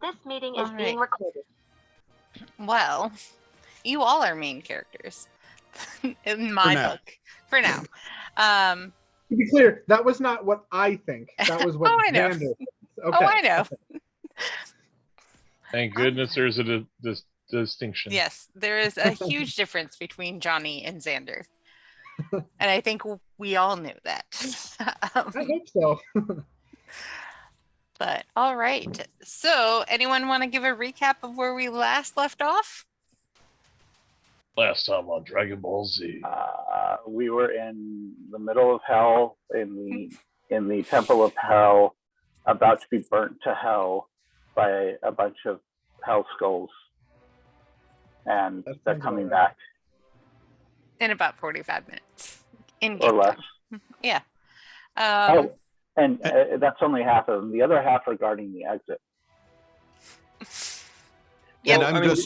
This meeting is All being right. recorded. Well, you all are main characters in my now. book for now. To be clear, that was not what I think. That was what Oh, I know. Xander thinks. Oh, Okay. I know. Thank goodness there's a distinction. Yes, there is a huge difference between Johnny and Xander. And I think we all knew that. I hope so. But all right. So, anyone want to give a recap of where we last left off? Last time on Dragon Ball Z. We were in the middle of hell, in the temple of hell, about to be burnt to hell by a bunch of hell skulls, and they're coming back. In about 45 minutes. Or less. Yeah. And that's only half of them. The other half are guarding the exit. Yeah, And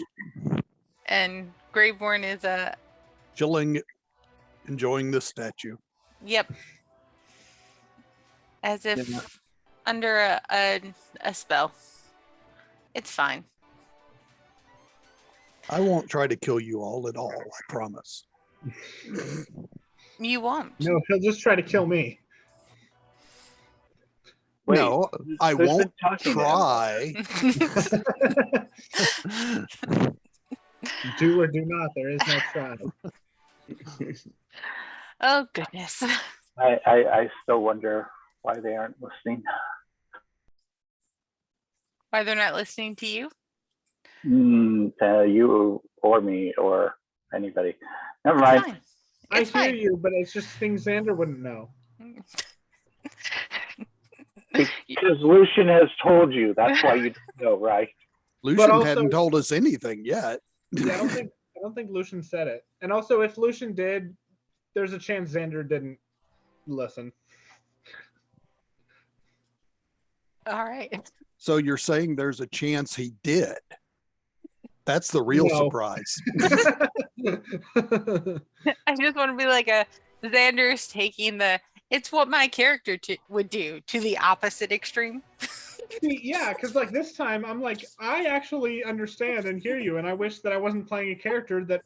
and Graveborn is chilling, enjoying the statue. Yep. As if under a spell. It's fine. I won't try to kill you all at all, I promise. You won't. No, he'll just try to kill me. Wait, no, I who's won't been talking to try. Do or do not. There is no try. Oh, goodness. I still wonder why they aren't listening. Why they're not listening to you? You or me or anybody. Never mind. Fine. I It's hear fine. you, but it's just things Xander wouldn't know. Because Lucian has told you. That's why you don't know, right? Lucian also- hadn't told us anything yet. Yeah, I don't think Lucian said it. And also, if Lucian did, there's a chance Xander didn't listen. All right. So you're saying there's a chance he did? That's the real No. surprise. I just want to be like Xander's taking it's what my character would do to the opposite extreme. Yeah, because like this time, I'm like, I actually understand and hear you, and I wish that I wasn't playing a character that,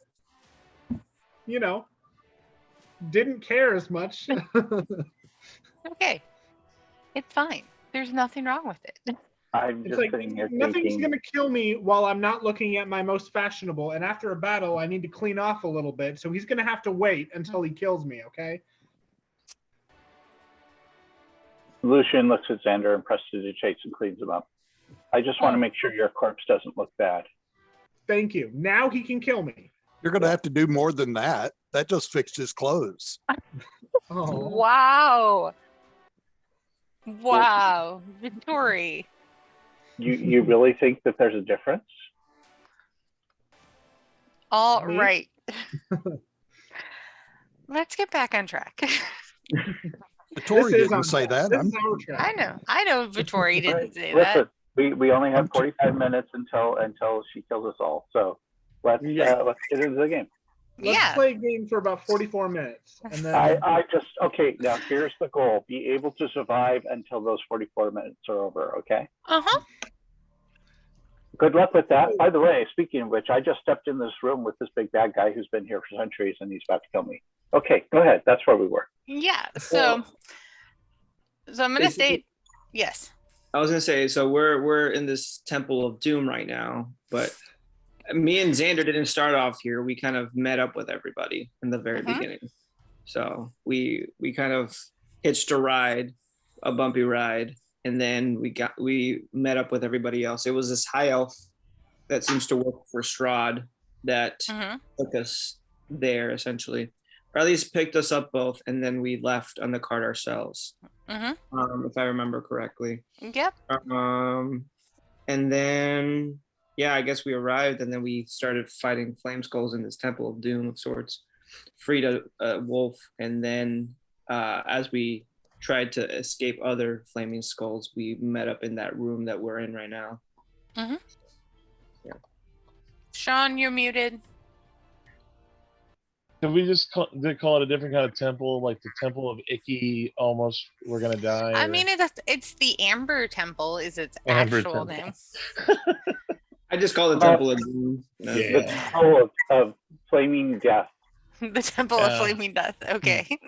didn't care as much. Okay. It's fine. There's nothing wrong with it. I'm It's just like sitting here nothing's thinking. gonna kill me while I'm not looking at my most fashionable. And after a battle, I need to clean off a little bit, so he's gonna have to wait until he kills me. Okay. Lucian looks at Xander and prestidigitates and cleans him up. I just want to make sure your corpse doesn't look bad. Thank you. Now he can kill me. You're going to have to do more than that. That just fixed his clothes. Oh. Wow. Wow. Vittori. You really think that there's a difference? All Me? right. Let's get back on track. Vittori This is didn't on say track. that. This is our track. I know Vittori didn't Right. say Listen, that. we only have 45 minutes until she kills us all. So let's get into the game. Let's play a game for about 44 minutes. And then Okay, now here's the goal. Be able to survive until those 44 minutes are over, okay? Uh-huh. Good luck with that. By the way, speaking of which, I just stepped in this room with this big bad guy who's been here for centuries and he's about to kill me. Okay, go ahead. That's where we were. Yeah. So I'm gonna state yes. I was gonna say, so we're in this Temple of Doom right now, but me and Xander didn't start off here. We kind of met up with everybody in the very beginning. So we kind of hitched a bumpy ride, and then we met up with everybody else. It was this high elf that seems to work for Strahd that took us there essentially, or at least picked us up both, and then we left on the cart ourselves. If I remember correctly. Yep. And then I guess we arrived, and then we started fighting flame skulls in this Temple of Doom of sorts, freed a wolf, and then as we tried to escape other flaming skulls, we met up in that room that we're in right now. Sean, you're muted. Can we just call it a different kind of temple, like the Temple of Icky? Almost, we're gonna die. I or- mean, it's the Amber Temple is its Amber actual Temple. name. I just call it Temple of Doom. Yeah. The Temple of Flaming Death. The Temple of Yeah. Flaming Death. Okay.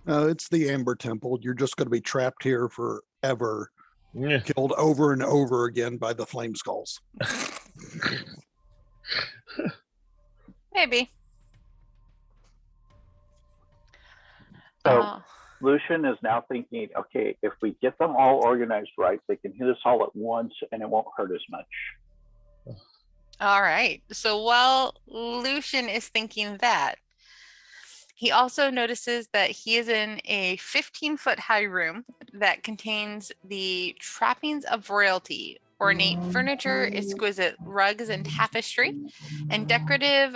It's the Amber Temple. You're just going to be trapped here forever, Yeah. killed over and over again by the flame skulls. Maybe. So Oh. Lucian is now thinking, okay, if we get them all organized right, they can hit us all at once and it won't hurt as much. All right. So while Lucian is thinking that, he also notices that he is in a 15-foot high room that contains the trappings of royalty, ornate furniture, exquisite rugs and tapestry, and decorative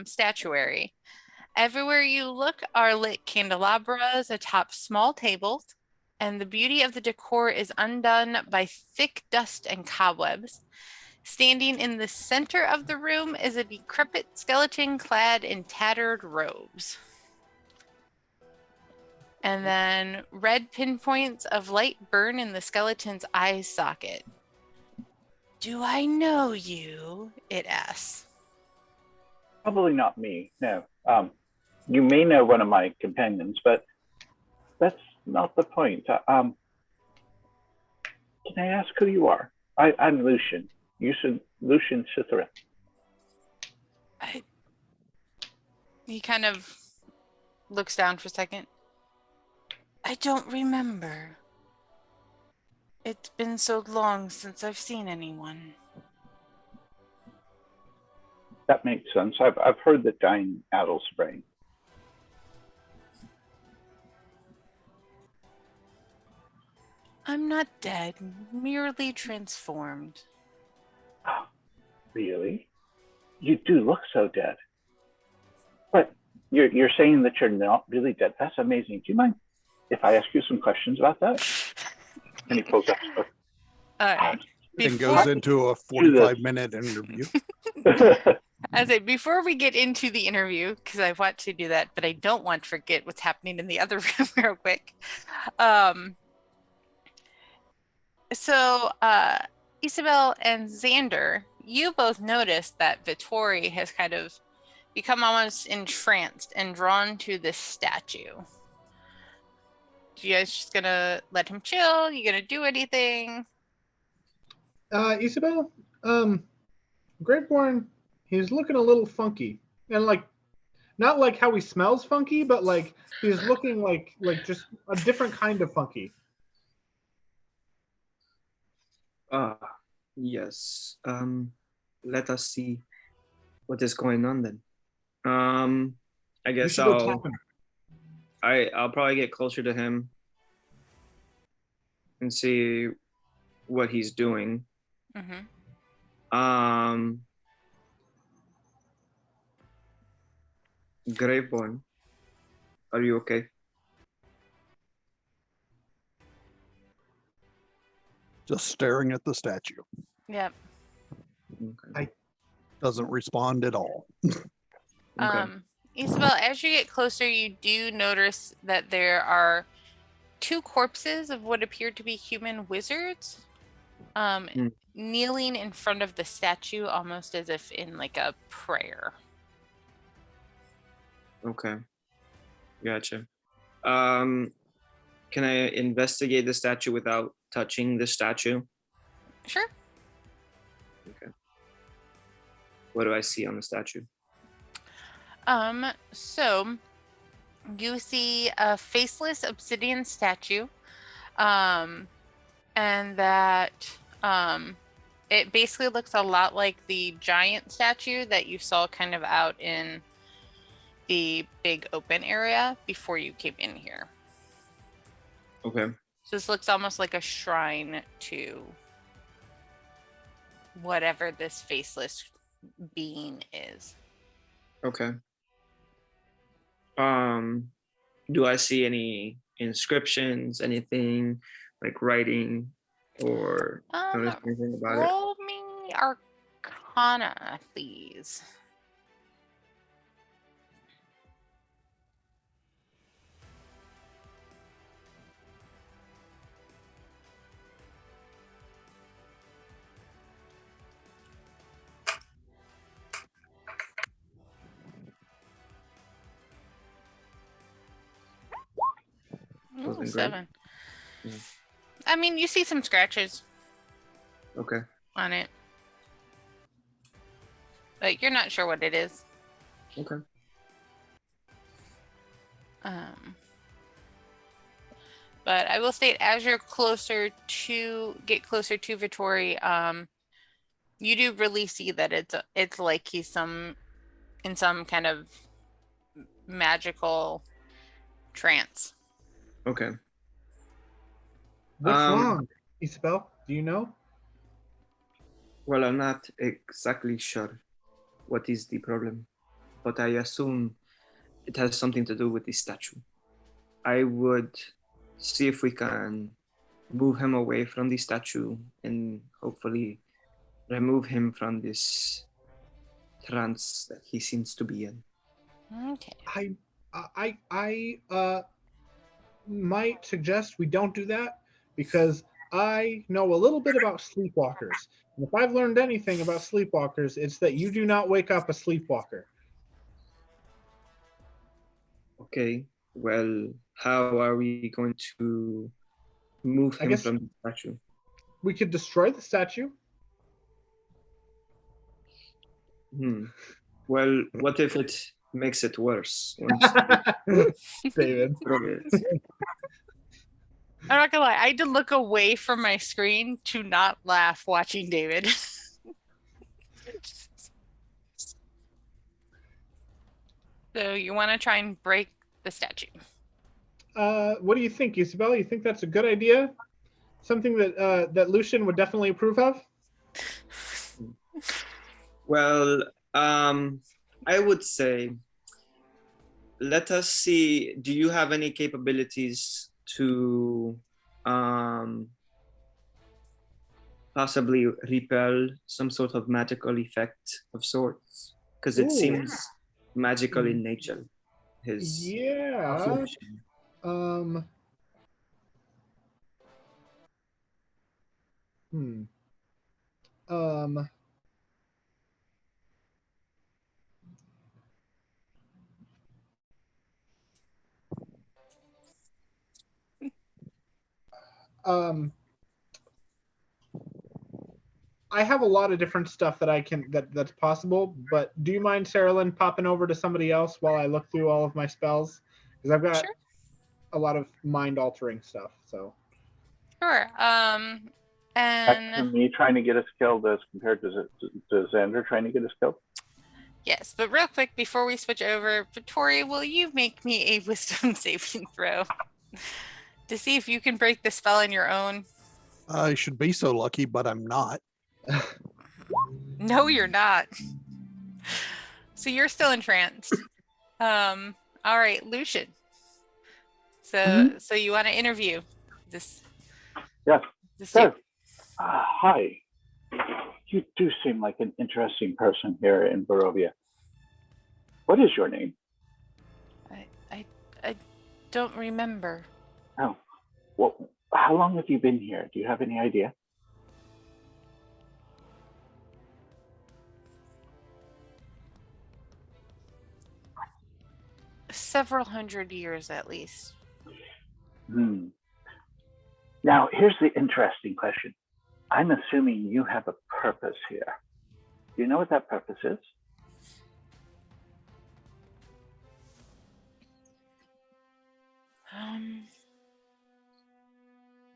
statuary. Everywhere you look are lit candelabras atop small tables, and the beauty of the decor is undone by thick dust and cobwebs. Standing in the center of the room is a decrepit skeleton clad in tattered robes. And then red pinpoints of light burn in the skeleton's eye socket. Do I know you? It asks. Probably not me, no. You may know one of my companions, but that's not the point. Can I ask who you are? I'm Lucian. Lucian Cithara. He kind of looks down for a second. I don't remember. It's been so long since I've seen anyone. That makes sense. I've heard that dying addles brain. I'm not dead, merely transformed. Oh, really? You do look so dead. But you're saying that you're not really dead. That's amazing. Do you mind if I ask you some questions about that? And he pulls up his book. All right. And goes into a 45-minute interview. I say before we get into the interview, because I want to do that, but I don't want to forget what's happening in the other room real quick. So Isabel and Xander, you both noticed that Vittori has kind of become almost entranced and drawn to this statue. You guys just gonna let him chill? You gonna do anything? Isabel, Greatborn, he's looking a little funky, and like, not like how he smells funky, but like he's looking like just a different kind of funky. Yes. Let us see what is going on then. I You guess should go tap him. I'll probably get closer to him and see what he's doing. Mm-hmm. Graveborn, are you okay? Just staring at the statue. Yep. Okay. Doesn't respond at all. Okay. Isabel, as you get closer, you do notice that there are two corpses of what appear to be human wizards kneeling in front of the statue, almost as if in like a prayer. Okay. Gotcha. Can I investigate the statue without touching the statue? Sure. Okay. What do I see on the statue? So you see a faceless obsidian statue, and that it basically looks a lot like the giant statue that you saw kind of out in the big open area before you came in here. Okay. So this looks almost like a shrine to whatever this faceless being is. Okay. Do I see any inscriptions, anything like writing or anything about it? Roll me Arcana, please. great. 7. Yeah. I mean, you see some scratches Okay. on it, but you're not sure what it is. Okay. But I will state, as you're get closer to Vittori, you do really see that it's like he's in some kind of magical trance. Okay. What's wrong, Isabel? Do you know? Well, I'm not exactly sure what is the problem, but I assume it has something to do with the statue. I would see if we can move him away from the statue and hopefully remove him from this trance that he seems to be in. Okay. I might suggest we don't do that because I know a little bit about sleepwalkers. And if I've learned anything about sleepwalkers, it's that you do not wake up a sleepwalker. Okay, well, how are we going to move I him guess- from the statue? We could destroy the statue. Well, what if it makes it worse? David. I'm not gonna lie, I had to look away from my screen to not laugh watching David. So you want to try and break the statue? What do you think, Isabella? You think that's a good idea? Something that Lucian would definitely approve of? Well, I would say, let us see. Do you have any capabilities to possibly repel some sort of magical effect of sorts? Because it Ooh. seems magical in nature. His Yeah. affliction. I have a lot of different stuff that I can that's possible, but do you mind, Sarah Lynn, popping over to somebody else while I look through all of my spells? Because I've got Sure. a lot of mind altering stuff. So Sure. That's And me trying to get us killed as compared to Xander trying to get us killed. yes, but real quick before we switch over, Vittori, will you make me a wisdom saving throw to see if you can break the spell on your own? I should be so lucky, but I'm not. No, you're not. So you're still entranced. All right, Lucian. So you want to interview this? Yes. This Sure. Hi. You do seem like an interesting person here in Barovia. What is your name? I don't remember. Oh, well, how long have you been here? Do you have any idea? Several hundred years at least. Now, here's the interesting question. I'm assuming you have a purpose here. Do you know what that purpose is?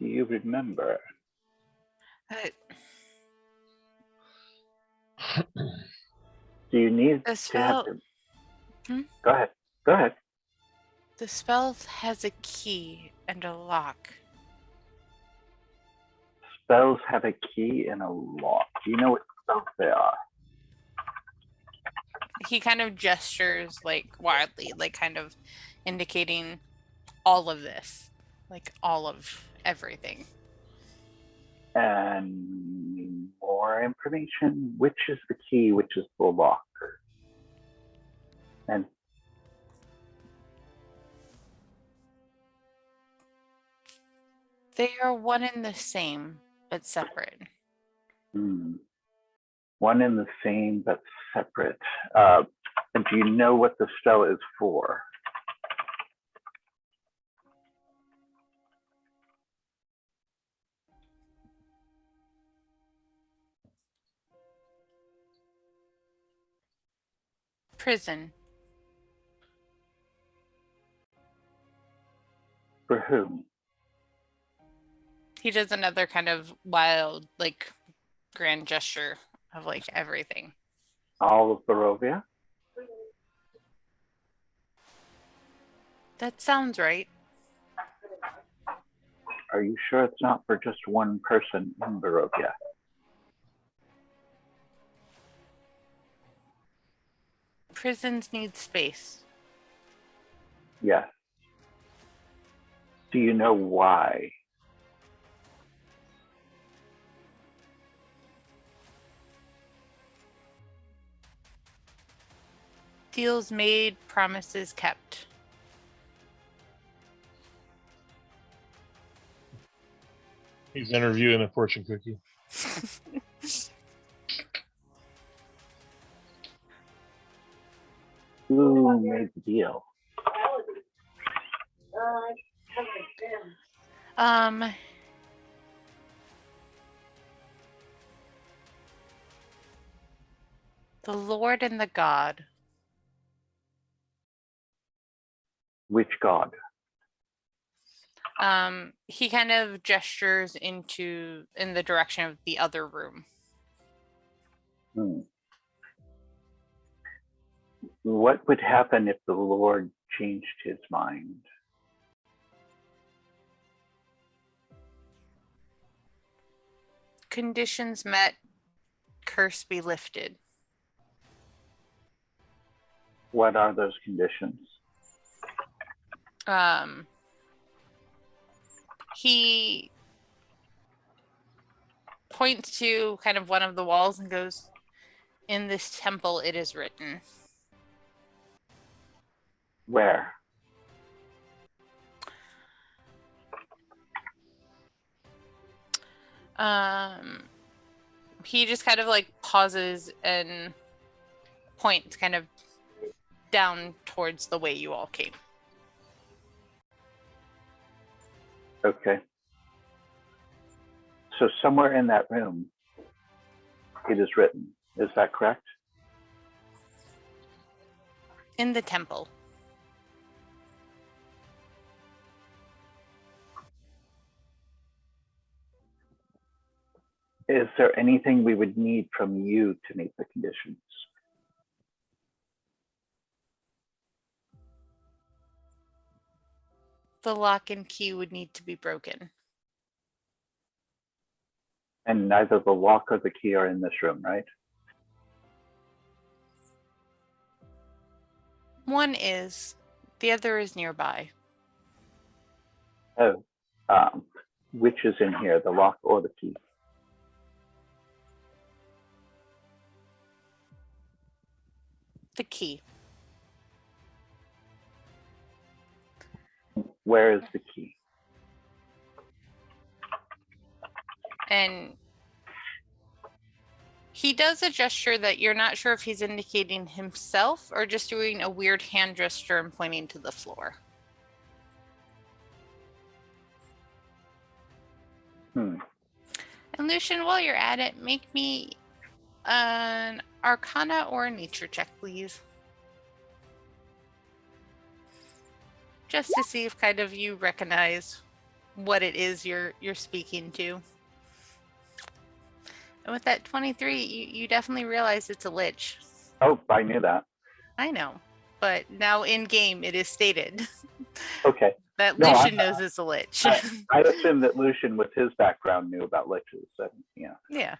Do you remember? Do you need The to have spell. Go ahead. Go ahead. The spell has a key and a lock. Spells have a key and a lock. Do you know what spells they are? He kind of gestures like wildly, like kind of indicating all of this, like all of everything. And more information, which is the key, which is the lock. And They are one and the same, but separate. one and the same, but separate. And do you know what the spell is for? Prison. For whom? He does another kind of wild, like, grand gesture of like everything. All of Barovia? That sounds right. Are you sure it's not for just one person in Barovia? Prisons need space. Yes. Do you know why? Deals made, promises kept. He's interviewing a fortune cookie. Who made the deal? The Lord and the God. Which god? He kind of gestures in the direction of the other room. What would happen if the Lord changed his mind? Conditions met, curse be lifted. What are those conditions? He points to kind of one of the walls and goes, "In this temple it is written." Where? He just kind of like pauses and points kind of down towards the way you all came. Okay. So somewhere in that room, it is written. Is that correct? In the temple. Is there anything we would need from you to meet the conditions? The lock and key would need to be broken. And neither the lock or the key are in this room, right? One is, the other is nearby. Oh, which is in here, the lock or the key? The key. Where is the key? And he does a gesture that you're not sure if he's indicating himself or just doing a weird hand gesture and pointing to the floor. And Lucian, while you're at it, make me an Arcana or a Nature check, please. Just to see if kind of you recognize what it is you're speaking to. And with that 23, you definitely realize it's a lich. Oh, I knew that. I know, but now in game it is stated. Okay. That No, Lucian knows it's a lich. I assume that Lucian, with his background, knew about liches. So, yeah. Yeah.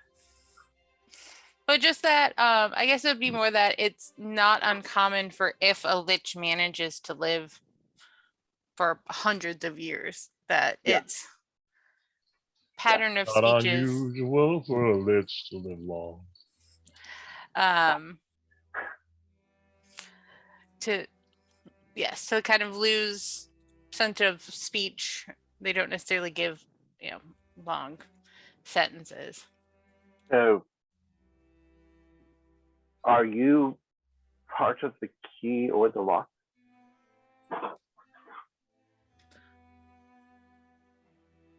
But just that, I guess it would be more that it's not uncommon for if a lich manages to live for hundreds of years, that its pattern of Not speeches. unusual for a lich to live long. To kind of lose sense of speech. They don't necessarily give, long sentences. So, are you part of the key or the lock?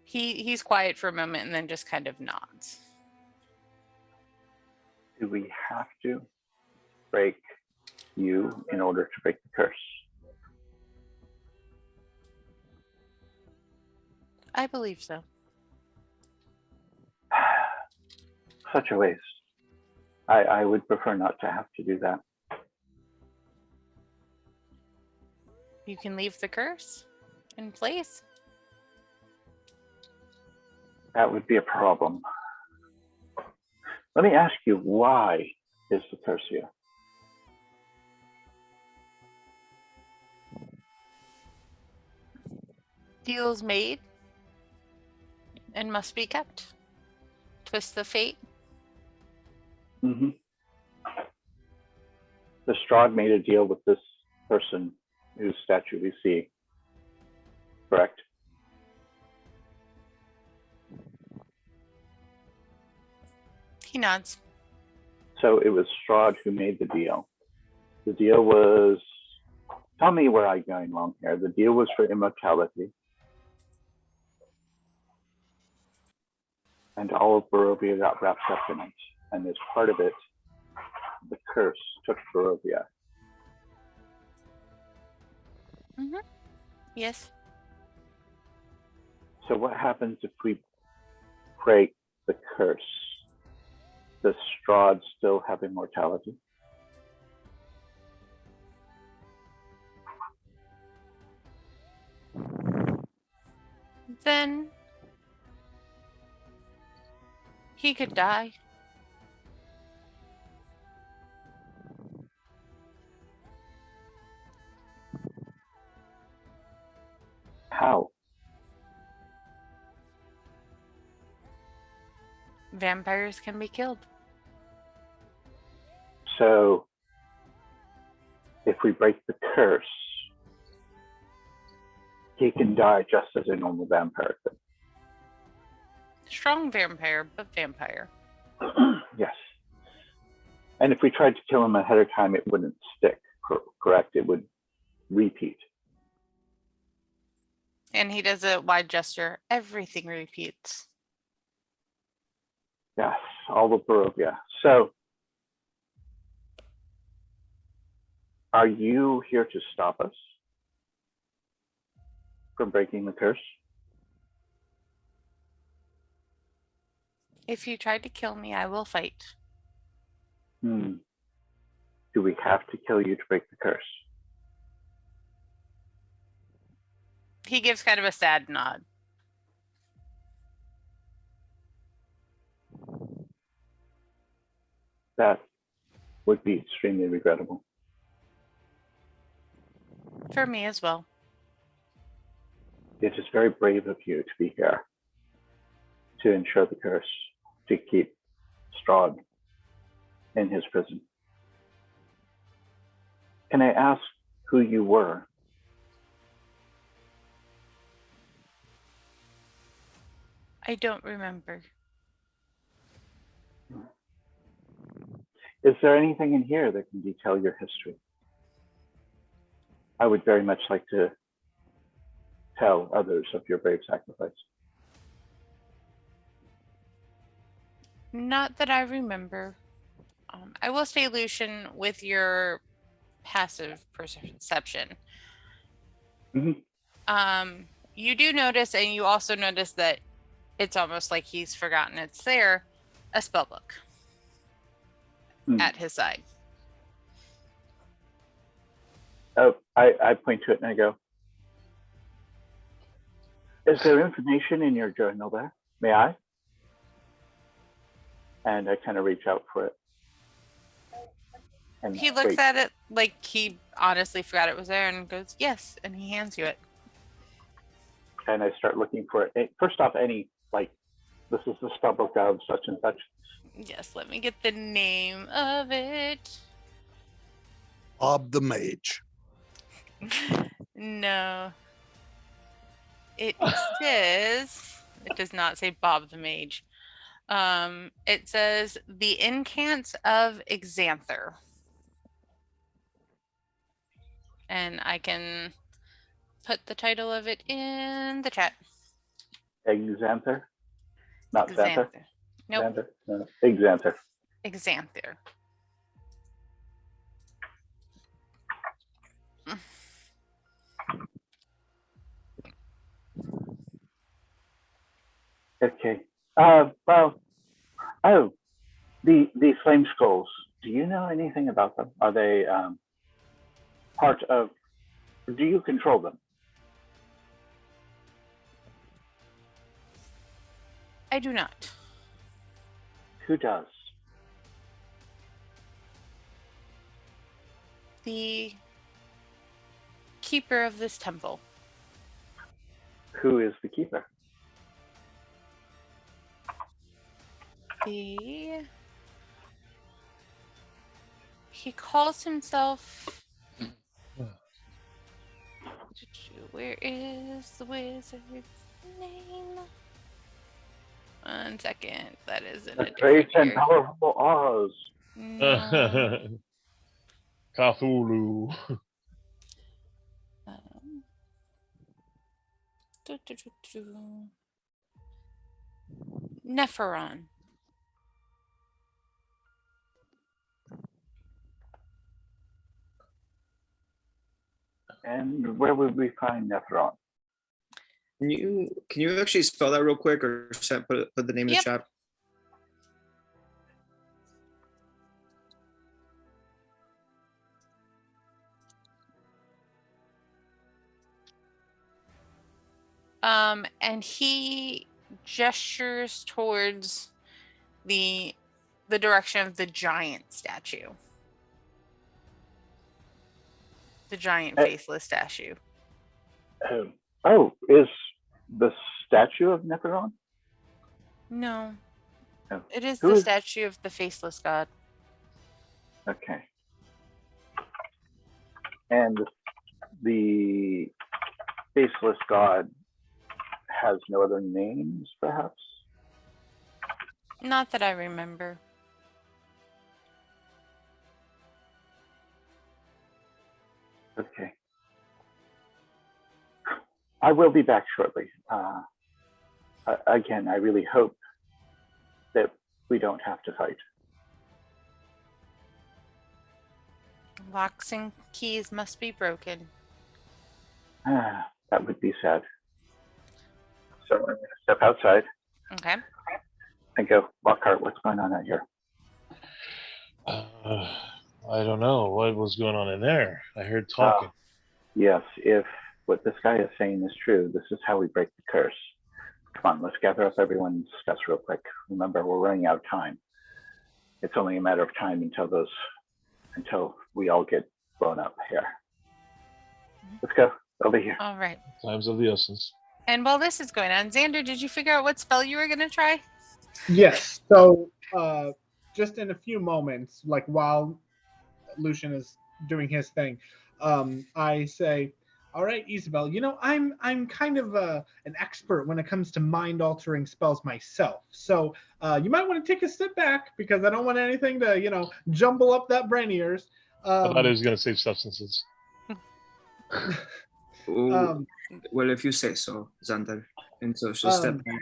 He's quiet for a moment and then just kind of nods. Do we have to break you in order to break the curse. I believe so. Such a waste. I would prefer not to have to do that. You can leave the curse in place. That would be a problem. Let me ask you, why is the curse here? Deals made and must be kept. Twist the fate. Mm-hmm. The Strahd made a deal with this person whose statue we see, correct? He nods. So it was Strahd who made the deal. The deal was, tell me where I'm going wrong here. The deal was for immortality. And all of Barovia got wrapped up in it. And as part of it, the curse took Barovia. Mm-hmm. Yes. So what happens if we break the curse? Does Strahd still have immortality? Then he could die. How? Vampires can be killed. So if we break the curse, he can die just as a normal vampire could. Strong vampire, but vampire. Yes. And if we tried to kill him ahead of time, it wouldn't stick, correct? It would repeat. And he does a wide gesture. Everything repeats. Yes, all of Barovia. So, are you here to stop us from breaking the curse? If you try to kill me, I will fight. Do we have to kill you to break the curse? He gives kind of a sad nod. That would be extremely regrettable. For me as well. It is very brave of you to be here to ensure the curse, to keep Strahd in his prison. Can I ask who you were? I don't remember. Is there anything in here that can detail your history? I would very much like to tell others of your brave sacrifice. Not that I remember. I will say, Lucian, with your passive perception. Mm-hmm. You do notice, and you also notice that it's almost like he's forgotten it's there, a spell book at his side. Oh, I point to it and I go, is there information in your journal there? May I? And I kind of reach out for it. And He looks wait. at it like he honestly forgot it was there and goes, yes, and he hands you it. And I start looking for it. First off, any, like, this is the spell book of such and such. Yes, let me get the name of it. Bob the Mage. No. It says, it does not say Bob the Mage. It says The Incants of Exanther. And I can put the title of it in the chat. Exanther? Not Xanther? Nope. Xanther? No, Exanther. Exanther. Okay. Well, oh, the flame skulls. Do you know anything about them? Are they part of? Do you control them? I do not. Who does? The keeper of this temple. Who is the keeper? He calls himself. Where is the wizard's name? 1 second. That is in The a great different and year. powerful Oz. No. Cthulhu. Do, do, do, do. Nepheron. And where would we find Nephron? Can you actually spell that real quick, or put the name in the Yep. chat? And he gestures towards the direction of the giant statue. The giant faceless statue. Oh, is the statue of Nephron? No. Oh. It is Who the is- statue of the faceless god. Okay. And the faceless god has no other names, perhaps? Not that I remember. Okay. I will be back shortly. Again, I really hope that we don't have to fight. Locks and keys must be broken. That would be sad. So I'm going to step outside Okay. and go, Lockhart, what's going on out here? I don't know what was going on in there. I heard talking. Yes, if what this guy is saying is true, this is how we break the curse. Come on, let's gather up everyone and discuss real quick. Remember, we're running out of time. It's only a matter of time until we all get blown up here. Let's go over here. All right. Times of the essence. And while this is going on, Xander, did you figure out what spell you were going to try? Yes. So just in a few moments, like while Lucian is doing his thing, I say, all right, Isabel, I'm kind of an expert when it comes to mind-altering spells myself. So you might want to take a step back, because I don't want anything to, jumble up that brain of yours. I thought he was going to say substances. Well, if you say so, Xander. And so she'll step back.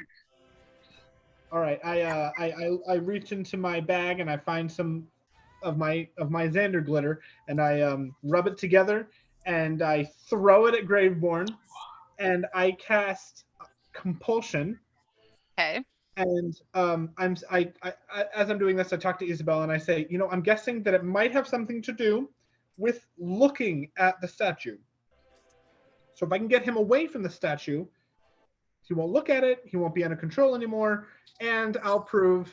All right, I reach into my bag and I find some of my Xander glitter, and I rub it together and I throw it at Graveborn, and I cast Compulsion. Okay. And as I'm doing this, I talk to Isabel and I say, I'm guessing that it might have something to do with looking at the statue. So if I can get him away from the statue, he won't look at it, he won't be under control anymore, and I'll prove,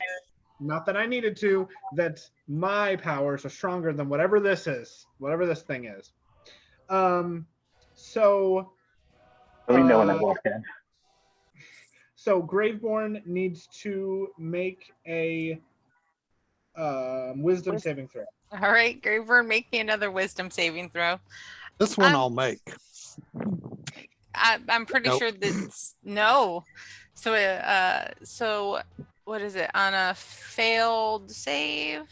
not that I needed to, that my powers are stronger than whatever this is, whatever this thing is. So Let me know when I walk in. So Graveborn needs to make a wisdom saving throw. All right, Graveborn, make me another wisdom saving throw. This one I'll make. I'm pretty Nope. sure that's no. So what is it on a failed save?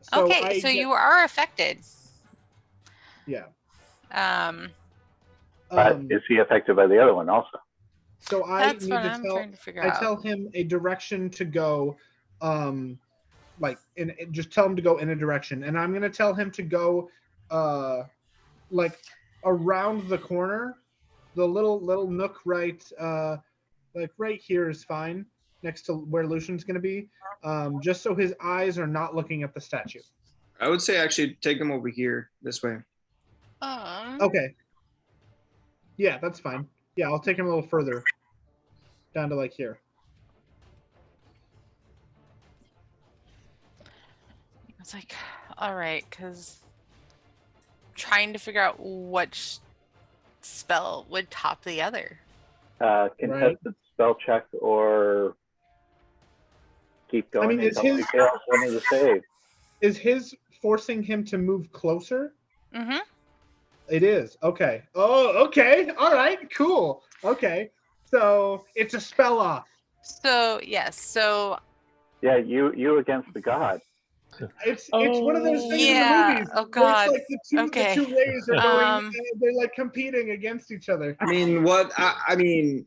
So Okay, so you are affected. Yeah. But is he affected by the other one also? So I That's need what to I'm tell. trying to figure I out. tell him a direction to go. Just tell him to go in a direction, and I'm gonna tell him to go like around the corner, the little nook right, like right here is fine, next to where Lucian's going to be, just so his eyes are not looking at the statue. I would say actually take him over here this way. Okay. Yeah, that's fine. Yeah, I'll take him a little further, down to like here. It's like, all right, because trying to figure out which spell would top the other. Contested spell check or keep going. I mean, until he fails one of the saves. Is his forcing him to move closer? Mm-hmm. It is. Okay. Oh, okay. All right. Cool. Okay. So it's a spell off. So yes. So Yeah, you against the god. It's one of those things yeah. in the movies. Oh God. It's like the two rays are going. They're like competing against each other. I mean,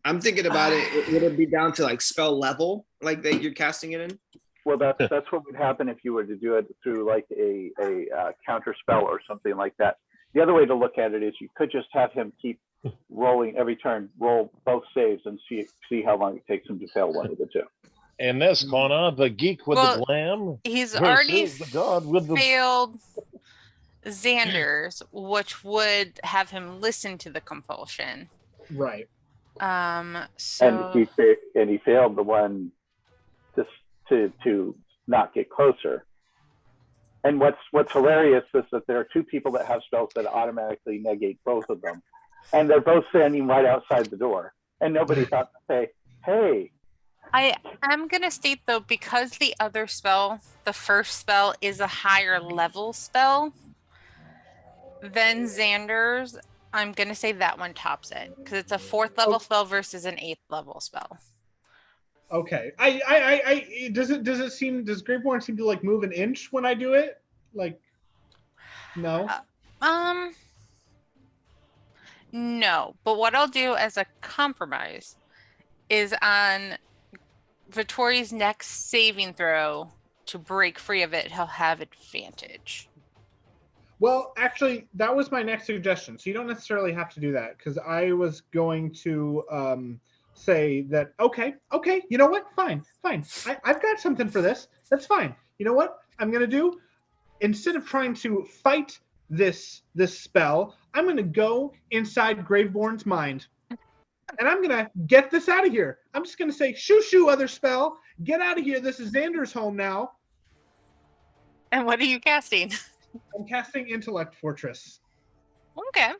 I'm thinking about it. Would it be down to like spell level, like that you're casting it in? Well, that's what would happen if you were to do it through like a counter spell or something like that. The other way to look at it is you could just have him keep rolling every turn, roll both saves, and see how long it takes him to fail one of the two. In this corner, the geek with the glam. He's already the god with the failed Xander's, which would have him listen to the compulsion. Right. So And he failed the one to not get closer. And what's hilarious is that there are two people that have spells that automatically negate both of them, and they're both standing right outside the door, and nobody thought to say, "Hey." I am going to state, though, because the other spell, the first spell, is a higher level spell than Xander's, I'm going to say that one tops it. Because it's a 4th level spell versus an 8th level spell. Okay. Does Graveborn seem to like move an inch when I do it? Like, no? No. But what I'll do as a compromise is on Vittori's next saving throw to break free of it, he'll have advantage. Well, actually, that was my next suggestion. So you don't necessarily have to do that, because I was going to say that, okay, you know what? Fine. I've got something for this. That's fine. You know what I'm going to do? Instead of trying to fight this spell, I'm going to go inside Graveborn's mind. And I'm going to get this out of here. I'm just going to say, shoo, other spell. Get out of here. This is Xander's home now. And what are you casting? I'm casting Intellect Fortress. Okay.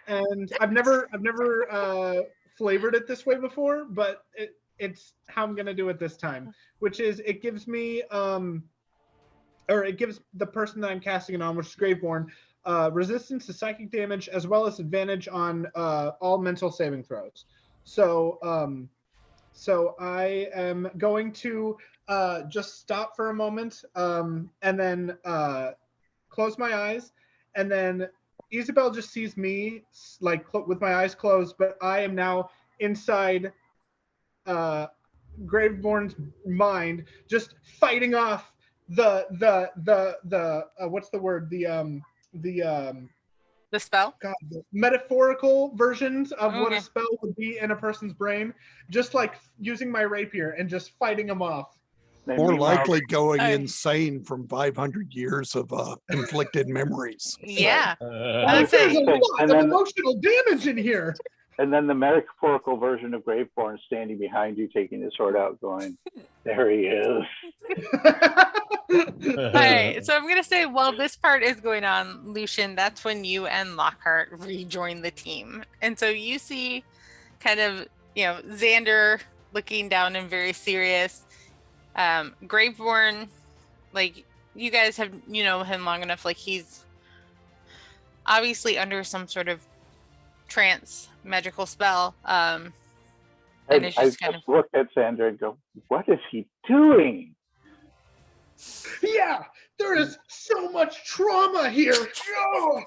And I've never flavored it this way before, but it's how I'm going to do it this time, which is it gives me, or it gives the person that I'm casting it on, which is Graveborn, resistance to psychic damage as well as advantage on all mental saving throws. So I am going to just stop for a moment and then close my eyes, and then Isabel just sees me like with my eyes closed, but I am now inside Graveborn's mind, just fighting off the what's the word, the spell? God, the metaphorical versions of what a spell would be in a person's brain, just like using my rapier and just fighting them off. More likely going insane from 500 years of inflicted memories. Yeah. There's a lot of emotional damage in here. And then the metaphorical version of Graveborn standing behind you, taking his sword out, going, "There he is." All right, so I'm going to say while this part is going on, Lucian, that's when you and Lockhart rejoin the team. And so you see kind of, Xander looking down and very serious. Graveborn, like, you guys have, him long enough, like, he's obviously under some sort of trance magical spell. And it's just kind of look at Xander and go, "What is he doing?" Yeah, there is so much trauma here. Oh.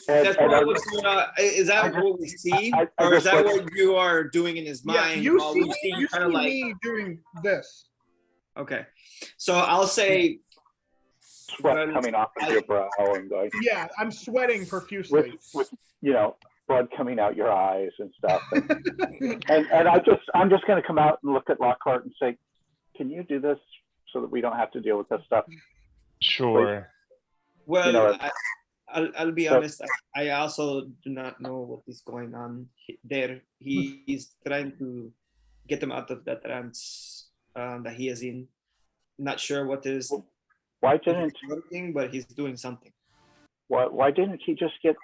That's what's going on. Is that what we see, or is that what you are doing in his mind? Yeah, you see me doing this. Okay, so I'll say sweat Well, coming off of your brow and going Yeah, I'm sweating profusely. with blood coming out your eyes and stuff. And I'm just going to come out and look at Lockhart and say, can you do this so that we don't have to deal with this stuff? Sure. Well, I'll be honest. I also do not know what is going on there. He is trying to get them out of that trance that he is in. Not sure what is. Why didn't? Working, but he's doing something. Why didn't he just get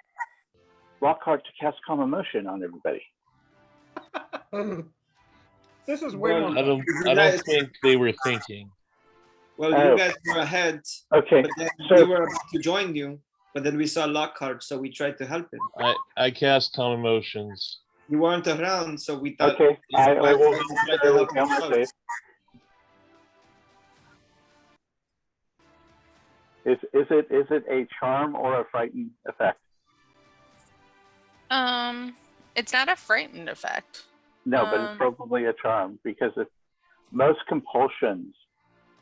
Lockhart to cast calm emotion on everybody? This is way more. I don't think they were thinking. Well, you guys were ahead. Okay. But then So we were about to join you, but then we saw Lockhart, so we tried to help him. I cast calm emotions. You weren't around, so we thought. okay, I will try to help him out. Is it a charm or a frightened effect? It's not a frightened effect. No, but it's probably a charm because most compulsions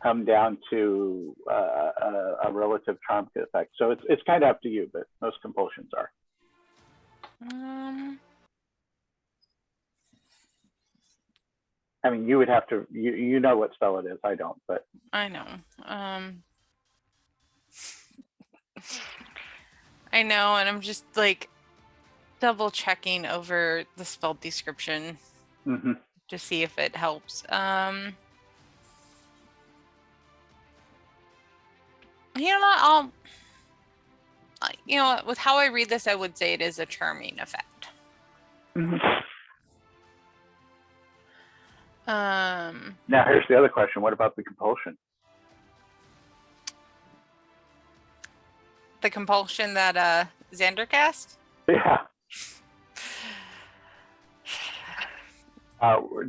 come down to a relative charm effect. So it's kind of up to you, but most compulsions are. I mean, you would have to. You know what spell it is. I don't, but I know. I know, and I'm just like double checking over the spell description to see if it helps. You know what? You know what? With how I read this, I would say it is a charming effect. Now here's the other question: what about the compulsion? The compulsion that Xander cast? Yeah.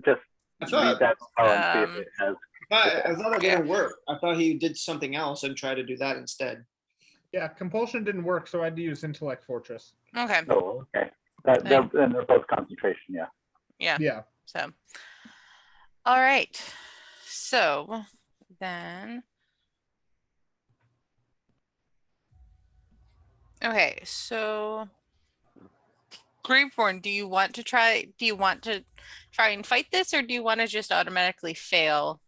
Just read that spell and see if it has. I thought it didn't work. I thought he did something else and tried to do that instead. Yeah, compulsion didn't work, so I had to use intellect fortress. Okay. Oh, okay. They're both concentration. Yeah. Yeah. So, all right. So then, okay. So, Graveborn, do you want to try and fight this, or do you want to just automatically fail?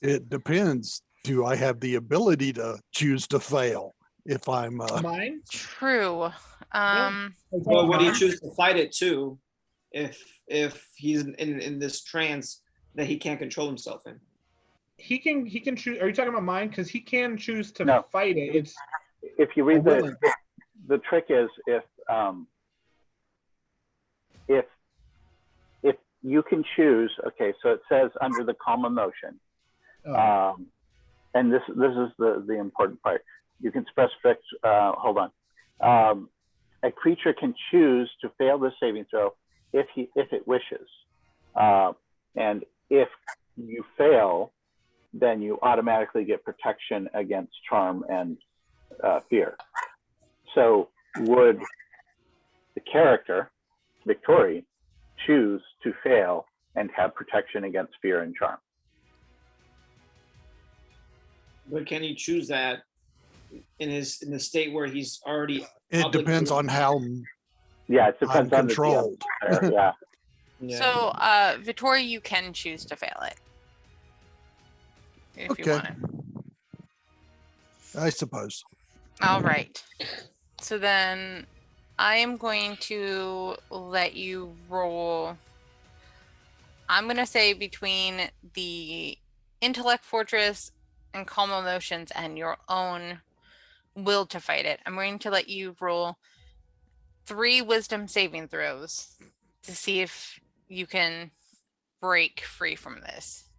It depends. Do I have the ability to choose to fail if I'm Mine? True. Well, would he choose to fight it too if he's in this trance that he can't control himself in? He can choose. Are you talking about mine? Because he can choose to fight it. It's if you read the trick is if you can choose. Okay, so it says under the calm emotion. And this is the important part. You can specify. Hold on. A creature can choose to fail the saving throw if it wishes, and if you fail, then you automatically get protection against charm and fear. So would the character Victoria choose to fail and have protection against fear and charm? But can he choose that in the state where he's already? it depends on how it depends I'm on controlled. Yeah. So, Vittoria, you can choose to fail it. If you want it. I suppose. All right. So then I am going to let you roll. I'm going to say between the intellect fortress and calm emotions and your own will to fight it, I'm going to let you roll 3 wisdom saving throws to see if you can break free from this.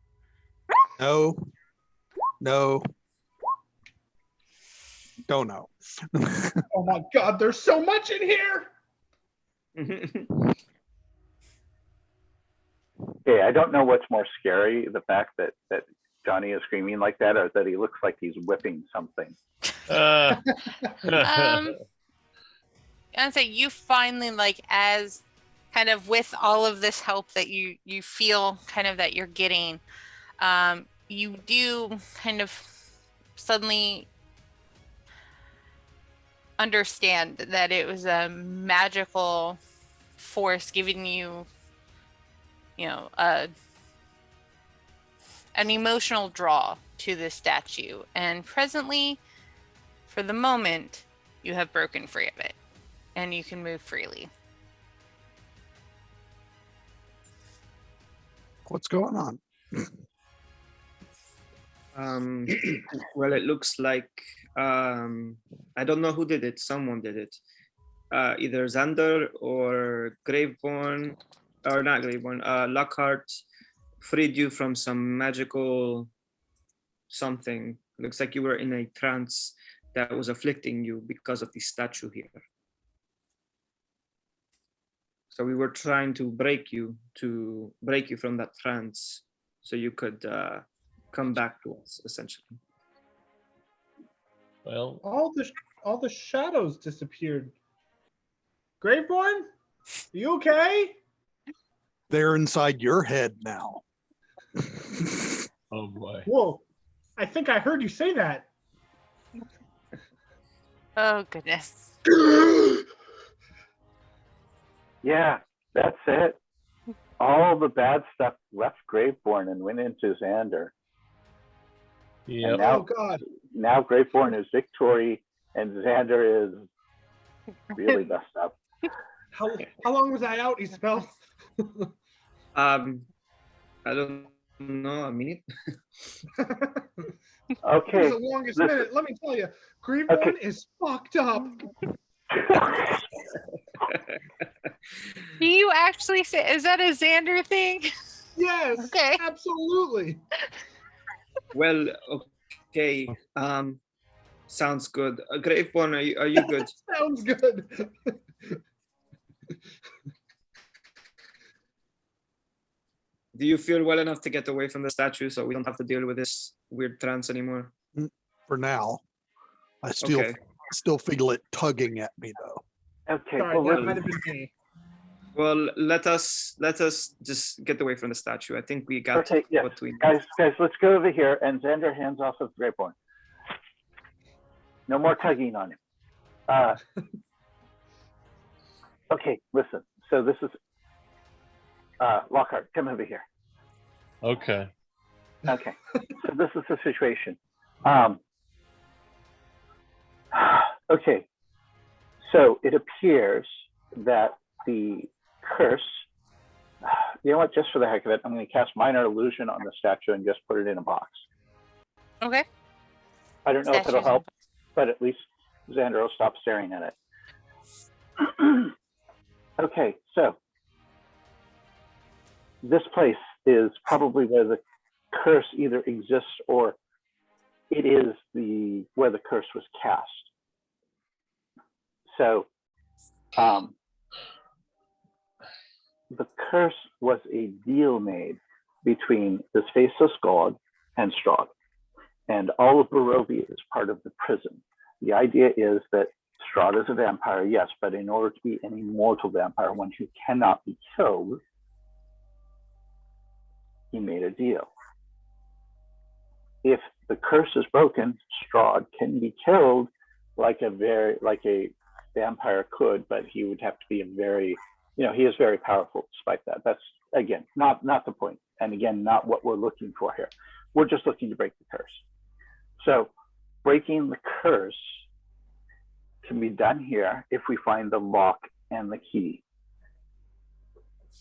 No. Don't know. Oh my God, there's so much in here. Okay, I don't know what's more scary, the fact that Johnny is screaming like that, or that he looks like he's whipping something. I'd say you finally, like, as kind of with all of this help that you feel kind of that you're getting, you do kind of suddenly understand that it was a magical force giving you, an emotional draw to this statue. And presently, for the moment, you have broken free of it and you can move freely. What's going on? Well, it looks like I don't know who did it. Someone did it. Either Xander or Graveborn, or not Graveborn. Lockhart freed you from some magical something. Looks like you were in a trance that was afflicting you because of the statue here. So we were trying to break you from that trance, so you could come back to us, essentially. Well, All the shadows disappeared. Graveborn, are you okay? They're inside your head now. oh boy. Whoa, I think I heard you say that. Oh, goodness. Yeah, that's it. All the bad stuff left Graveborn and went into Xander. Yep. And now, Oh God. now Graveborn is Victory and Xander is really messed up. How long was I out, Isabel? I don't know, a minute. Okay. It was the longest minute. Let me tell you, Graveborn is fucked up. Do you actually say, is that a Xander thing? Yes. Okay. Absolutely. Well, okay. Sounds good. Graveborn, are you good? Sounds good. Do you feel well enough to get away from the statue so we don't have to deal with this weird trance anymore? For now. I Okay. still feel it tugging at me though. Okay. Sorry, Well, that listen, might have been me. Well, let us just get away from the statue. I think we got okay, yeah. what we need. Guys, let's go over here. And Xander hands off of Graveborn. No more tugging on him. Okay, listen. So this is Lockhart. Come over here. Okay. Okay. So this is the situation. Okay. So it appears that the curse, you know what, just for the heck of it, I'm going to cast Minor Illusion on the statue and just put it in a box. Okay. I don't know if it'll Statues. help, but at least Xander will stop staring at it. Okay, so this place is probably where the curse either exists or it is where the curse was cast. So the curse was a deal made between this faceless god and Strahd. And all of Barovia is part of the prison. The idea is that Strahd is a vampire, yes, but in order to be an immortal vampire, one who cannot be killed, he made a deal. If the curse is broken, Strahd can be killed like a vampire could, but he would have to be he is very powerful despite that. That's, again, not the point. And again, not what we're looking for here. We're just looking to break the curse. So breaking the curse can be done here if we find the lock and the key.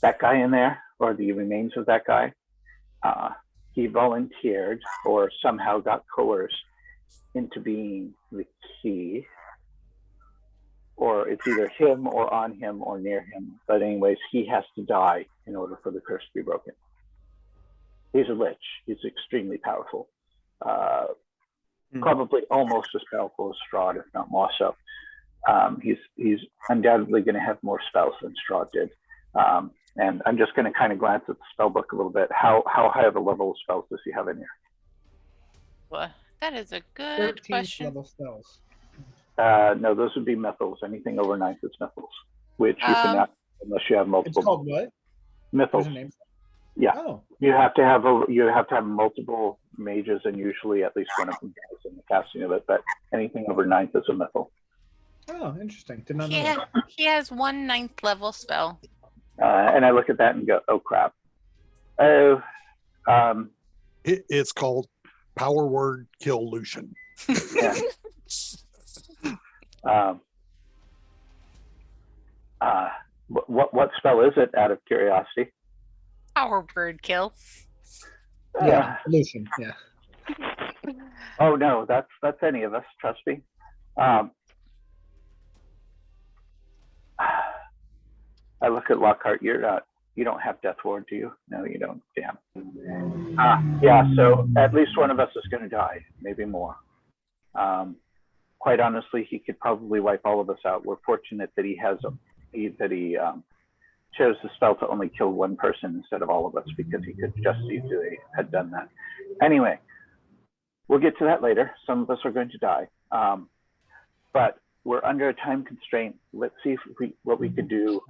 That guy in there, or the remains of that guy, he volunteered or somehow got coerced into being the key, or it's either him or on him or near him. But anyways, he has to die in order for the curse to be broken. He's a lich. He's extremely powerful. Probably almost as powerful as Strahd, if not more so. He's undoubtedly going to have more spells than Strahd did. And I'm just going to kind of glance at the spell book a little bit. How high of a level of spells does he have in here? Well, that is a good 13 question. level spells. No, those would be mythals. Anything over 9th is mythals, which you cannot unless you have It's multiple called what? There's a mythals. name. Yeah, Oh, you have to have multiple mages, and usually at least one of them dies in the casting of it. But anything over 9th is a mythal. oh, interesting. Did not know Yeah, that. he has 1 9th level spell. And I look at that and go, "Oh crap! Oh, It's called Power Word Kill Lucian. yeah." Um, what spell is it? Out of curiosity. Power word kill. Yeah, Lucian. Yeah. Oh no, that's any of us. Trust me. I look at Lockhart. You don't have Death Ward, do you? No, you don't. Damn. Yeah. So at least one of us is going to die. Maybe more. Quite honestly, he could probably wipe all of us out. We're fortunate that he chose the spell to only kill one person instead of all of us, because he could just easily have done that. Anyway, we'll get to that later. Some of us are going to die, but we're under a time constraint. Let's see what we could do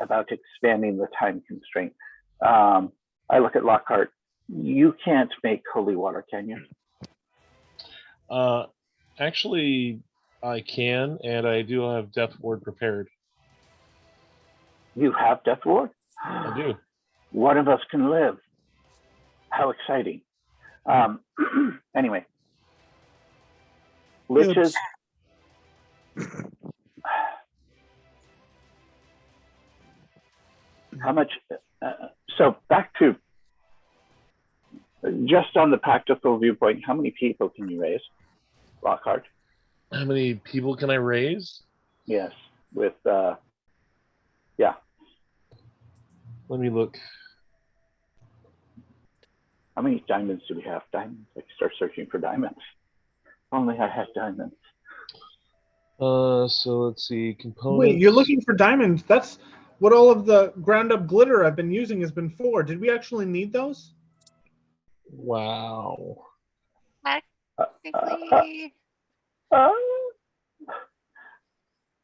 about expanding the time constraint. I look at Lockhart. You can't make holy water, can you? Actually, I can, and I do have Death Ward prepared. You have Death Ward? I do. One of us can live. How exciting. Anyway. Liches. How much? So back to just on the practical viewpoint, how many people can you raise, Lockhart? How many people can I raise? Yes, with yeah. Let me look. How many diamonds do we have? Diamonds. I can start searching for diamonds. Only I had diamonds. So let's see. Components. Wait, you're looking for diamonds? That's what all of the ground up glitter I've been using has been for. Did we actually need those? Wow. Technically.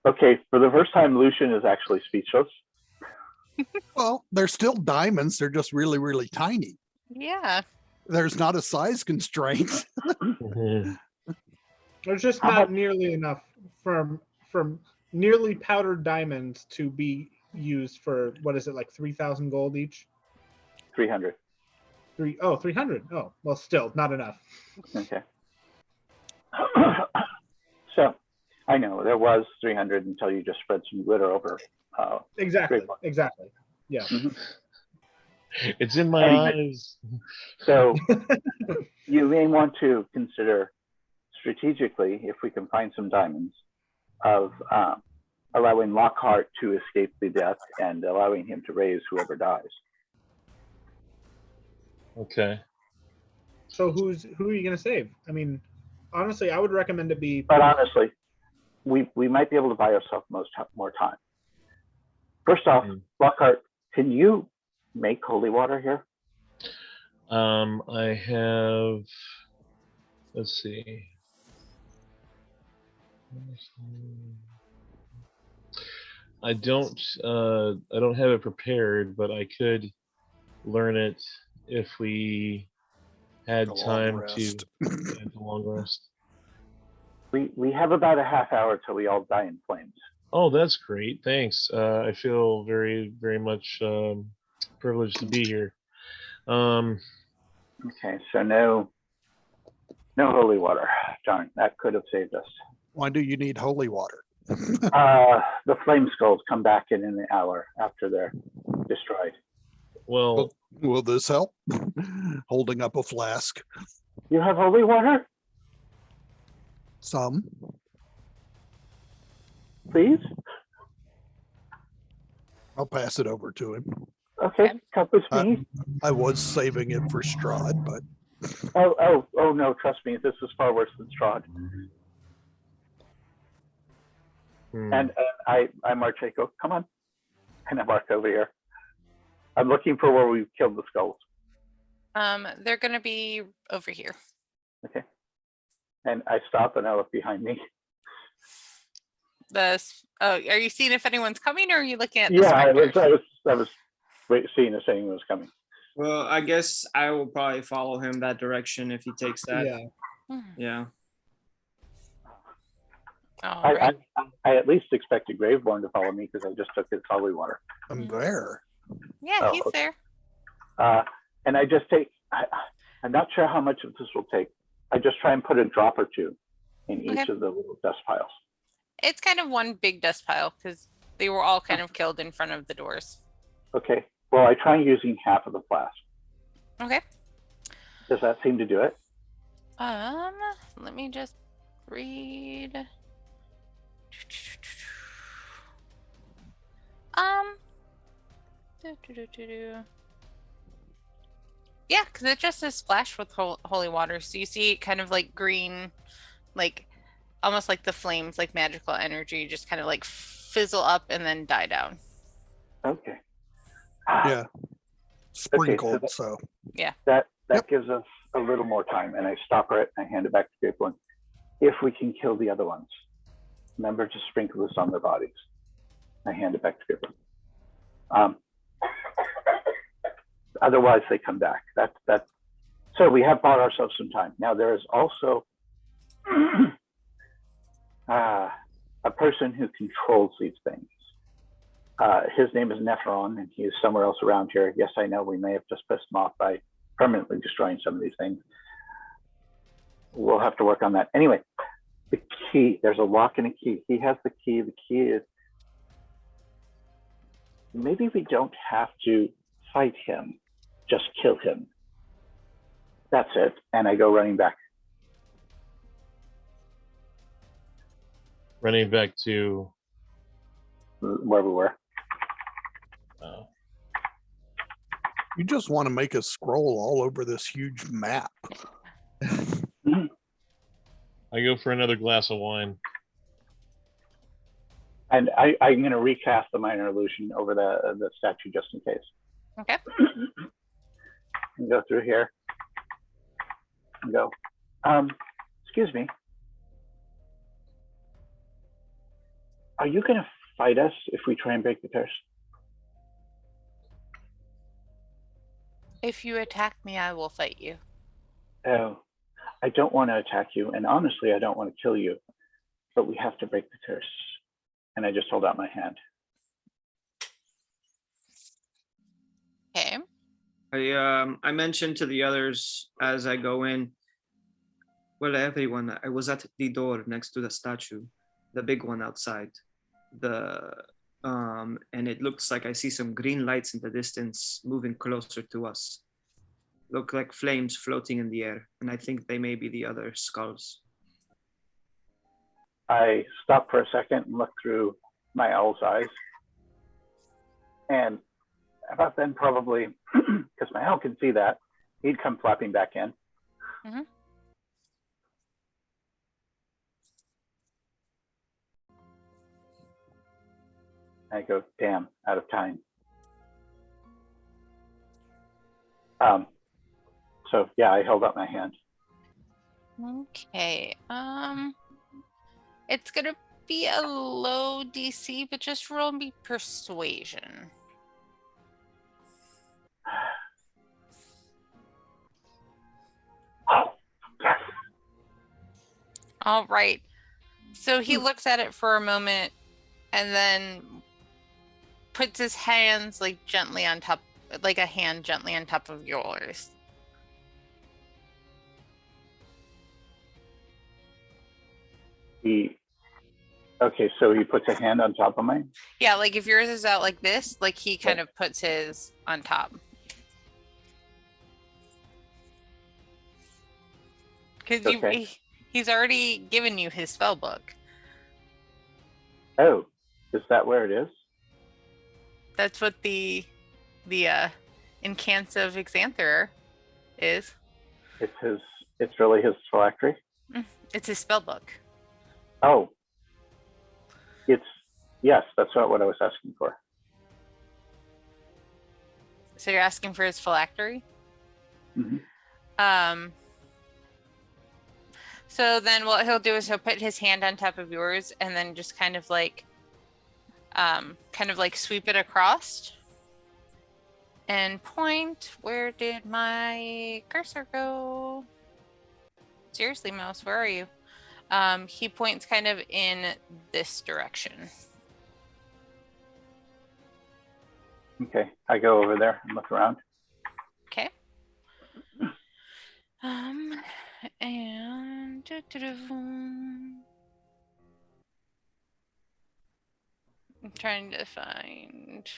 Okay, for the first time, Lucian is actually speechless. Well, they're still diamonds. They're just really, really tiny. Yeah. There's not a size constraint. There's just not nearly enough from nearly powdered diamonds to be used for, what is it, like 3,000 gold each? 300. 300. Oh, well, still not enough. Okay. So, I know there was 300 until you just spread some glitter over. Exactly. Yeah. Mm-hmm. It's in my eyes. So, you may want to consider strategically, if we can find some diamonds, of allowing Lockhart to escape the death and allowing him to raise whoever dies. Okay. So who are you going to save? I mean, honestly, I would recommend it be. But honestly, we might be able to buy ourselves more time. First off, Lockhart, can you make holy water here? I have. Let's see. I don't have it prepared, but I could learn it if we had time to have a long rest. We have about a half hour till we all die in flames. Oh, that's great. Thanks. I feel very, very much privileged to be here. Okay, so no holy water. Darn, that could have saved us. Why do you need holy water? The flame skulls come back in an hour after they're destroyed. Well, will this help? Holding up a flask. You have holy water? Some. Please? I'll pass it over to him. Okay, cup with me. I was saving it for Strahd, but Oh no, trust me, this is far worse than Strahd. And I march, I go, come on. And I march over here. I'm looking for where we killed the skulls. They're gonna be over here. Okay. And I stop and I look behind me. Are you seeing if anyone's coming, or are you looking at the Yeah, I specters? was Wait, seeing as anyone was coming. Well, I guess I will probably follow him that direction if he takes that. Yeah. Yeah. All I, right. I at least expected Graveborn to follow me because I just took his holy water. I'm there. Yeah, Oh, he's okay. there. And I just take, I'm not sure how much of this will take. I just try and put a drop or two in each Okay. of the little dust piles. It's kind of one big dust pile because they were all kind of killed in front of the doors. Okay. Well, I try using half of the flask. Okay. Does that seem to do it? Let me just read. Yeah, because it just says splash with holy water. So you see kind of like green, like almost like the flames, like magical energy, just kind of like fizzle up and then die down. Okay. Yeah. Sprinkled, so. That Yep. gives us a little more time, and I stop her and I hand it back to Graveborn. If we can kill the other ones, remember to sprinkle this on their bodies. I hand it back to Graveborn. Otherwise, they come back. That's so we have bought ourselves some time. Now there is also a person who controls these things. His name is Nephron, and he is somewhere else around here. Yes, I know we may have just pissed him off by permanently destroying some of these things. We'll have to work on that. Anyway, the key, there's a lock and a key. He has the key. The key is, maybe we don't have to fight him, just kill him. That's it. And I go running back. Running back to Where we were. You just want to make a scroll all over this huge map. I go for another glass of wine. And I'm going to recast the minor illusion over the statue just in case. Okay. And go through here. And go, excuse me. Are you going to fight us if we try and break the curse? If you attack me, I will fight you. Oh, I don't want to attack you. And honestly, I don't want to kill you. But we have to break the curse. And I just hold out my hand. Okay. I mentioned to the others as I go in, well, everyone, I was at the door next to the statue, the big one outside. And it looks like I see some green lights in the distance moving closer to us. Look like flames floating in the air, and I think they may be the other skulls. I stop for a second and look through my owl's eyes. And about then probably, because my owl can see that, he'd come flapping back in. Mm-hmm. I go, damn, out of time. So yeah, I held up my hand. Okay. It's gonna be a low DC, but just roll me persuasion. Oh, yes. All right. So he looks at it for a moment and then puts his hands like gently on top, like a hand gently on top of yours. Okay, so he puts a hand on top of mine? Yeah, like if yours is out like this, like he kind of puts his on top. Because he's already given you his spell book. Oh, is that where it is? That's what the Incants of Exanther is. It's really his phylactery? It's his spell book. Oh. Yes, that's not what I was asking for. So you're asking for his phylactery? Mm-hmm. So then what he'll do is he'll put his hand on top of yours and then just kind of like sweep it across. and point. Where did my cursor go? Seriously, mouse, where are you? He points kind of in this direction. Okay, I go over there and look around. Okay. And I'm trying to find.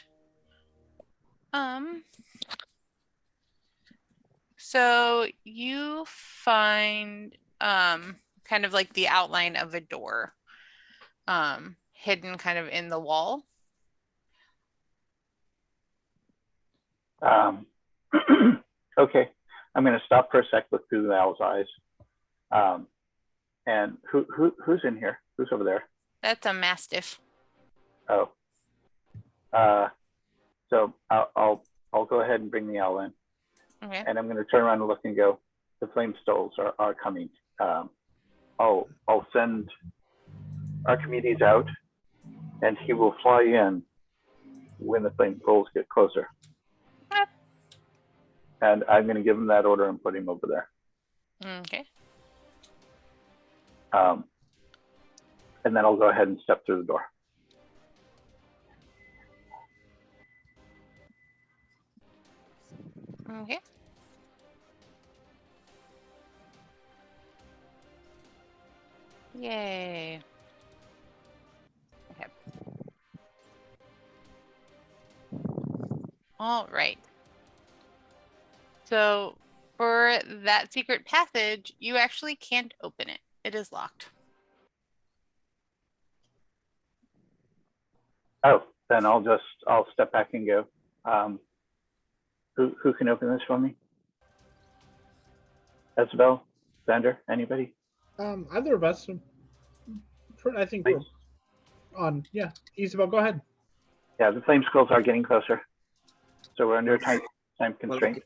So you find kind of like the outline of a door, hidden kind of in the wall. Okay, I'm going to stop for a sec, look through the owl's eyes. And who's in here? Who's over there? That's a mastiff. Oh. So I'll go ahead and bring the owl in. Okay. And I'm going to turn around and look and go, the flame stoles are coming. I'll send Archimedes out, and he will fly in when the flame stoles get closer. Yep. And I'm going to give him that order and put him over there. Okay. And then I'll go ahead and step through the door. Okay. Yay. Okay. All right. So for that secret passage, you actually can't open it. It is locked. Oh, then I'll step back and go. Who can open this for me? Isabel, Xander, anybody? Either of us. I think we're on. Yeah, Isabel, go ahead. Yeah, the flame skulls are getting closer, so we're under a time constraint.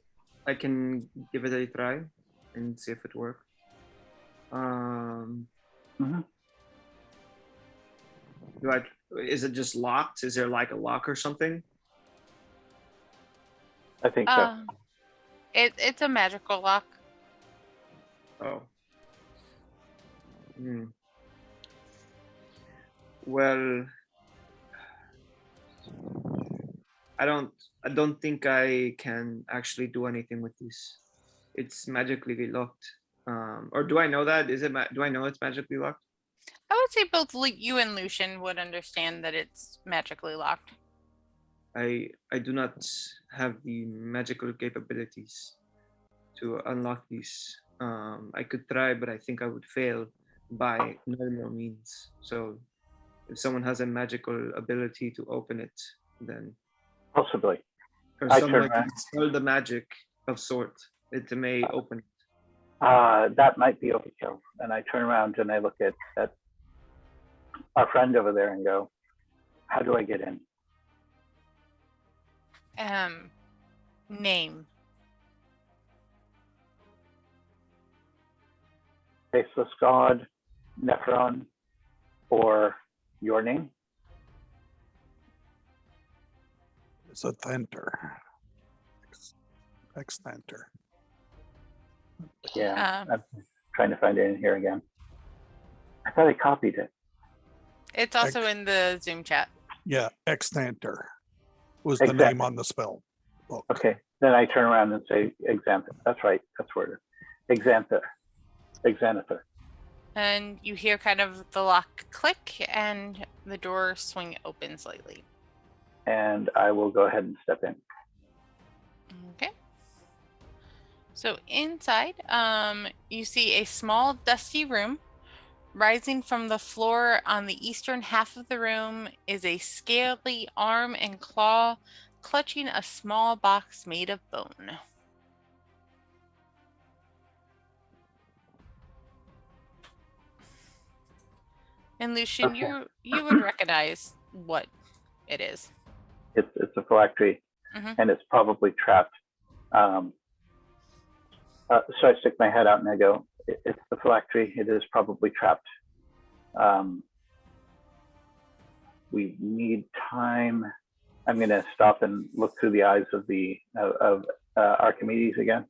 I can give it a try and see if it works. Is it just locked? Is there like a lock or something? I think so. It's a magical lock. Oh. Well, I don't think I can actually do anything with this. It's magically locked. Or do I know that? Do I know it's magically locked? I would say both you and Lucian would understand that it's magically locked. I do not have the magical capabilities to unlock these. I could try, but I think I would fail by normal means. So if someone has a magical ability to open it, then possibly. Or someone can spell the magic of sort, it may open it. That might be overkill. And I turn around and I look at our friend over there and go, how do I get in? Name. Faceless God, Nephron, or your name? It's a Thenter. Ex-Thenter. Yeah, I'm trying to find it in here again. I thought I copied it. It's also in the Zoom chat. Yeah, Ex-Thenter was the name on the spell book. Okay, then I turn around and say Exanther. That's right, that's where it is. Exanther. And you hear kind of the lock click and the door swing open slightly. And I will go ahead and step in. Okay. So inside, you see a small dusty room. Rising from the floor on the eastern half of the room is a scaly arm and claw clutching a small box made of bone. And Lucian, okay. you would recognize what it is. It's a phylactery, and it's probably trapped. So I stick my head out and I go, it's the phylactery. It is probably trapped. We need time. I'm gonna stop and look through the eyes of Archimedes again.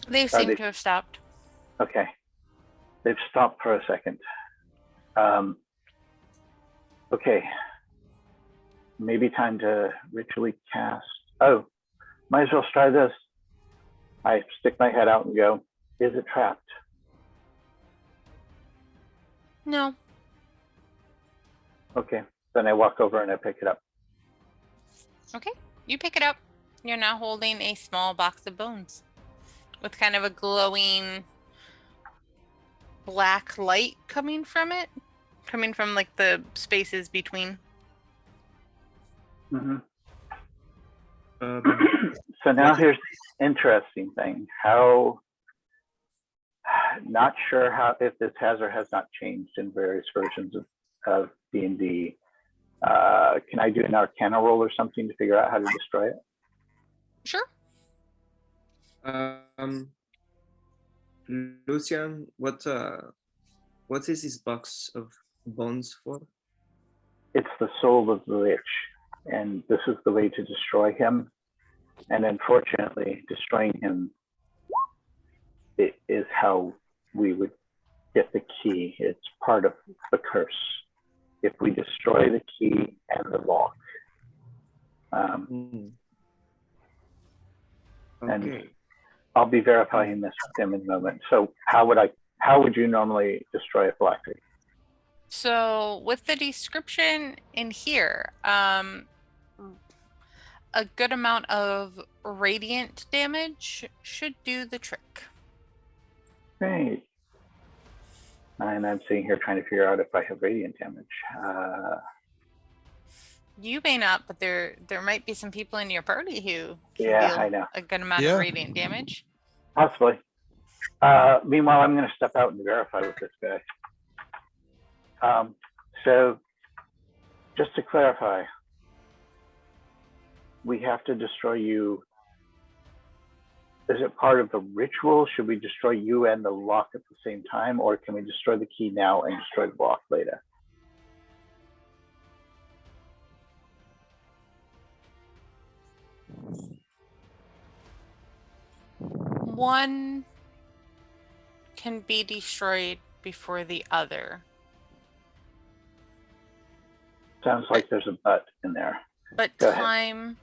They seem to have stopped. Okay, they've stopped for a second. Okay, maybe time to ritually cast. Oh, might as well try this. I stick my head out and go, is it trapped? No. Okay, then I walk over and I pick it up. Okay, you pick it up. You're now holding a small box of bones with kind of a glowing black light coming from it, coming from like the spaces between. Mm-hmm. So now here's the interesting thing. How, not sure how, if this has or has not changed in various versions of D&D. Can I do an Arcana roll or something to figure out how to destroy it? Sure. Lucian, what is this box of bones for? It's the soul of the Lich, and this is the way to destroy him. And unfortunately, destroying him is how we would get the key. It's part of the curse. If we destroy the key and the lock, Okay. and I'll be verifying this with him in a moment. So how would you normally destroy a phylactery? So with the description in here, a good amount of radiant damage should do the trick. Great. And I'm sitting here trying to figure out if I have radiant damage. You may not, but there might be some people in your party who can Yeah, deal I know. a good amount of radiant damage. Possibly. Meanwhile, I'm going to step out and verify with this guy. So just to clarify, we have to destroy you. Is it part of the ritual? Should we destroy you and the lock at the same time, or can we destroy the key now and destroy the lock later? One can be destroyed before the other. Sounds like there's a but in there. But Go ahead. time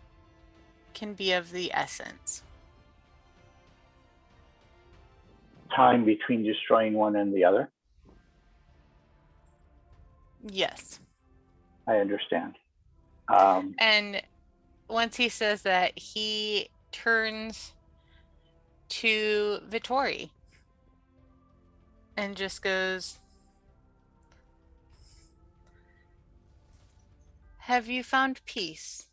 can be of the essence. Time between destroying one and the other? Yes. I understand. And once he says that, he turns to Vittori and just goes, "Have you found peace?"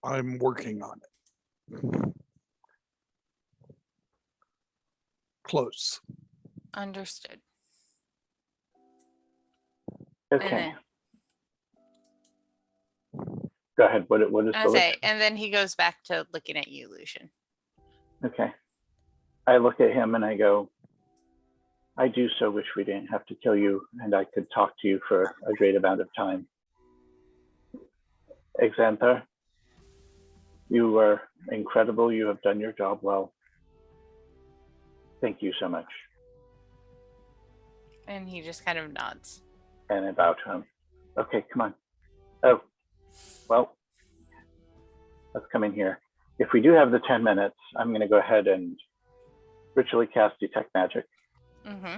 I'm working on it. Close. Understood. Okay. Go ahead. What is I the say, and then he goes back to looking at you, Lucian. Okay. I look at him and I go, I do so wish we didn't have to kill you and I could talk to you for a great amount of time. Xanther, you were incredible. You have done your job well. Thank you so much. And he just kind of nods. And I bow to him. Okay, come on. Oh, well, let's come in here. If we do have the 10 minutes, I'm going to go ahead and ritually cast Detect Magic. Mm-hmm.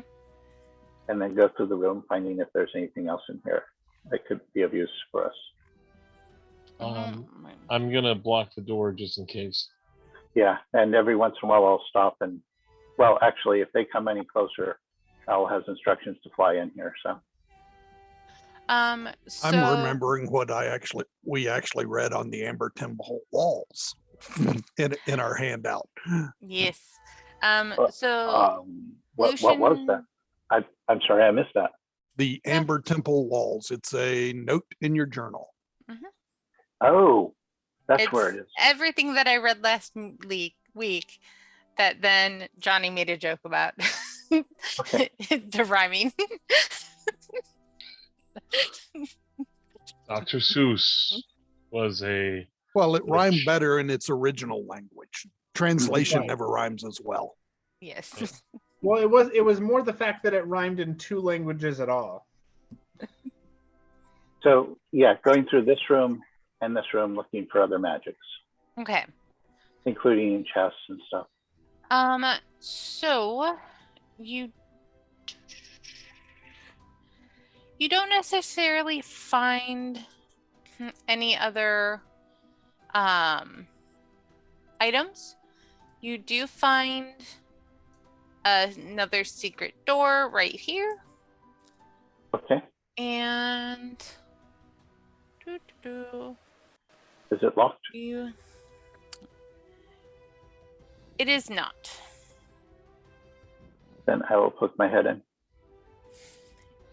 And then go through the room, finding if there's anything else in here that could be of use for us. I'm going to block the door just in case. Yeah, and every once in a while I'll stop and, well, actually, if they come any closer, Al has instructions to fly in here, so. I'm remembering what we actually read on the Amber Temple walls in our handout. Yes. What was that? I'm sorry, I missed that. The Amber Temple walls. It's a note in your journal. Mm-hmm. Oh, that's It's where it is. everything that I read last week that then Johnny made a joke about. Okay. The rhyming. Dr. Seuss was a. Well, it rhymed Witch. better in its original language. Translation Right. never rhymes as well. Yes. Well, it was more the fact that it rhymed in 2 languages at all. So yeah, going through this room and this room looking for other magics, Okay. including chests and stuff. So you don't necessarily find any other items. You do find another secret door right here. Okay. And Is it locked? it is not. Then I will poke my head in.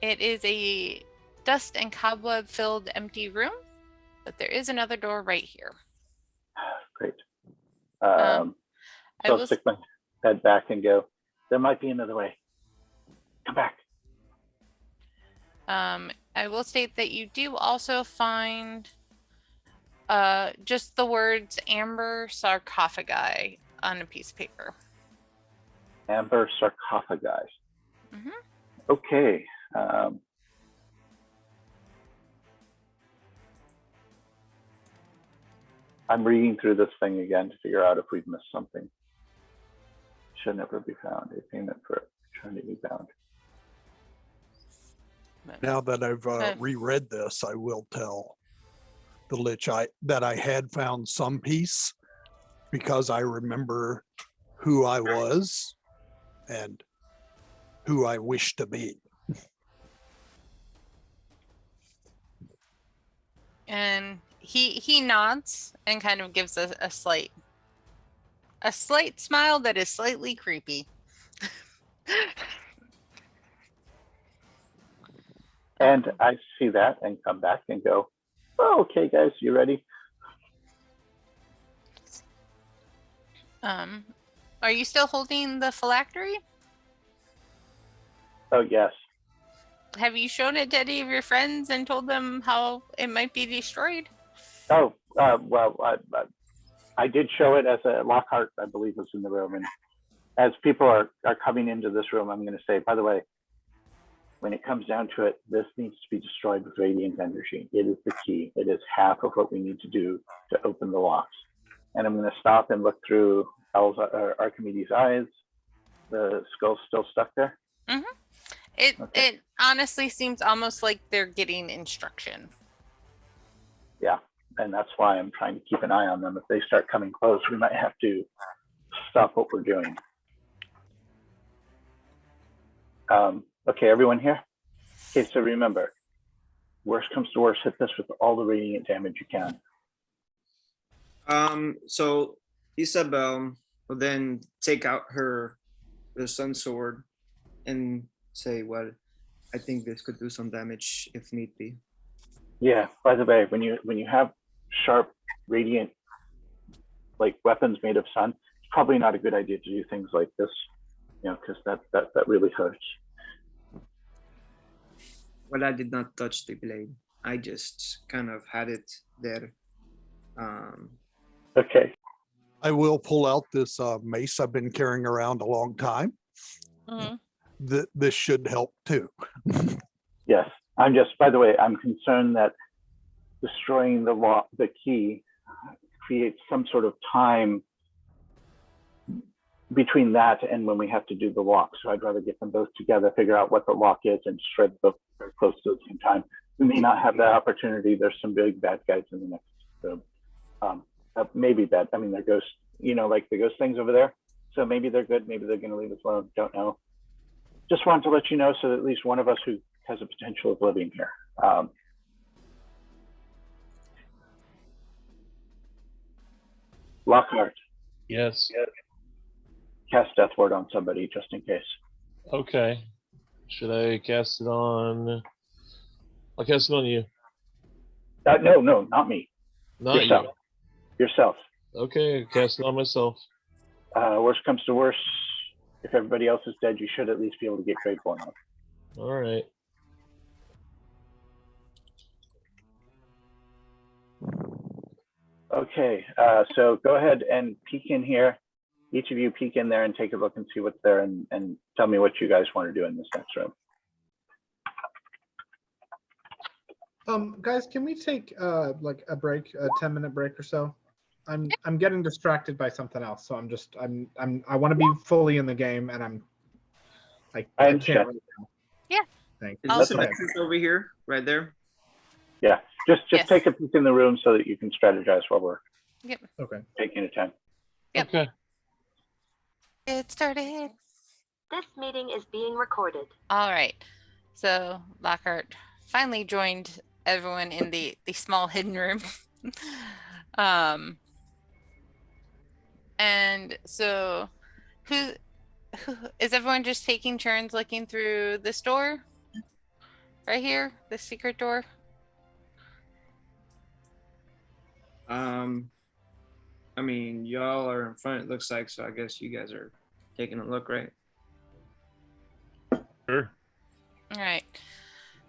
It is a dust and cobweb filled empty room, but there is another door right here. Great. I So I'll will stick my head back and go, there might be another way. Come back. I will state that you do also find just the words amber sarcophagi on a piece of paper. Amber sarcophagi. Mhm. Okay. I'm reading through this thing again to figure out if we've missed something. Should never be found. A payment for trying to be found. Now that I've reread this, I will tell the Lich that I had found some peace because I remember who I was and who I wish to be. And he nods and kind of gives a slight smile that is slightly creepy. And I see that and come back and go, oh, okay, guys, you ready? Are you still holding the phylactery? Oh, yes. Have you shown it to any of your friends and told them how it might be destroyed? Oh, well, I did show it as a Lockhart, I believe, was in the room. And as people are coming into this room, I'm going to say, by the way, when it comes down to it, this needs to be destroyed with radiant energy. It is the key. It is half of what we need to do to open the locks. And I'm going to stop and look through Archimedes' eyes. The skull's still stuck there. Mm-hmm. Okay. It honestly seems almost like they're getting instruction. Yeah, and that's why I'm trying to keep an eye on them. If they start coming close, we might have to stop what we're doing. Okay, everyone here? Okay, so remember, worst comes to worst, hit this with all the radiant damage you can. So Isabel will then take out the sun sword and say, well, I think this could do some damage if need be. Yeah, by the way, when you have sharp radiant like weapons made of sun, it's probably not a good idea to do things like this, because that really hurts. Well, I did not touch the blade. I just kind of had it there. Okay. I will pull out this mace I've been carrying around a long time. Mm-hmm. This should help too. Yes. By the way, I'm concerned that destroying the key creates some sort of time between that and when we have to do the lock. So I'd rather get them both together, figure out what the lock is, and shred both very close to the same time. We may not have that opportunity. There's some big bad guys in the next. So maybe bad. I mean, they're ghosts, like the ghost things over there. So maybe they're good. Maybe they're going to leave us alone. Don't know. Just wanted to let you know so that at least one of us who has a potential of living here. Lockhart. Yes. Cast Death Ward on somebody just in case. Okay. Should I cast it on? I'll cast it on you. No, not me. Not Yourself. Yourself. you. Okay, cast it on myself. Worst comes to worst, if everybody else is dead, you should at least be able to get Graveborn on. All right. Okay, so go ahead and peek in here. Each of you peek in there and take a look and see what's there, and tell me what you guys want to do in this next room. Guys, can we take like a break, a 10-minute break or so? I'm getting distracted by something else, so I want to be fully in the game, and I understand. can't right now. Yeah. Thanks. Is this an entrance over here, right there? Yeah, just Yes. take a peek in the room so that you can strategize while we're Okay. taking your time. Yep. Okay. It started. This meeting is being recorded. All right. So Lockhart finally joined everyone in the small hidden room. And so who is everyone just taking turns looking through this door? Right here, the secret door? I mean, y'all are in front, it looks like, so I guess you guys are taking a look, right? Sure. All right.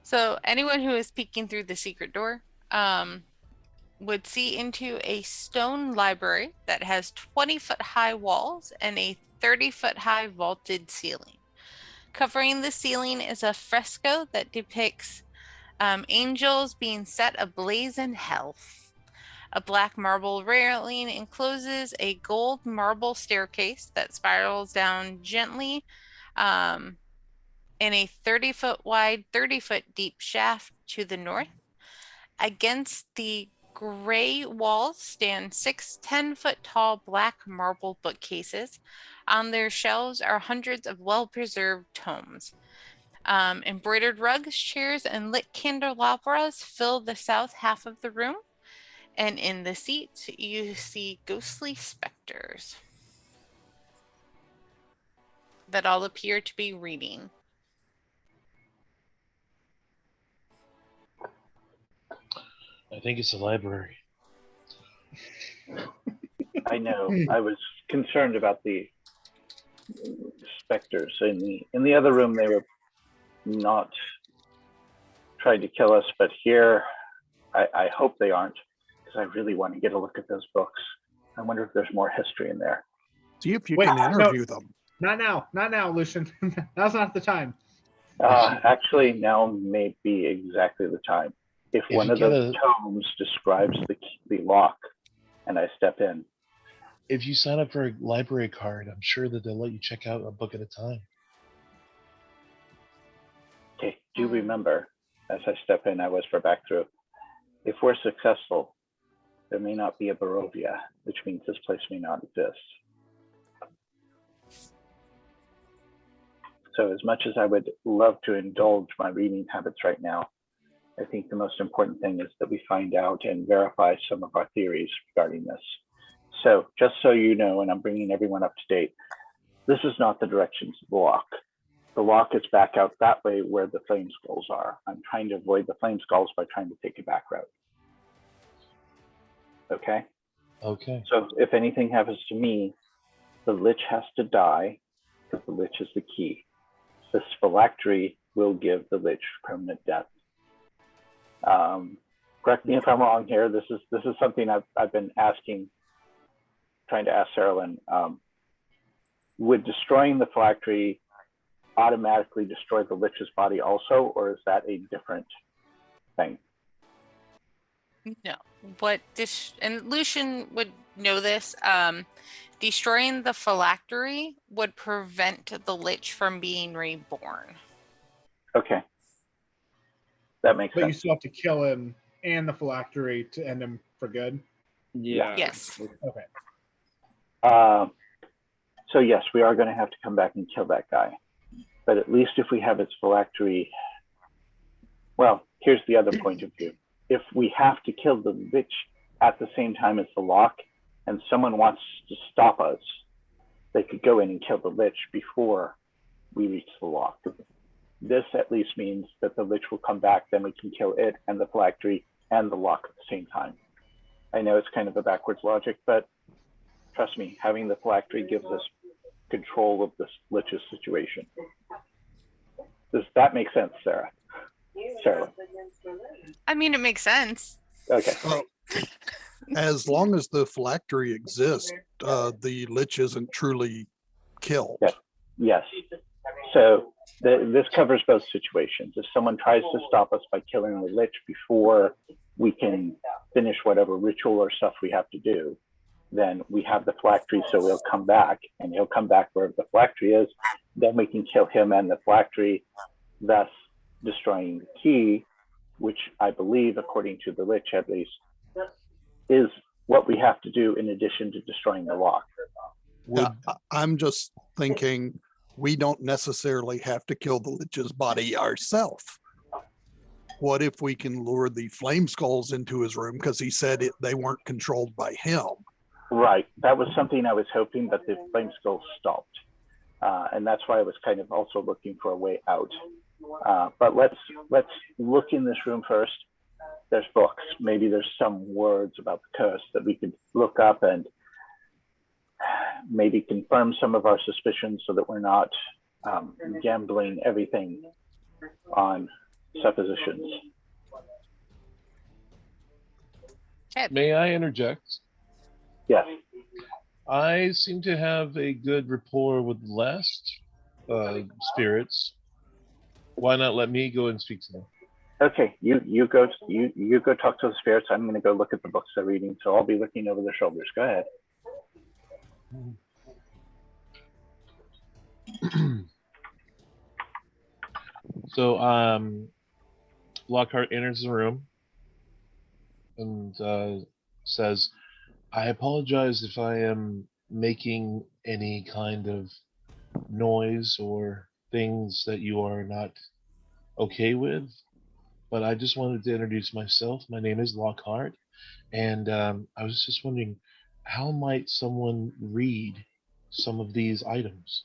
So anyone who is peeking through the secret door would see into a stone library that has 20-foot high walls and a 30-foot high vaulted ceiling. Covering the ceiling is a fresco that depicts angels being set ablaze in hell. A black marble railing encloses a gold marble staircase that spirals down gently in a 30-foot wide, 30-foot deep shaft to the north. Against the gray walls stand 6 10-foot tall black marble bookcases. On their shelves are hundreds of well-preserved tomes. Embroidered rugs, chairs, and lit candelabras fill the south half of the room. And in the seats, you see ghostly specters that all appear to be reading. I think it's a library. I know. I was concerned about the specters in the other room. They were not trying to kill us, but here, I hope they aren't, because I really want to get a look at those books. I wonder if there's more history in there. See if you can interview them. Not now, Lucian. Now's not the time. Actually, now may be exactly the time. If one of those tomes describes the lock, and I step in. If you sign up for a library card, I'm sure that they'll let you check out a book at a time. Okay, do remember, as I step in, I whisper back through, if we're successful, there may not be a Barovia, which means this place may not exist. So as much as I would love to indulge my reading habits right now, I think the most important thing is that we find out and verify some of our theories regarding this. So just so you know, and I'm bringing everyone up to date, this is not the directions of the lock. The lock is back out that way where the flame skulls are. I'm trying to avoid the flame skulls by trying to take a back route. Okay? Okay. So if anything happens to me, the Lich has to die, because the Lich is the key. This phylactery will give the Lich permanent death. Correct me if I'm wrong here. This is something I've been trying to ask Sarah-Lynn. Would destroying the phylactery automatically destroy the Lich's body also, or is that a different thing? No. And Lucian would know this. Destroying the phylactery would prevent the Lich from being reborn. Okay. That makes sense. But you still have to kill him and the phylactery to end him for good? Yeah. Yes. Okay. So yes, we are going to have to come back and kill that guy. But at least if we have its phylactery, well, here's the other point of view. If we have to kill the Lich at the same time as the lock, and someone wants to stop us, they could go in and kill the Lich before we reach the lock. This at least means that the Lich will come back, then we can kill it and the phylactery and the lock at the same time. I know it's kind of a backwards logic, but trust me, having the phylactery gives us control of this Lich's situation. Does that make sense, Sarah? Sarah? I mean, it makes sense. Okay. Oh, As long as the phylactery exists, the lich isn't truly killed. Yeah. Yes. So this covers both situations. If someone tries to stop us by killing the lich before we can finish whatever ritual or stuff we have to do, then we have the phylactery, so he'll come back, and he'll come back wherever the phylactery is. Then we can kill him and the phylactery, thus destroying the key, which I believe, according to the lich at least, is what we have to do in addition to destroying the lock. I'm just thinking we don't necessarily have to kill the lich's body ourselves. What if we can lure the flame skulls into his room, because he said they weren't controlled by him? Right. That was something I was hoping that the flame skulls stopped. And that's why I was kind of also looking for a way out. But let's look in this room first. There's books. Maybe there's some words about the curse that we could look up and maybe confirm some of our suspicions, so that we're not gambling everything on suppositions. May I interject? Yes. I seem to have a good rapport with the last spirits. Why not let me go and speak to them? Okay, you go talk to the spirits. I'm going to go look at the books they're reading, so I'll be looking over their shoulders. Go ahead. So Lockhart enters the room and says, I apologize if I am making any kind of noise or things that you are not okay with, but I just wanted to introduce myself. My name is Lockhart, and I was just wondering, how might someone read some of these items?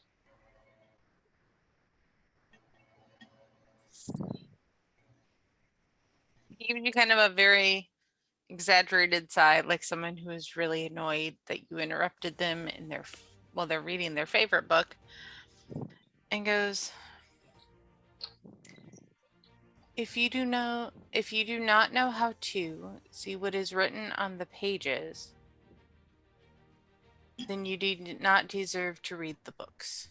He gives you kind of a very exaggerated side, like someone who is really annoyed that you interrupted them in they're reading their favorite book, and goes, if you do not know how to see what is written on the pages, then you do not deserve to read the books.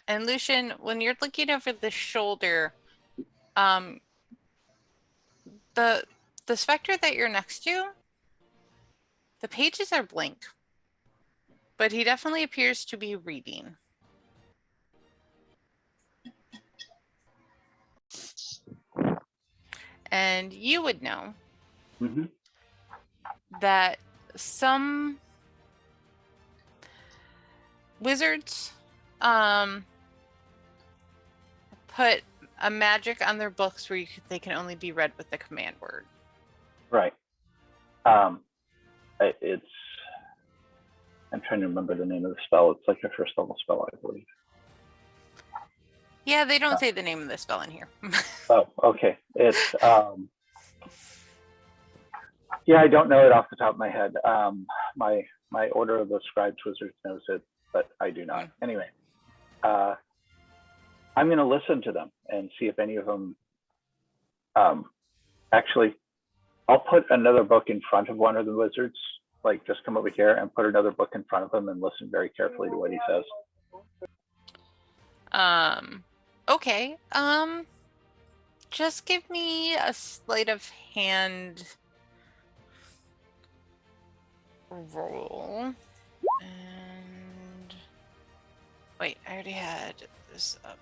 And Lucian, when you're looking over the shoulder, the specter that you're next to, the pages are blank, but he definitely appears to be reading. And you would know that some wizards put a magic on their books where they can only be read with the command word. Right. I'm trying to remember the name of the spell. It's like a first level spell, I believe. Yeah, they don't say the name of the spell in here. Oh, okay. It's yeah, I don't know it off the top of my head. My Order of the Scribes Wizards knows it, but I do not. Anyway, I'm going to listen to them and see if any of them. Actually, I'll put another book in front of one of the wizards. Like, just come over here and put another book in front of him and listen very carefully to what he says. Okay. Just give me a sleight of hand roll. And wait, I already had this up.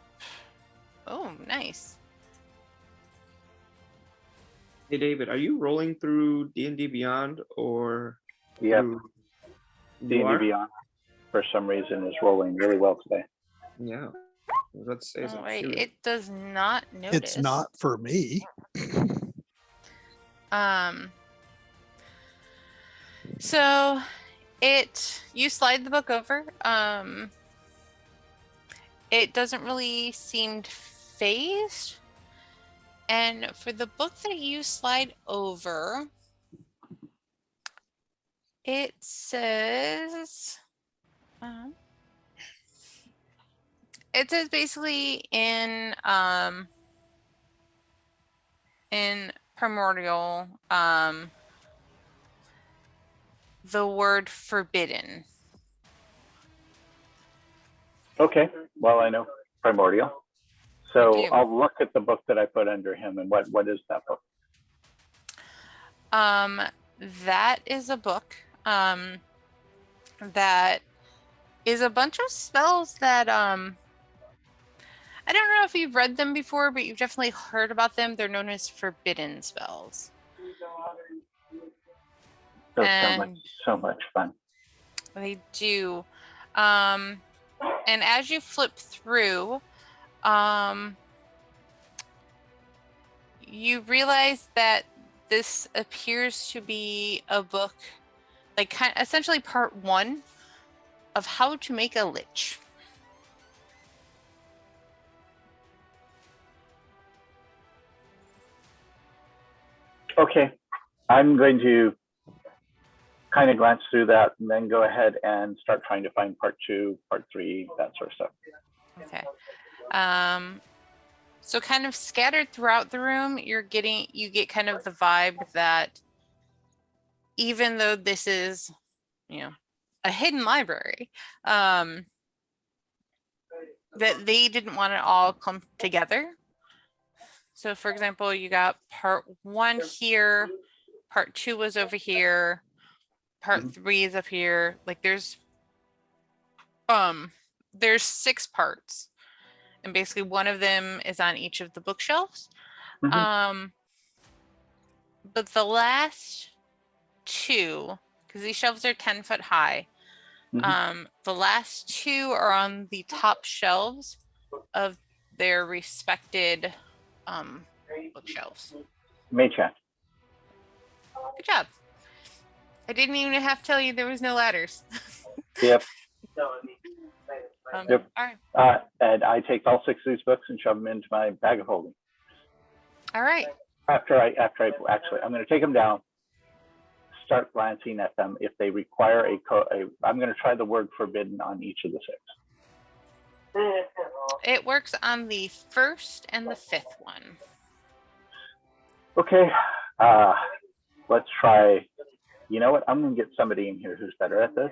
Oh, nice. Hey David, are you rolling through D&D Beyond or? Yep. D&D Beyond, for some reason, is rolling really well today. Yeah. Let's say Oh, wait, it does not notice. It's not for me. So you slide the book over. It doesn't really seem phased. And for the book that you slide over, it says basically in primordial, the word forbidden. Okay. Well, I know primordial. So You do. I'll look at the book that I put under him, and what is that book? That is a book that is a bunch of spells that I don't know if you've read them before, but you've definitely heard about them. They're known as forbidden spells. Those sound like so much fun. They do. And as you flip through, you realize that this appears to be a book, like essentially part 1 of how to make a lich. Okay, I'm going to kind of glance through that and then go ahead and start trying to find part 2, part 3, that sort of stuff. Okay. So kind of scattered throughout the room, you get kind of the vibe that even though this is, a hidden library, that they didn't want it all come together. So for example, you got part 1 here, part 2 was over here, part 3 is up here. Like there's 6 parts. And basically one of them is on each of the bookshelves. But the last 2, because these shelves are 10 foot high, the last 2 are on the top shelves of their respected bookshelves. Maychat. Good job. I didn't even have to tell you there was no ladders. Yep. Yep. All right. And I take all 6 of these books and shove them into my bag of holding. All right. After I actually, I'm going to take them down, start glancing at them. If they require I'm going to try the word forbidden on each of the 6. It works on the 1st and the 5th one. Okay. Let's try. You know what? I'm going to get somebody in here who's better at this.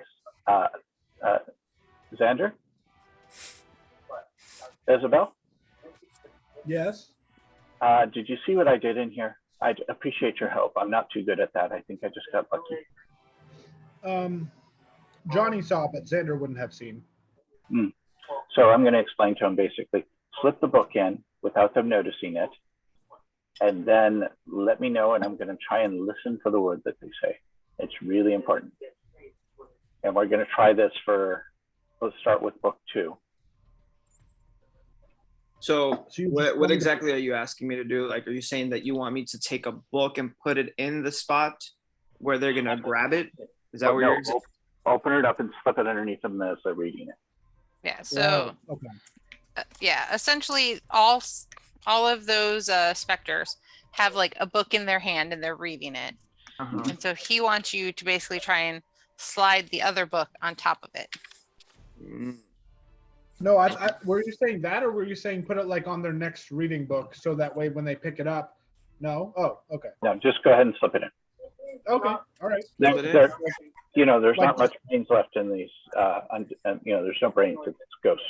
Xander? Isabel? Yes. Did you see what I did in here? I appreciate your help. I'm not too good at that. I think I just got lucky. Johnny saw, but Xander wouldn't have seen. So I'm going to explain to him basically, slip the book in without them noticing it, and then let me know, and I'm going to try and listen for the word that they say. It's really important. And we're going to try this let's start with book 2. So what exactly are you asking me to do? Like, are you saying that you want me to take a book and put it in the spot where they're going to grab it? Is that where you're... Open it up and slip it underneath them as they're reading it. Yeah, so... Okay. Yeah, essentially all of those specters have like a book in their hand and they're reading it. And so he wants you to basically try and slide the other book on top of it. No, were you saying that, or were you saying put it like on their next reading book so that way when they pick it up? No? Oh, okay. No, just go ahead and slip it in. Okay, all right. There's not much brains left in these. There's no brains. It's ghosts.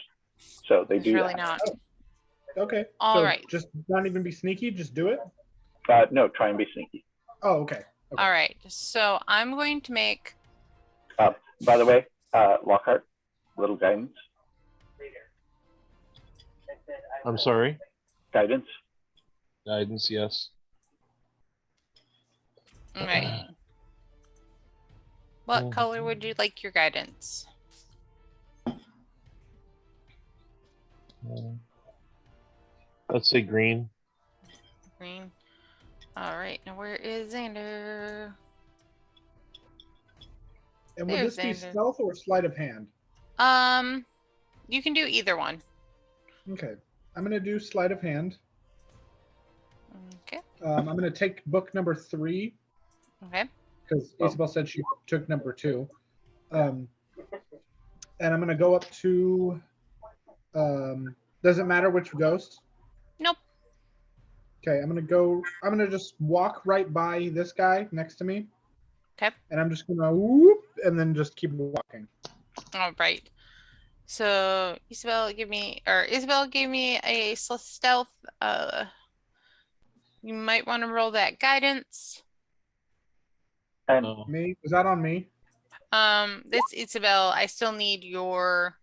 So they do really that. not. Oh. Okay. All right. Just not even be sneaky. Just do it. No, try and be sneaky. Oh, okay. All right. So I'm going to make. By the way, Lockhart, little guidance. I'm sorry. Guidance. Guidance, yes. All right. What color would you like your guidance? Let's say green. Green. All right. Now where is Xander? And would this be stealth or sleight of hand? You can do either one. Okay. I'm going to do sleight of hand. Okay. I'm going to take book number 3. Okay. Because Isabel said she took number 2. And I'm going to go up to, does it matter which ghost? Nope. Okay, I'm gonna just walk right by this guy next to me. Okay. And I'm just gonna whoop and then just keep walking. All right. So Isabel gave me a stealth. You might want to roll that guidance. And Me? Is that on me? This Isabel, I still need your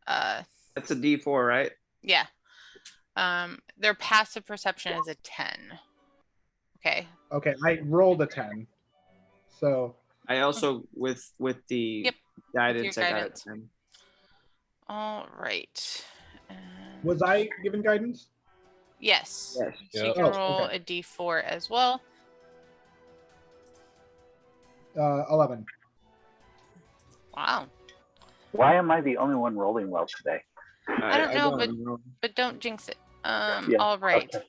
That's a D4, right? yeah. Their passive perception is a 10. Okay. Okay, I rolled a 10. So I also with the Yep, guidance, your I got guidance. it. All right. was I given guidance? Yes. Yes. So you Yep. can Oh, roll okay. a D4 as well. 11. Wow. why am I the only one rolling well today? I don't know, know. but don't jinx it. Yeah, All right. okay.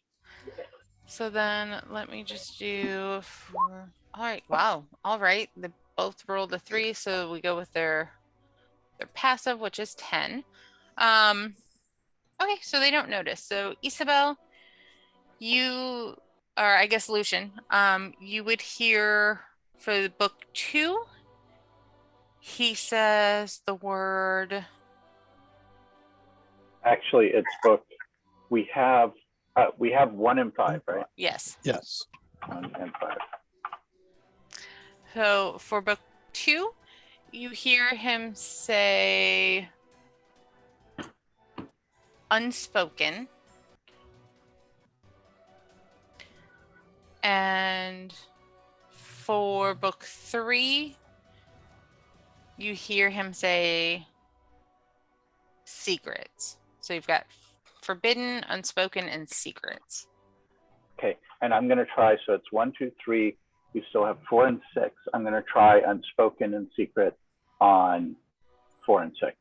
So then let me just do 4. All right. Wow. All right. They both rolled a 3, so we go with their passive, which is 10. Okay, so they don't notice. So Isabel, you, or I guess Lucian, you would hear for book 2, he says the word. Actually, it's booked. We have 1 and 5, right? Yes. Yes. 1 and 5. So for book 2, you hear him say unspoken. And for book 3, you hear him say secrets. So you've got forbidden, unspoken, and secrets. Okay, and I'm going to try. So it's 1, 2, 3. We still have 4 and 6. I'm going to try unspoken and secret on 4 and 6.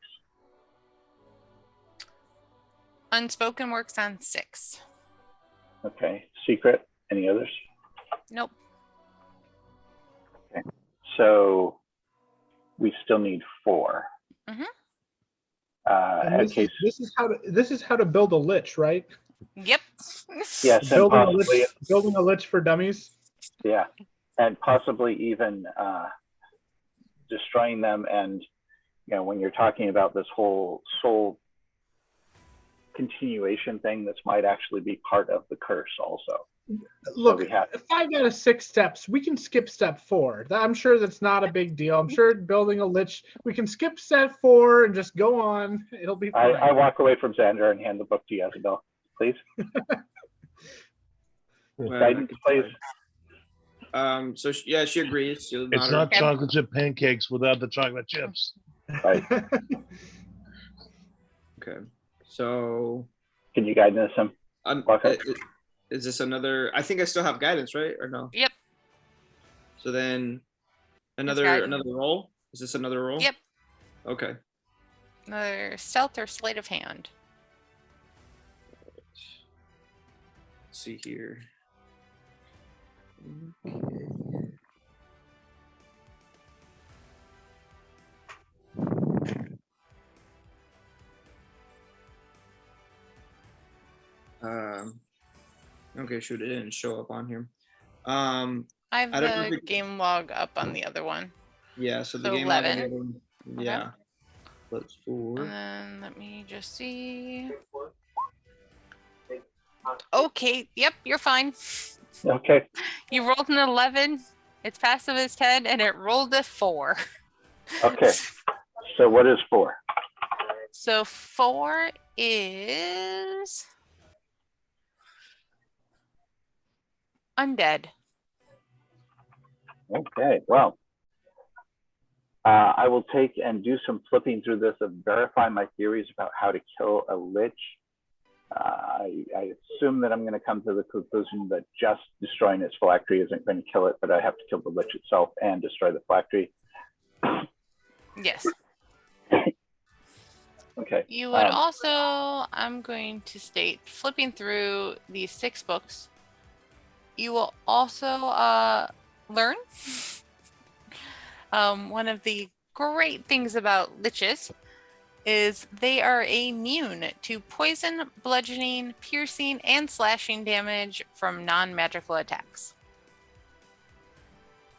Unspoken works on 6. Okay, secret. Any others? Nope. Okay, so we still need 4. Mhm. And this is how to build a lich, right? Yep. Yes, and Building a lich for dummies. yeah, and possibly even destroying them. And when you're talking about this whole soul continuation thing, this might actually be part of the curse also. Look, So we have 5 out of 6 steps. We can skip step 4. I'm sure that's not a big deal. I'm sure building a lich, we can skip step 4 and just go on. It'll be fine. I walk away from Xander and hand the book to Isabel, please. Guidance, please. So she agrees. She'll nod It's her- not chocolate chip pancakes without the chocolate chips. Right. Okay. So Can you guidance him? Okay. Is this another? I think I still have guidance, right? Or no? Yep. So then another roll. Is this another roll? Yep. Okay. Another stealth or sleight of hand. Let's see here. Okay, shoot, it didn't show up on here. I have I don't know the if game log up on the other one. Yeah, so the So game 11. Yeah. Plus 4. And then let me just see. Okay, yep, you're fine. Okay. You rolled an 11. Its passive is 10, and it rolled a 4. Okay. So what is 4? So 4 is undead. Okay. Well, I will take and do some flipping through this and verify my theories about how to kill a lich. I assume that I'm going to come to the conclusion that just destroying its phylactery isn't going to kill it, but I have to kill the lich itself and destroy the phylactery. Yes. Okay. You would also, I'm going to state, flipping through these 6 books, you will also learn one of the great things about liches is they are immune to poison, bludgeoning, piercing, and slashing damage from non-magical attacks.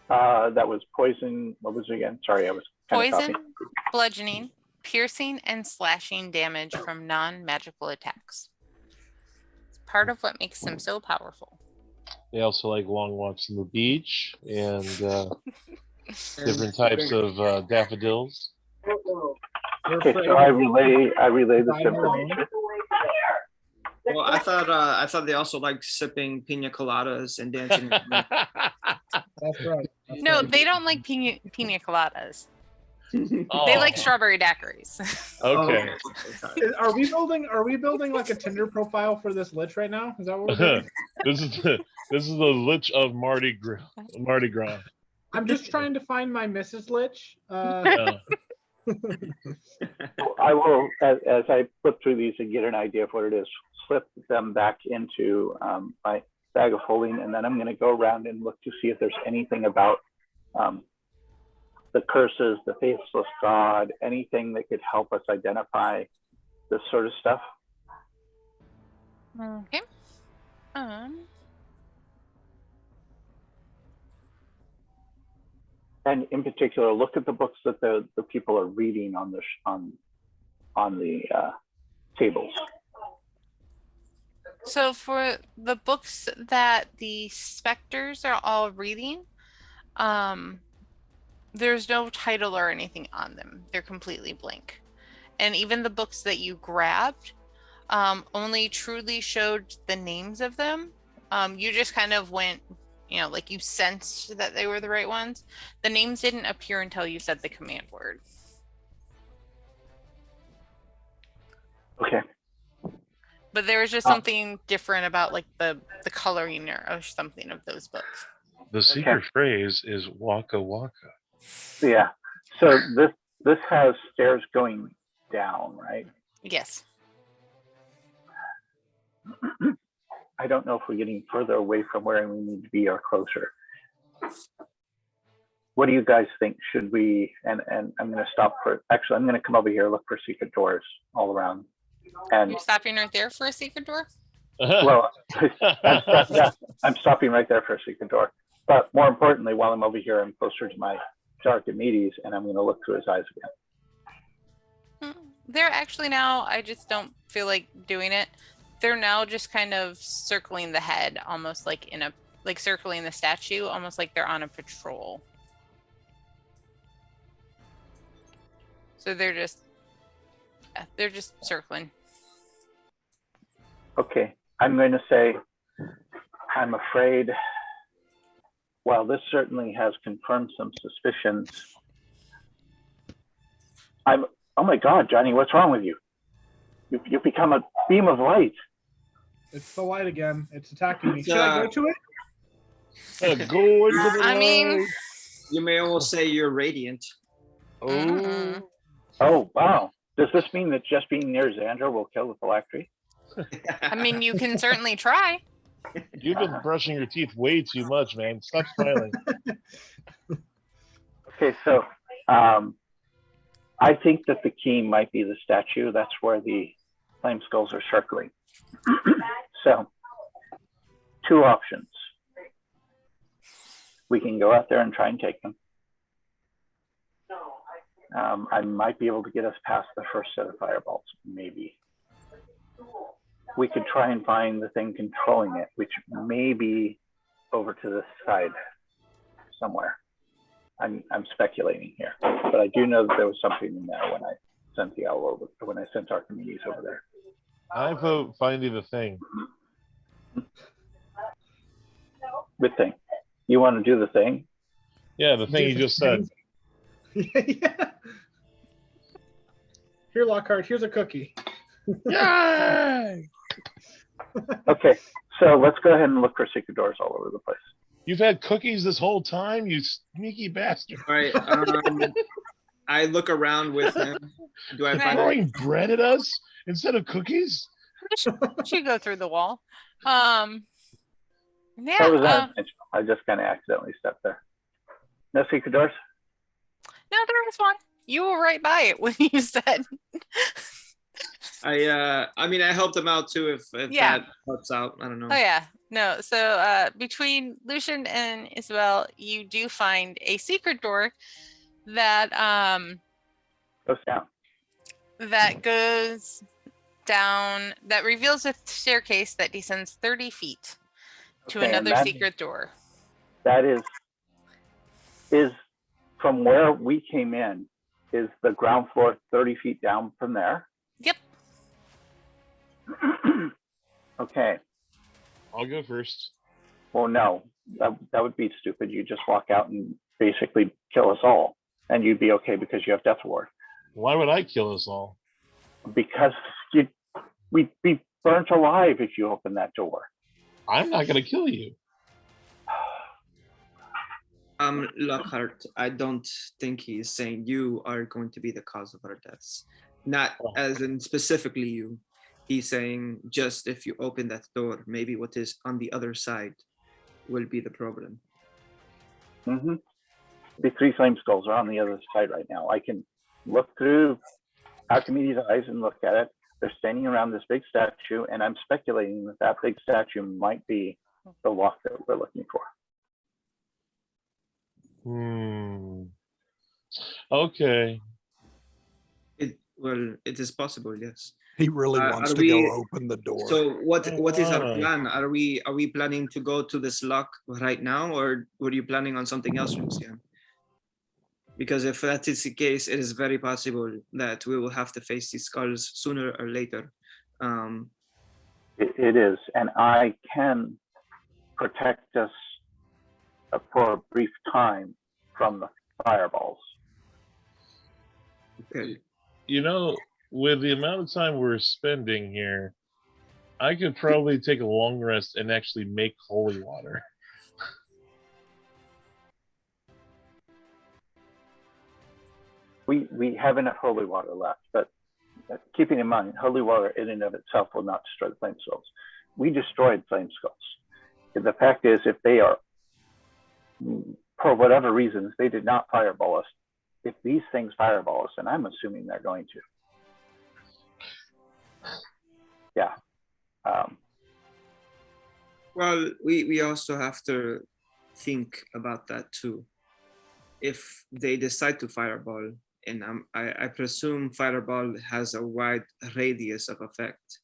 That was poison. What was it again? Sorry, I was kind of Poison, copying. bludgeoning, piercing, and slashing damage from non-magical attacks. It's part of what makes them so powerful. They also like long walks on the beach and different types of daffodils. Okay, so I relay this information. Well, I thought they also like sipping pina coladas and dancing. That's right. No, they don't like pina coladas. Oh, They like strawberry daiquiris. Okay. Are we building like a Tinder profile for this lich right now? Is that what we're doing? This is the Lich of Mardi Gras. I'm just trying to find my Mrs. Lich. Yeah. I will, as I flip through these and get an idea of what it is, slip them back into my bag of holding, and then I'm going to go around and look to see if there's anything about the curses, the faithless god, anything that could help us identify this sort of stuff. Okay. And in particular, look at the books that the people are reading on the tables. So for the books that the specters are all reading, there's no title or anything on them. They're completely blank. And even the books that you grabbed only truly showed the names of them. You just kind of went, like you sensed that they were the right ones. The names didn't appear until you said the command word. Okay. But there was just something different about like the coloring or something of those books. The secret phrase is waka waka. Yeah. So this has stairs going down, right? Yes. I don't know if we're getting further away from where we need to be or closer. What do you guys think? Should we, and I'm going to stop actually, I'm going to come over here, look for secret doors all around. And you're stopping right there for a secret door? Well, I'm stopping right there for a secret door. But more importantly, while I'm over here, I'm closer to my Archimedes, and I'm going to look through his eyes again. They're actually now, I just don't feel like doing it. They're now just kind of circling the head, almost like circling the statue, almost like they're on a patrol. So they're just circling. Okay, I'm going to say, I'm afraid, while this certainly has confirmed some suspicions, oh my God, Johnny, what's wrong with you? You've become a beam of light. It's the light again. It's attacking me. Should I go to it? Go into the I mean, you may almost say you're radiant. Oh. Oh, wow. Does this mean that just being near Xandra will kill the phylactery? I mean, you can certainly try. You've been brushing your teeth way too much, man. Stop smiling. Okay, so I think that the key might be the statue. That's where the flame skulls are circling. So, two options. We can go out there and try and take them. I might be able to get us past the first set of fireballs, maybe. We could try and find the thing controlling it, which may be over to this side somewhere. I'm speculating here, but I do know that there was something in there when I sent the owl over, when I sent Archimedes over there. I vote finding the thing. Good thing. You want to do the thing? Yeah, the thing you just said. Yeah. Here, Lockhart, here's a cookie. Yay! Okay, so let's go ahead and look for secret doors all over the place. You've had cookies this whole time, you sneaky bastard. All right. I look around with him. Do I find Throwing bread at us instead of cookies? Should go through the wall. That was unintentional. I just kind of accidentally stepped there. No secret doors? No, there is one. You were right by it when you said. I mean, I helped them out too if Yeah. that helps out. I don't know. Oh yeah, no. So between Lucian and Isabel, you do find a secret door that Goes down. that goes down, that reveals a staircase that descends 30 feet to Okay, and another secret door. That is from where we came in. Is the ground floor 30 feet down from there? Yep. Okay. I'll go first. Well, no, that would be stupid. You just walk out and basically kill us all, and you'd be okay because you have death ward. Why would I kill us all? Because we'd be burnt alive if you open that door. I'm not going to kill you. Lockhart, I don't think he is saying you are going to be the cause of our deaths. Not as in specifically you. He's saying just if you open that door, maybe what is on the other side will be the problem. Mm-hmm. The 3 flame skulls are on the other side right now. I can look through Archimedes' eyes and look at it. They're standing around this big statue, and I'm speculating that that big statue might be the lock that we're looking for. Okay. It is possible, yes. He really wants to go open the door. So what is our plan? Are we planning to go to this lock right now, or were you planning on something else, Lucian? Because if that is the case, it is very possible that we will have to face these skulls sooner or later. It is, and I can protect us for a brief time from the fireballs. Okay. You know, with the amount of time we're spending here, I could probably take a long rest and actually make holy water. We have enough holy water left, but keeping in mind, holy water in and of itself will not destroy the flame skulls. We destroyed flame skulls. The fact is, if they are, for whatever reasons, they did not fireball us. If these things fireball us, and I'm assuming they're going to. Yeah. Well, we also have to think about that too. If they decide to fireball, and I presume fireball has a wide radius of effect.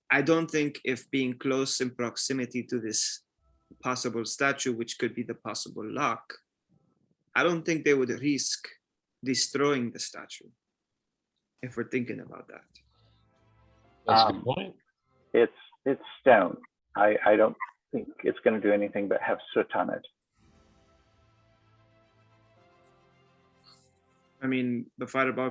I don't think if being close in proximity to this possible statue, which could be the possible lock, I don't think they would risk destroying the statue, if we're thinking about that. That's a good point. It's stone. I don't think it's going to do anything but have soot on it. I mean, the fireball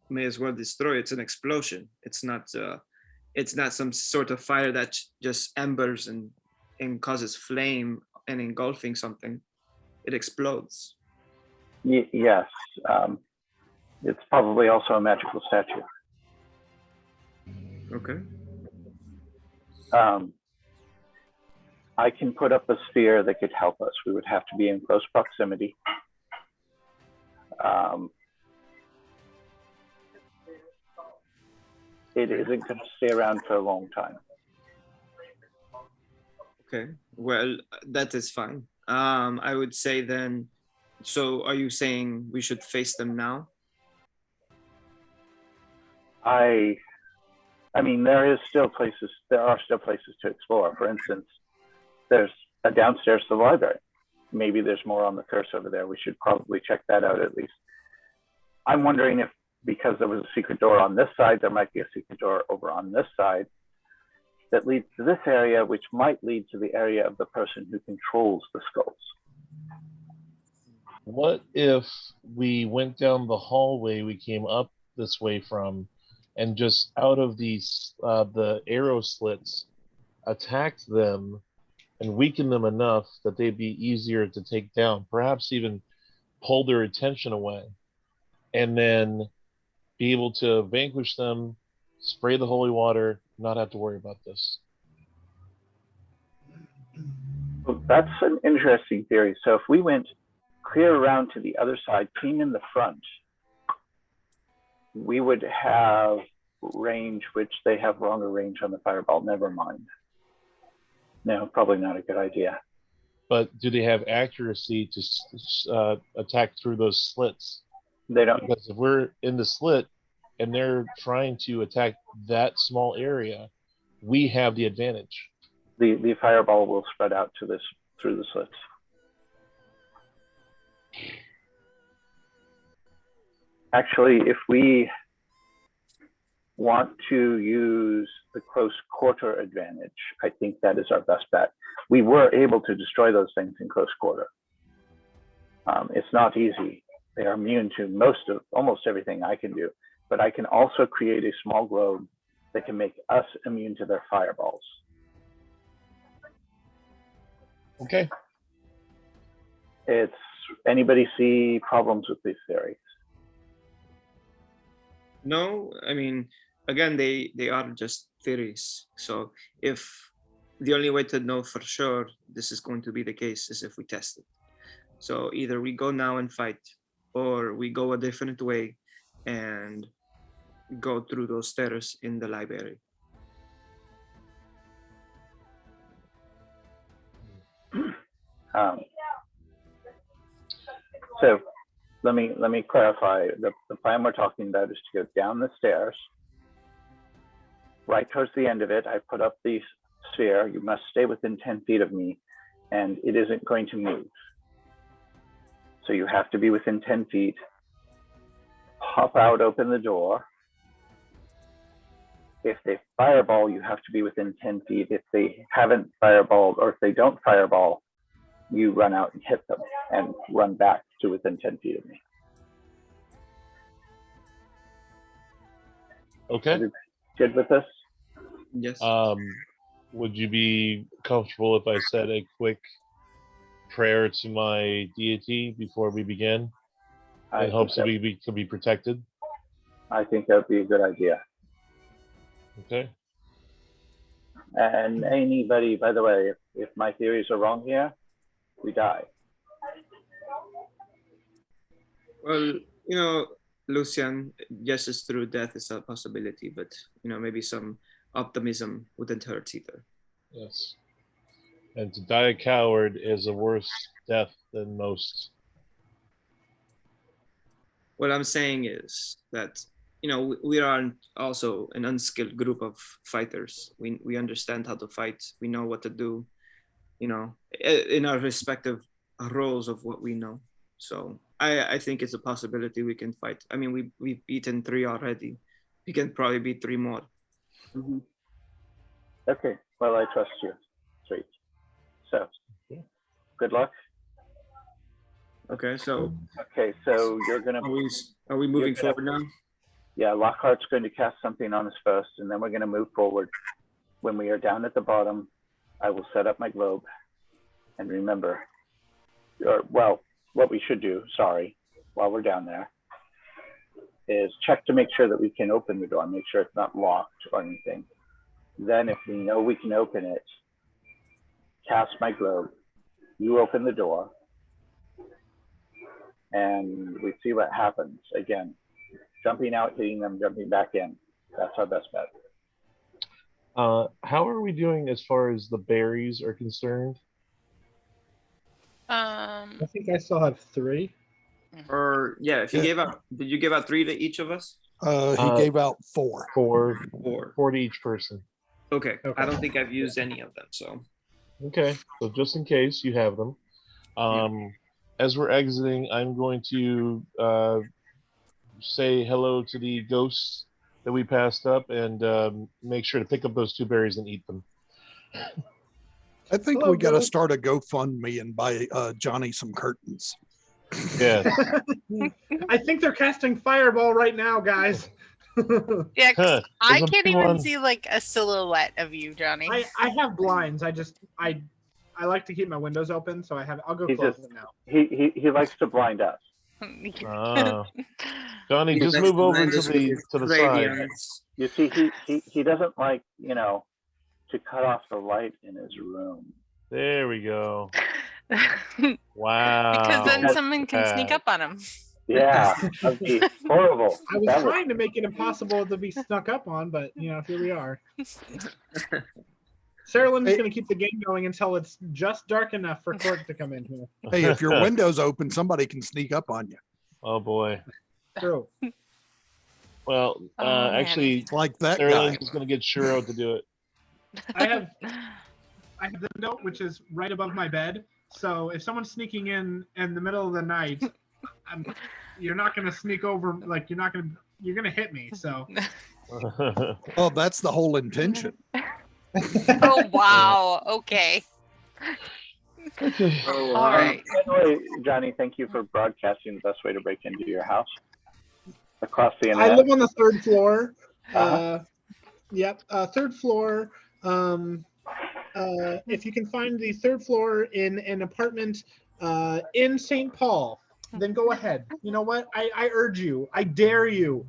may as well destroy. It's an explosion. It's not some sort of fire that just embers and causes flame and engulfing something. It explodes. Yes. It's probably also a magical statue. Okay. I can put up a sphere that could help us. We would have to be in close proximity. It isn't going to stay around for a long time. Okay, well, that is fine. I would say then, so are you saying we should face them now? I mean, there are still places to explore. For instance, there's a downstairs to the library. Maybe there's more on the curse over there. We should probably check that out at least. I'm wondering if, because there was a secret door on this side, there might be a secret door over on this side that leads to this area, which might lead to the area of the person who controls the skulls. What if we went down the hallway we came up this way from, and just out of these the arrow slits, attacked them and weakened them enough that they'd be easier to take down, perhaps even pull their attention away, and then be able to vanquish them, spray the holy water, not have to worry about this. Well, that's an interesting theory. So if we went clear around to the other side, came in the front, we would have range, which they have longer range on the fireball. Never mind. No, probably not a good idea. But do they have accuracy to attack through those slits? They don't. Because if we're in the slit and they're trying to attack that small area, we have the advantage. The fireball will spread out to this through the slits. Actually, if we want to use the close quarter advantage, I think that is our best bet. We were able to destroy those things in close quarter. It's not easy. They are immune to almost everything I can do, but I can also create a small globe that can make us immune to their fireballs. Okay. Anybody see problems with these theories? No, I mean, again, they are just theories. So if the only way to know for sure this is going to be the case is if we test it. So either we go now and fight, or we go a different way and go through those stairs in the library. So let me clarify. The plan we're talking about is to go down the stairs. Right towards the end of it, I put up the sphere. You must stay within 10 feet of me, and it isn't going to move. So you have to be within 10 feet. Hop out, open the door. If they fireball, you have to be within 10 feet. If they haven't fireballed, or if they don't fireball, you run out and hit them and run back to within 10 feet of me. Okay. Good with this? Yes. Would you be comfortable if I said a quick prayer to my deity before we begin, in hopes that we could be protected? I think that would be a good idea. Okay. And anybody, by the way, if my theories are wrong here, we die. Well, Lucian, yes, it's true, death is a possibility, but maybe some optimism wouldn't hurt either. Yes. And to die a coward is a worse death than most. What I'm saying is that we are also an unskilled group of fighters. We understand how to fight. We know what to do, in our respective roles of what we know. So I think it's a possibility we can fight. I mean, we've beaten 3 already. We can probably beat 3 more. Mm-hmm. Okay, well, I trust you. Sweet. So, good luck. Okay, so you're gonna. Are we moving forward now? Yeah, Lockhart's going to cast something on us first, and then we're going to move forward. When we are down at the bottom, I will set up my globe. And remember, what we should do, while we're down there, is check to make sure that we can open the door, make sure it's not locked or anything. Then if we know we can open it, cast my globe, you open the door, and we see what happens. Again, jumping out, hitting them, jumping back in. That's our best bet. How are we doing as far as the berries are concerned? I think I still have 3. Or if you gave out, did you give out 3 to each of us? He gave out 4. 4 4 to each person. Okay. I don't think I've used any of them, so. Okay, so just in case you have them. As we're exiting, I'm going to say hello to the ghosts that we passed up and make sure to pick up those 2 berries and eat them. I think we got to start a GoFundMe and buy Johnny some curtains. Yeah. I think they're casting fireball right now, guys. Yeah, 'cause I can't even see like a silhouette of you, Johnny. I have blinds. I like to keep my windows open, so I'll go close them now. He likes to blind us. Johnny, just move over to the side. You see, he doesn't like, to cut off the light in his room. There we go. Wow. Because then someone can sneak up on him. Yeah, that'd be horrible. I was That would- trying to make it impossible to be snuck up on, but here we are. Sarah Lynn's Hey. going to keep the game going until it's just dark enough for Court to come in here. Hey, if your window's open, somebody can sneak up on you. Oh boy. True. Well, Oh, man. actually, Like that Sarah guy. Lynn's just gonna get Shiro to do it. I have the note which is right above my bed. So if someone's sneaking in the middle of the night, you're not going to sneak over. Like you're going to hit me. So Oh, that's the whole intention. Oh, wow. Okay. Oh, All right. By the way, Johnny, thank you for broadcasting the best way to break into your house across the I internet. live on the third floor. Uh-huh. Yep, third floor. If you can find the third floor in an apartment in St. Paul, then go ahead. You know what? I urge you. I dare you.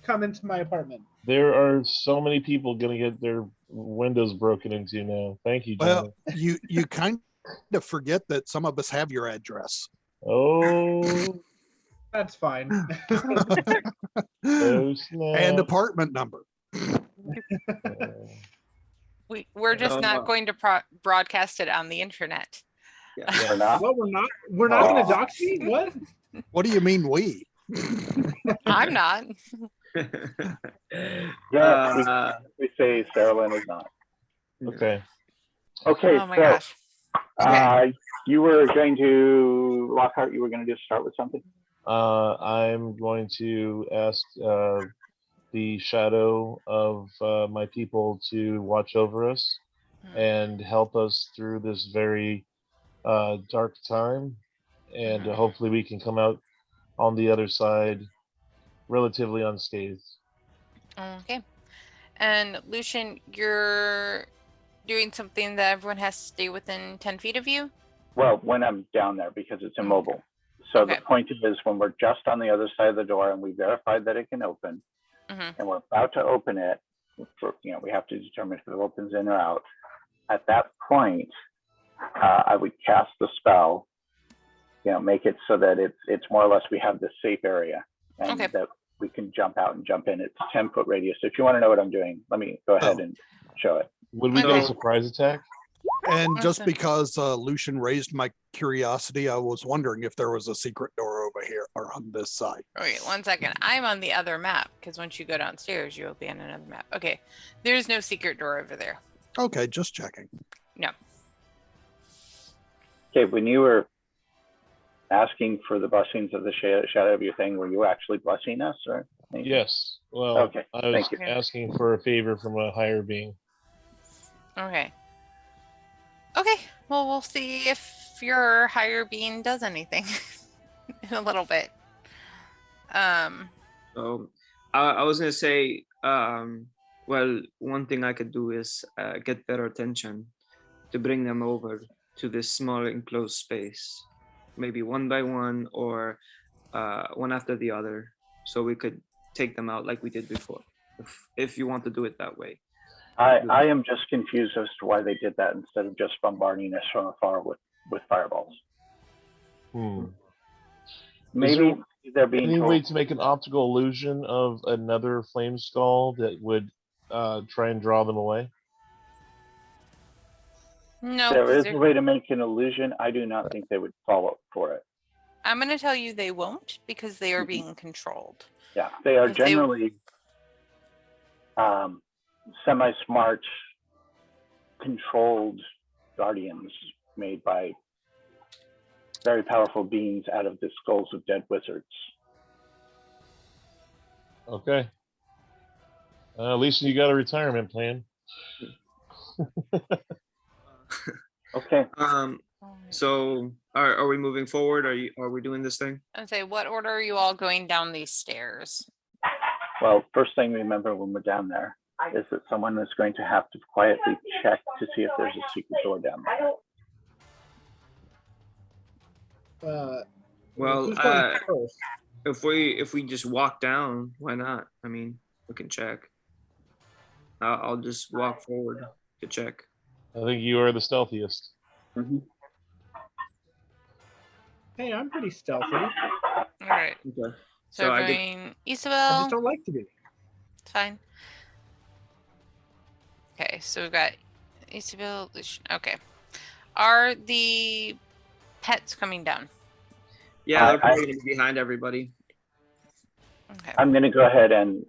Come into my apartment. There are so many people gonna get their windows broken into now. Thank you, Johnny. Well, you kind of forget that some of us have your address. Oh, That's fine. oh snap. And apartment number. We're just Oh, not wow. going to broadcast it on the internet. Or not? Well, we're not going to dox me. What? What do you mean we? I'm not. Yeah, we say Sarah Lynn is not. Okay. Okay, Oh my so gosh. Okay. you were going to, Lockhart, you were going to just start with something? I'm going to ask the shadow of my people to watch over us and help us through this very dark time, and hopefully we can come out on the other side relatively unscathed. Okay. And Lucian, you're doing something that everyone has to stay within 10 feet of you? Well, when I'm down there because it's immobile. So Okay. the point is when we're just on the other side of the door and we verified that it can open, and we're about to open it, we have to determine if it opens in or out. At that point, I would cast the spell, make it so that it's more or less we have this safe area and that we can jump out and jump in. It's a 10-foot radius. If you want to know what I'm doing, let me go ahead and show it. Would we get a surprise attack? And just Awesome. because Lucian raised my curiosity, I was wondering if there was a secret door over here or on this side. Wait, 1 second. I'm on the other map because once you go downstairs, you'll be on another map. Okay. There's no secret door over there. Okay, just checking. No. Okay, when you were asking for the blessings of the shadow of your thing, were you actually blessing us or anything? Yes. Well, Okay, I was thank you. asking for a favor from a higher being. Okay. Okay. Well, we'll see if your higher being does anything in a little bit. So I was gonna say, well, one thing I could do is get their attention to bring them over to this small enclosed space, maybe one by one or one after the other, so we could take them out like we did before, if you want to do it that way. I am just confused as to why they did that instead of just bombarding us from afar with fireballs. Maybe they're being any told. way to make an optical illusion of another flame skull that would try and draw them away? No. There is they're- a way to make an illusion. I do not think they would fall up for it. I'm going to tell you they won't because they are being controlled. Yeah, they are If they- generally semi-smart, controlled guardians made by very powerful beings out of the skulls of dead wizards. Okay. At least you got a retirement plan. Okay. So are we moving forward? Are we doing this thing? And say, what order are you all going down these stairs? Well, first thing remember when we're down there is that someone is going to have to quietly check to see if there's a secret door down there. Well, who's going first? if we just walk down, why not? I mean, we can check. I'll just walk forward to check. I think you are the stealthiest. Mm-hmm. Hey, I'm pretty stealthy. All right. Okay. So, So we're I get doing I Isabel. just don't like to be. It's fine. Okay, so we've got Isabel. Okay. Are the pets coming down? yeah, they're I- probably gonna be behind everybody. Okay. I'm going to go ahead and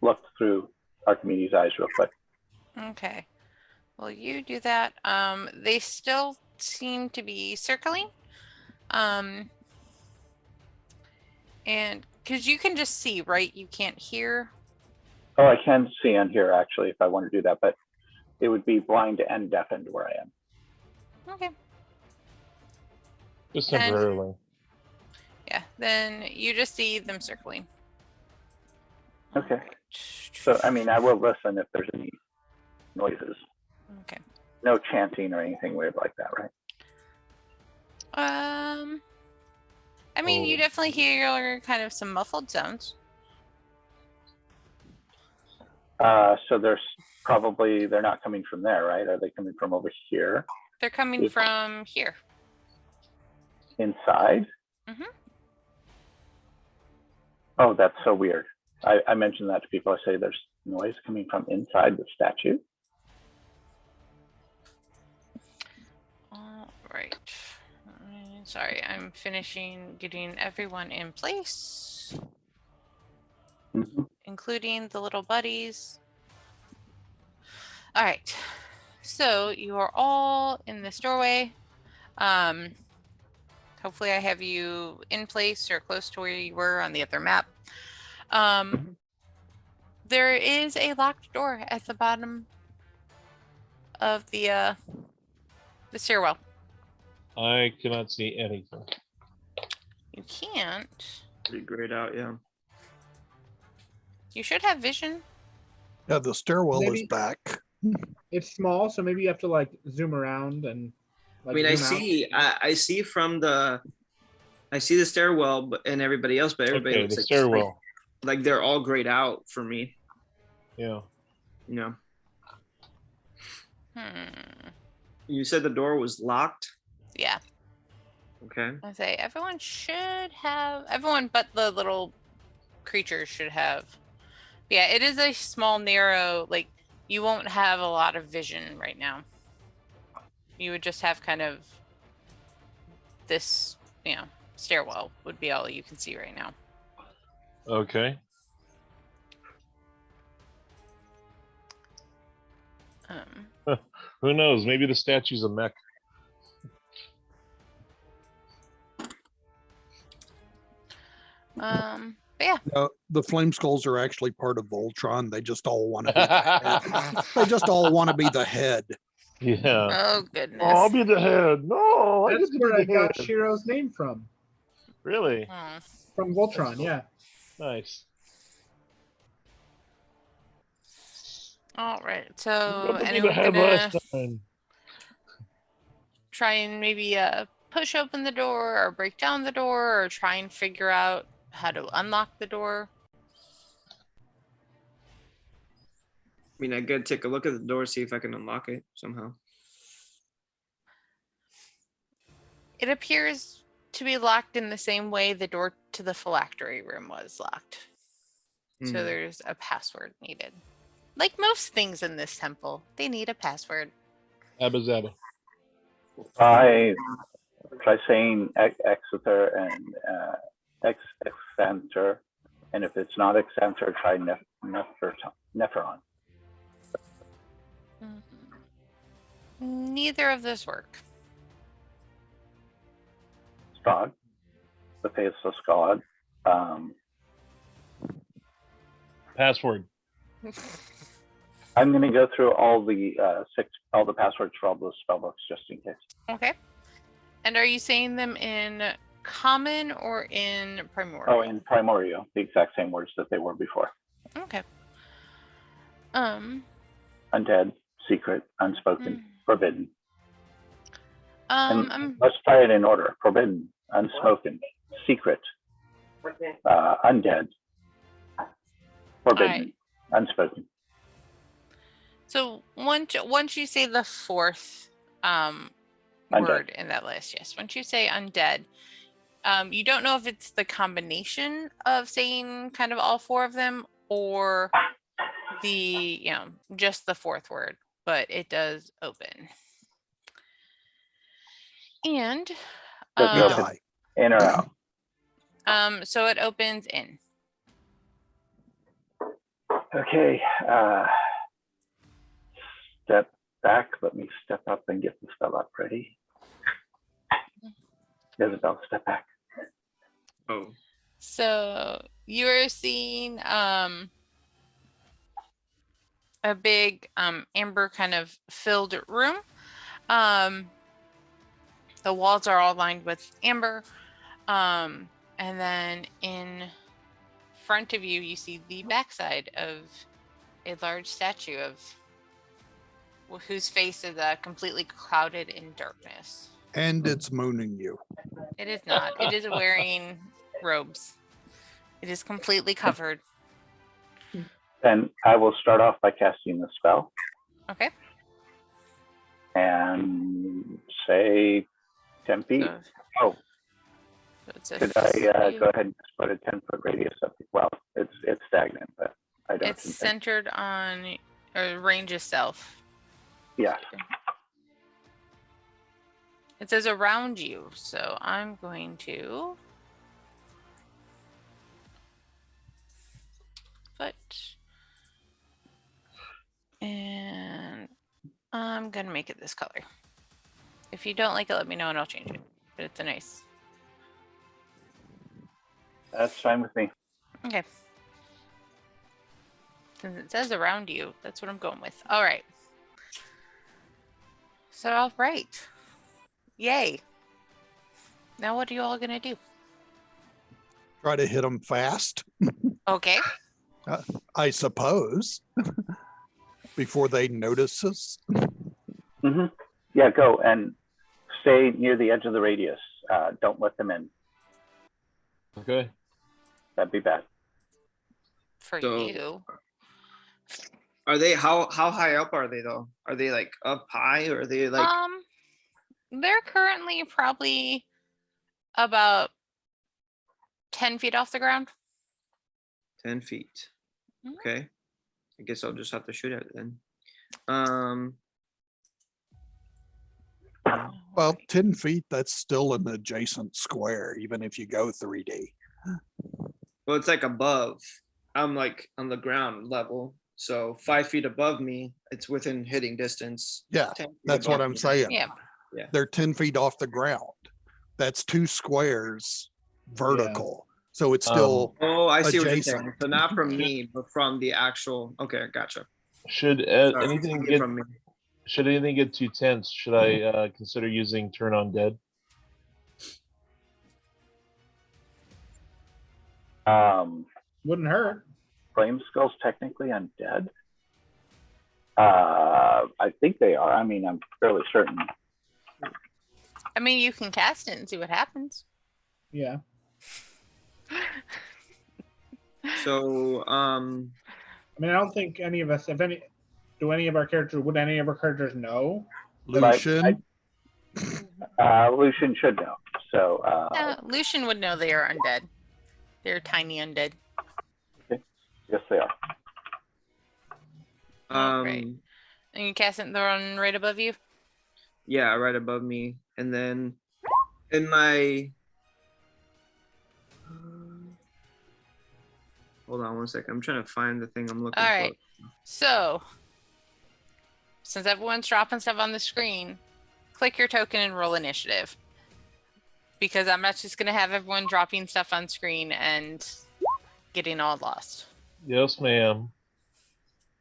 look through Archimedes' eyes real quick. Okay. Well, you do that. They still seem to be circling. And because you can just see, right? You can't hear. Oh, I can see and hear actually if I want to do that, but it would be blind and deafened where I am. Okay. Just And- temporarily. Yeah. Then you just see them circling. Okay. So, I mean, I will listen if there's any noises. Okay. No chanting or anything weird like that, right? I mean, you Oh. definitely hear kind of some muffled sounds. So there's probably, they're not coming from there, right? Are they coming from over here They're coming Yes. from here. inside? Mhm. Oh, that's so weird. I mentioned that to people. I say there's noise coming from inside the statue. All right. Sorry, I'm finishing getting everyone in place, Mhm. including the little buddies. All right. So you are all in this doorway. Hopefully I have you in place or close to where you were on the other map. There is a locked door at the bottom of the stairwell. I cannot see anything. You can't. Pretty grayed out, yeah. You should have vision. Yeah, the stairwell is Maybe- back. It's small, so maybe you have to like zoom around and. I Like, mean, I zoom out. see, I see from the, I see the stairwell, and everybody else, but everybody Okay, looks the like stairwell. like they're all grayed out for me. Yeah. You know, You you said the door was locked. Yeah. Okay. I say everyone but the little creatures should have. Yeah, it is a small, narrow, like you won't have a lot of vision right now. You would just have kind of this, stairwell would be all you can see right now. Okay. Who knows? Maybe the statue's a mech. But yeah. The Flame Skulls are actually part of Voltron. They just all want to be the head. They just all want to be the head. Yeah. Oh goodness. Oh, I'll be the head. No, I That's get to where be I the got head. Shiro's name from. Really? Oh. From Voltron, yeah. Nice. All right. You So got to be the anyone head gonna last time. try and maybe push open the door or break down the door or try and figure out how to unlock the door? I mean, I could take a look at the door, see if I can unlock it somehow. It appears to be locked in the same way the door to the phylactery room was locked. So Hmm. there's a password needed. Like most things in this temple, they need a password. Abba Zabba. Try saying Exeter and Exanter, and if it's not Exanter, try Neferon. Neither of those work. Strahd, the face of Strahd. Password. I'm going to go through all the passwords for all those spell books just in case. Okay. And are you saying them in common or in primordial? Oh, in Primordial, the exact same words that they were before. Okay. Undead, secret, unspoken, forbidden. I'm Let's try it in order. Forbidden, unspoken, secret, undead, forbidden, unspoken. So once you say the fourth word in that list, yes. Once you say undead, You don't know if it's the combination of saying kind of all four of them or the, just the fourth word, but it does open. And Does it open in or out? so it opens in. Okay. Step back. Let me step up and get the spell up ready. Isabel, step back. Oh. So you are seeing a big amber kind of filled room. The walls are all lined with amber. And then in front of you, you see the backside of a large statue of whose face is completely clouded in darkness. And it's mooning you. It is not. It is wearing robes. It is completely covered. Then I will start off by casting the spell. Okay. And say 10 feet. So Could I go ahead and just put a 10-foot radius up? Well, it's stagnant, but I don't. It's centered on range itself. Yeah. It says around you, so I'm going to put, and I'm gonna make it this color. If you don't like it, let me know and I'll change it. But it's a nice. That's fine with me. Okay. Since it says around you, that's what I'm going with. All right. So, all right. Yay. Now what are you all going to do? Try to hit them fast, Okay. I suppose, before they notice us. Mm-hmm. Yeah, go and stay near the edge of the radius. Don't let them in. Okay. That'd be bad. For So- you. Are they how high up are they though? Are they like up high or are they like They're currently probably about 10 feet off the ground. 10 feet? Mhm. Okay. I guess I'll just have to shoot at it then. Well, 10 feet, that's still an adjacent square, even if you go 3D. Well, it's like above. I'm like on the ground level. So 5 feet above me, it's within hitting distance. Yeah, 10 feet that's what above I'm me. saying. Yeah. They're 10 feet off the ground. That's 2 squares vertical. So it's still Oh, I see what you're saying. adjacent. So not from me, but from the actual. Okay, gotcha. Should Sorry, anything take it get from me. should anything get too tense? Should I consider using Turn on Dead? Wouldn't hurt. Flame Skull's technically undead. I think they are. I mean, I'm fairly certain. I mean, you can cast it and see what happens. Yeah. So I mean, I don't think any of us, would any of our characters know? Lucian. Lucian should know. So Lucian would know they are undead. They're tiny undead. yes, they are. Right. And you cast it, they're on right above you? Yeah, right above me. And then in my hold on one second. I'm trying to find the thing I'm looking All for. right. So, since everyone's dropping stuff on the screen, click your token and roll initiative. Because I'm not just going to have everyone dropping stuff on screen and getting all lost. Yes, ma'am.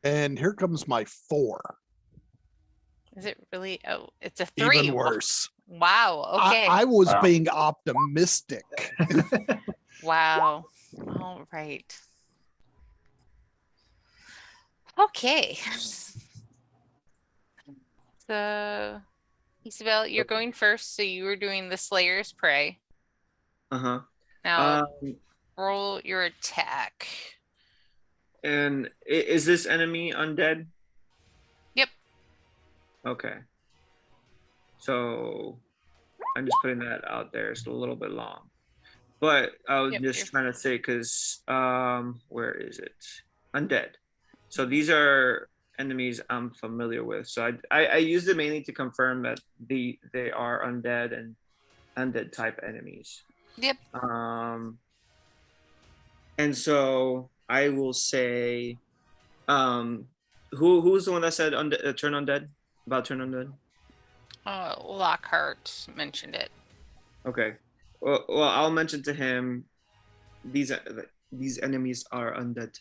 And here comes my 4. Is it really? Oh, it's a 3. Even worse. Wow. Okay. I was Wow. being optimistic. Wow. All right. Okay. So, Isabel, you're going first. So you were doing the Slayer's Prey. Uh-huh. Now, roll your attack. And is this enemy undead? Yep. Okay. So I'm just putting that out there. It's a little bit long. But I was Yep, just you're- trying to say because where is it? Undead. So these are enemies I'm familiar with. So I used it mainly to confirm that they are undead and undead type enemies. Yep. And so I will say, who's the one that said turn undead? About turn undead? Lockhart mentioned it. Okay. Well, I'll mention to him these enemies are undead.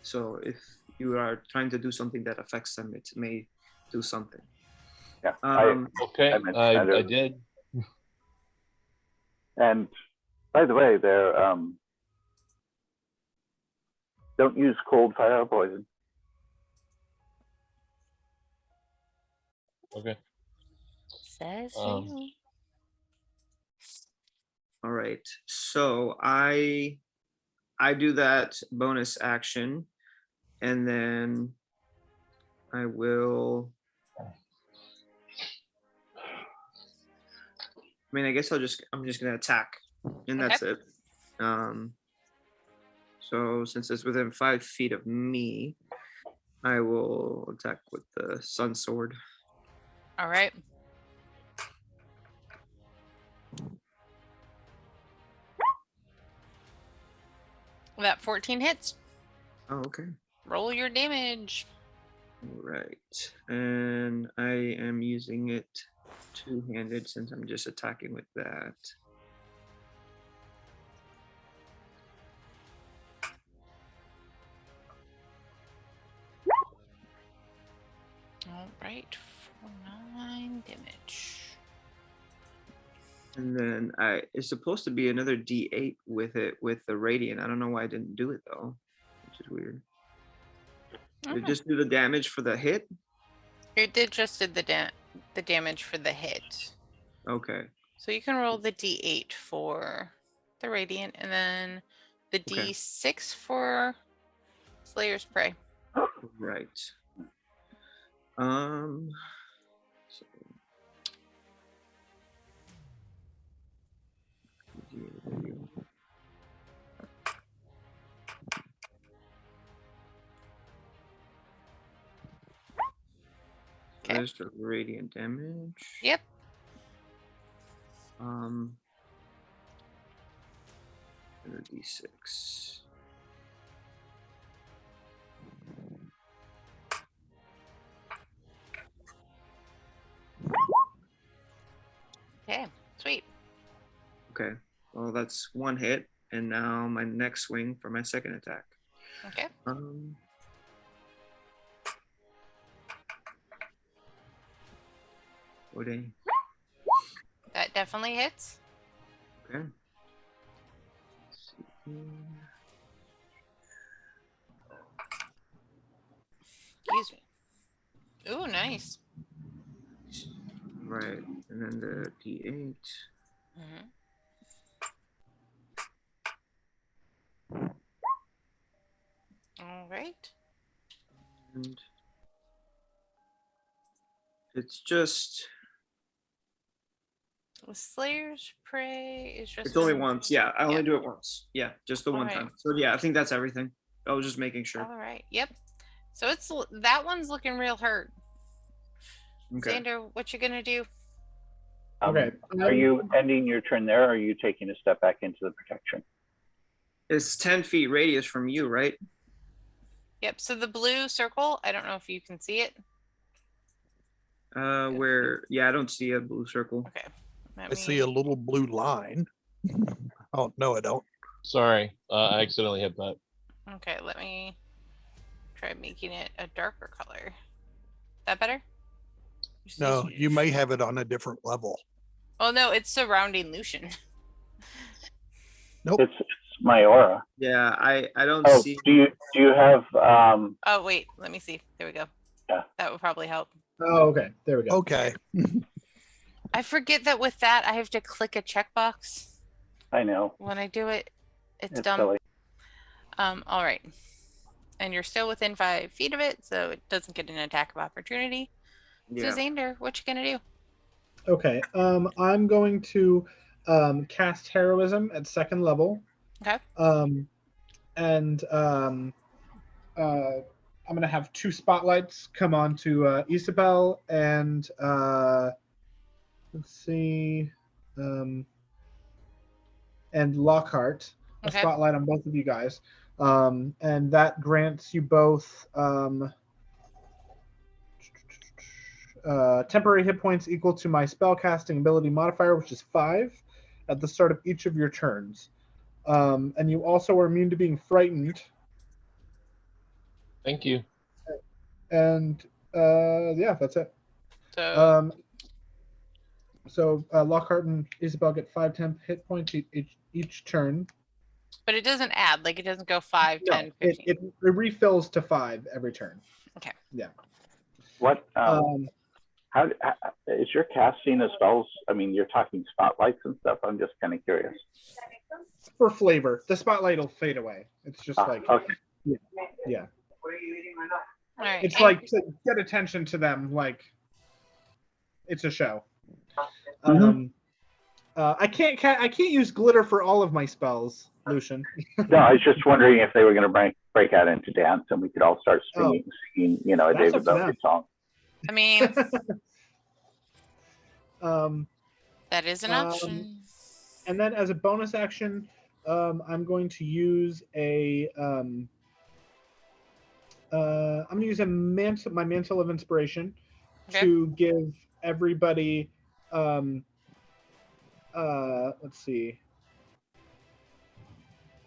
So if you are trying to do something that affects them, it may do something. Yeah. Okay, I mentioned that I did. And by the way, they're don't use cold fire or poison. Okay. Says Um, you. All right. So I do that bonus action, and then I will. I mean, I guess I'm just gonna attack, and that's it. So since it's within 5 feet of me, I will attack with the sun sword. All right. That 14 hits. Oh, okay. Roll your damage. All right, and I am using it two-handed since I'm just attacking with that. All right. For 9 damage. And then it's supposed to be another D8 with it with the radiant. I don't know why I didn't do it though, which is weird. Did it just do the damage for the hit? It did just did the damage for the hit. Okay. So you can roll the D8 for the radiant, and then the Okay. D6 for Slayer's Prey. Right. So- Okay. There's the radiant damage. Yep. Another D6. Okay. Sweet. Okay. Well, that's one hit, and now my next swing for my second attack. Okay. Would I? That definitely hits. Okay. Let's see here. Excuse me. Ooh, nice. Right, and then the D8. Mm-hmm. All right. And it's just The Slayer's Prey is just. it's only once. Yeah, I only Yeah. do it once. Yeah, just the one Alright. time. So yeah, I think that's everything. I was just making sure. All right. Yep. So it's that one's looking real hurt. Okay. Xander, what you gonna do? Okay. Are you ending your turn there, or are you taking a step back into the protection? It's 10 feet radius from you, right? Yep. So the blue circle, I don't know if you can see it. Where? Yeah, I don't see a blue circle. Okay. I see a little blue line. Oh, no, I don't. Sorry, I accidentally hit that. Okay, let me try making it a darker color. That better? No, you may have it on a different level. Oh no, it's surrounding Lucian. Nope. It's my aura. Yeah, I don't Oh, see. do you have Oh wait, let me see. There we go. Yeah. That would probably help. Oh, okay. There we go. Okay. I forget that with that I have to click a checkbox I know. when I do it. It's It's dumb. silly. All right. And you're still within 5 feet of it, so it doesn't get an attack of opportunity. Yeah. So Xander, what you gonna do? Okay. I'm going to cast Heroism at 2nd level. Okay. And I'm going to have 2 spotlights come on to Isabel and let's see, and Lockhart. A Okay. spotlight on both of you guys. And that grants you both temporary hit points equal to my spellcasting ability modifier, which is 5, at the start of each of your turns. And you also are immune to being frightened. Thank you. And yeah, that's it. So, Lockhart and Isabel get 5 temp hit points each turn. but it doesn't add, like it doesn't go 5, No, 10, 15. it refills to 5 every turn. Okay. Yeah. What? How is your casting of spells? I mean, you're talking spotlights and stuff. I'm just kind of curious. For flavor, the spotlight will fade away. It's just like, okay. Yeah. All right. It's like to get attention to them, like it's a show. I can't use glitter for all of my spells, Lucian. No, I was just wondering if they were going to break out into dance and we could all start singing, a That's David up to Bowie them. song. I mean, Um, that is an option. And then as a bonus action, I'm going to use a I'm going to use my mantle of inspiration to give everybody let's see.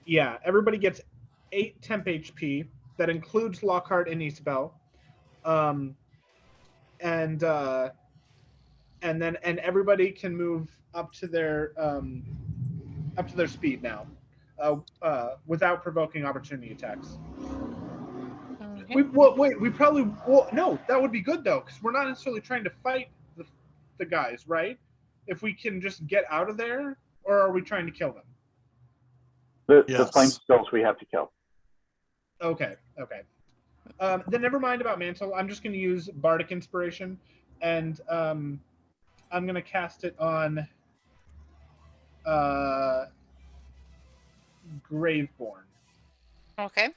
Yeah, everybody gets 8 temp HP. That includes Lockhart and Isabel. And everybody can move up to their speed now, without provoking opportunity attacks. Okay. No, that would be good though, because we're not necessarily trying to fight the guys, right? If we can just get out of there, or are we trying to kill them? The flame spells we have to kill. Okay. Then never mind about mantle. I'm just going to use bardic inspiration, and I'm going to cast it on Graveborn. Okay.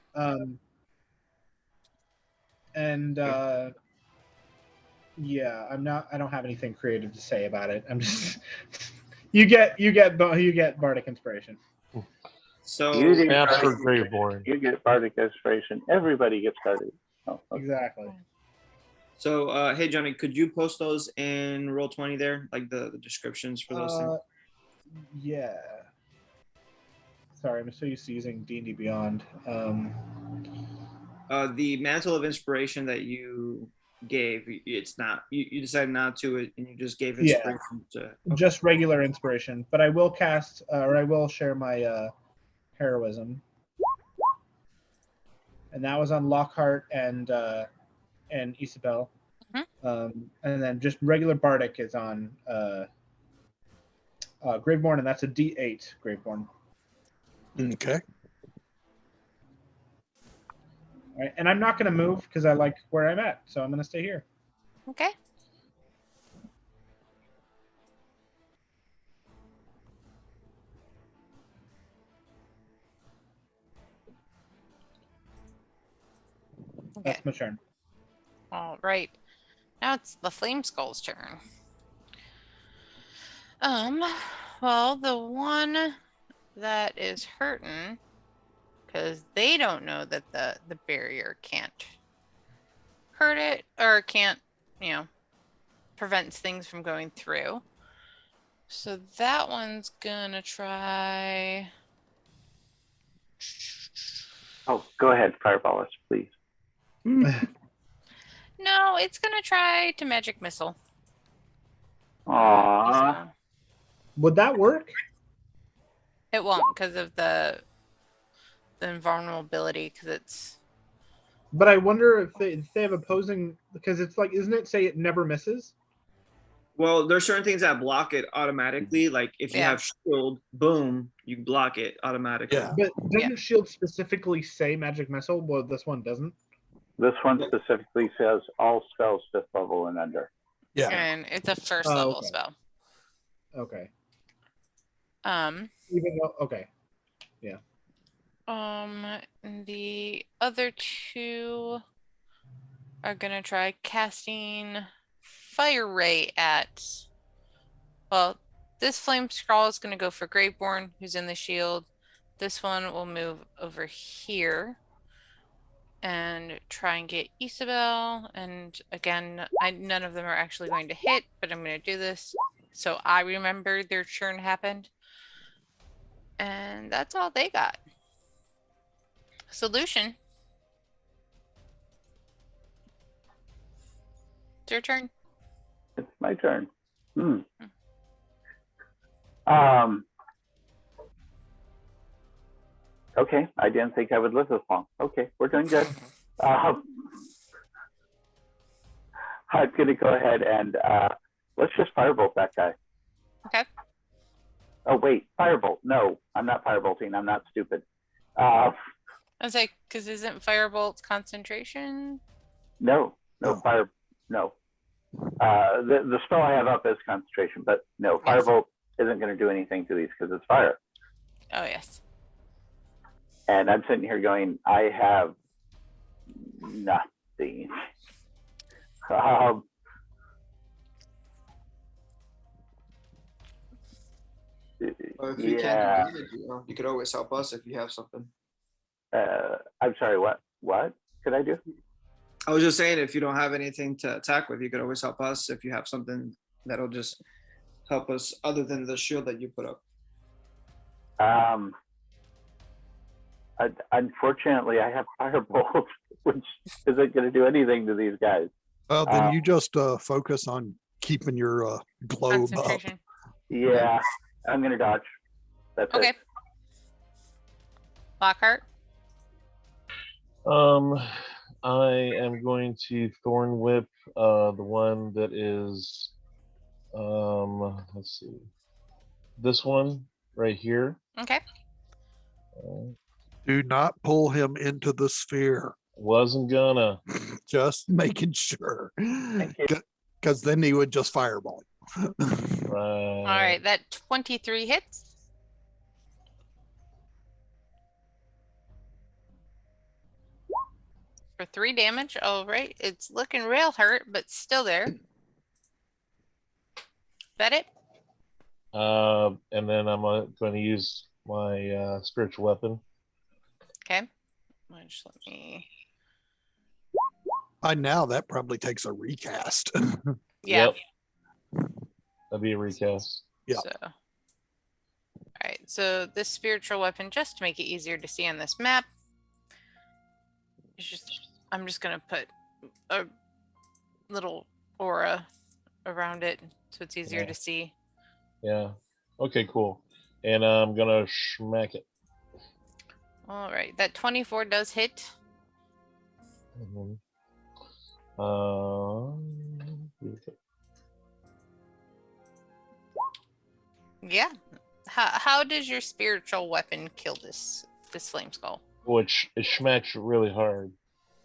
Yeah, I don't have anything creative to say about it. I'm just you get bardic inspiration. So you for Graveborn. You get bardic inspiration. Everybody gets bardic. Oh, okay. Exactly. So hey Johnny, could you post those in Roll20 there, like the descriptions for those things? Yeah. Sorry, I'm so used to using D&D Beyond. The mantle of inspiration that you gave, it's not you decided not to, and you just gave inspiration to just regular inspiration, but I will cast or I will share my heroism, and that was on Lockhart and Isabel. And then just regular bardic is on Graveborn, and that's a D8 Graveborn. Okay. All right, and I'm not going to move because I like where I'm at, so I'm going to stay here. Okay. That's my turn. All right. Now it's the Flame Skull's turn. Well, the one that is hurting, because they don't know that the barrier can't hurt it or can't, prevents things from going through. So that one's gonna try. Oh, go ahead, fireball us, please. No, it's gonna try to magic missile. Aww. Would that work? It won't because of the invulnerability, because it's. But I wonder if they have opposing, because it's like, isn't it say it never misses? Well, there's certain things that block it automatically. Like if you have shield, boom, you block it automatically. Yeah. But doesn't shield specifically say magic missile? Well, this one doesn't. This one specifically says all spells 5th level and under. Yeah. And it's a first level okay. spell. Okay. Even though, okay. The other two are gonna try casting Fire Ray at. Well, this Flame Scrawl is gonna go for Graveborn, who's in the shield. This one will move over here and try and get Isabel. And again, none of them are actually going to hit, but I'm gonna do this so I remember their churn happened. And that's all they got. Solution. It's your turn. It's my turn. Okay, I didn't think I would live this long. Okay, we're doing good. I'm gonna go ahead and let's just firebolt that guy. Okay. Oh wait, firebolt. No, I'm not firebolting. I'm not stupid. I was like, because isn't Firebolt concentration? No. The spell I have up is concentration, but no, firebolt isn't going to do anything to these because it's fire. Oh yes. And I'm sitting here going, I have nothing. If you can't do damage, you could always help us if you have something. I'm sorry, what could I do? I was just saying, if you don't have anything to attack with, you could always help us if you have something that'll just help us other than the shield that you put up. Unfortunately, I have firebolt, which isn't going to do anything to these guys. Then you just focus on keeping your globe up. Yeah, I'm going to dodge. That's okay. it. Lockhart. I am going to Thorn Whip the one that is let's see, this one right here. Okay. Do not pull him into the sphere. Wasn't gonna. Just making sure, because then he would just fireball. All right, that 23 hits. For 3 damage. All right, it's looking real hurt, but still there. Is that it? And then I'm going to use my spiritual weapon. Okay. Just let me. By now, that probably takes a recast. Yeah. Yep. That'd be a recast. Yeah. So, all right. So this spiritual weapon, just to make it easier to see on this map, I'm just gonna put a little aura around it so it's easier to see. Yeah. Okay, cool. And I'm gonna smack it. All right, that 24 does hit. Mm-hmm. Yeah. How does your spiritual weapon kill this flame skull? Which it smacks really hard.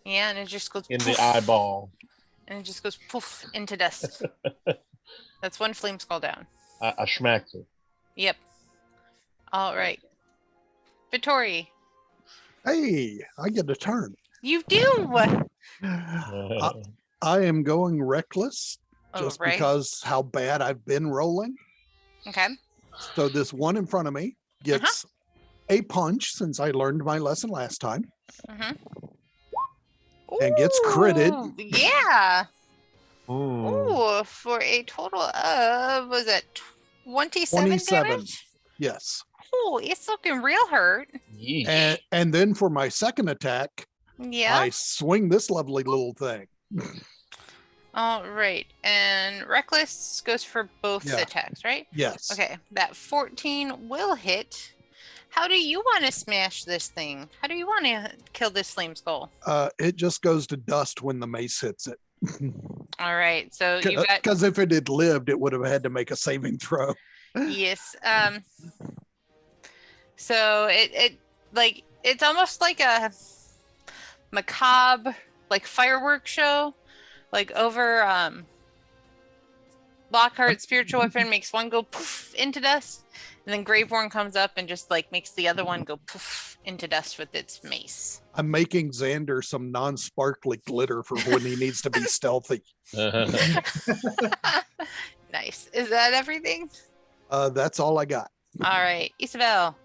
Yeah, and it just goes in poof, the eyeball. And it just goes poof into dust. That's one flame skull down. I smacked it. Yep. All right. Vittori. Hey, I get a turn. You do. I am going reckless just because how bad I've been rolling. Okay. So this one in front of me gets a punch since I learned my lesson last time. And gets critted. Yeah. Ooh, for a total of, was it 27 damage? Yes. Oh, it's looking real hurt. And then for my second attack, I swing this lovely little thing. All right. And Reckless goes for both attacks, right? Yes. Okay. That 14 will hit. How do you want to smash this thing? How do you want to kill this flame skull? It just goes to dust when the mace hits it. All right. So you got, because if it had lived, it would have had to make a saving throw. Yes. So it's almost like a macabre fireworks show. Like over Lockhart's spiritual weapon makes one go poof into dust, And then Graveborn comes up and just like makes the other one go poof into dust with its mace. I'm making Xander some non-sparkly glitter for when he needs to be stealthy. Nice. Is that everything? That's all I got. All right, Isabel.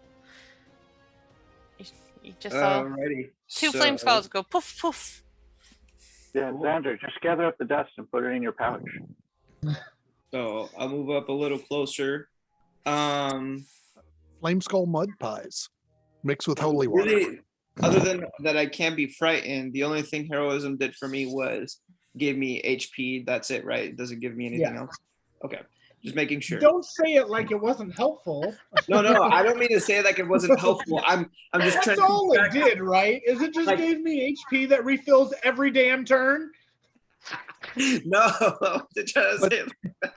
You just saw Alrighty. two flame skulls go poof poof. Yeah, Xander, just gather up the dust and put it in your pouch. So I'll move up a little closer. Flame skull mud pies mixed with holy water. Really, other than that, I can't be frightened. The only thing heroism did for me was give me HP. That's it, right? It doesn't give me anything else. Okay, just making sure. Don't say it like it wasn't helpful. No, I don't mean to say it like it wasn't helpful. I'm just That's trying to. all it did, right? Is it just Like- gave me HP that refills every damn turn? No, to try to say it.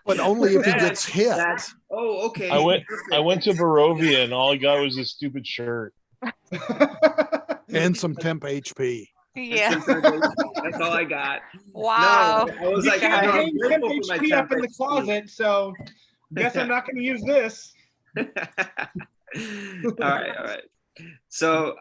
But only if he That- gets hit. That's okay. I went Perfect. to Barovia and all I got was a stupid shirt. And some temp HP. Yeah. That's all I got. Wow. No, I was You like, can't I'm hang temp grateful for my HP up in the temp closet, so guess I'm not going to use this. all right. So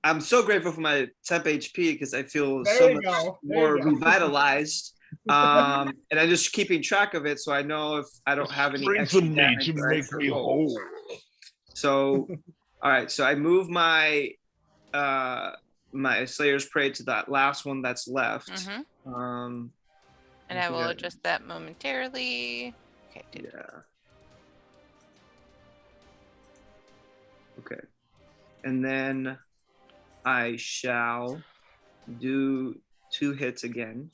I'm so grateful for my temp HP because I feel There so you much go. There more you go. revitalized. And I'm just keeping track of it so I know if I don't have any Bring extra some meat damage to or make extra me rolls. whole. So all right, so I move my my Slayer's Prey to that last one that's left. Mhm. And I will adjust that momentarily. Okay, dude. Yeah. Okay. And then I shall do 2 hits again.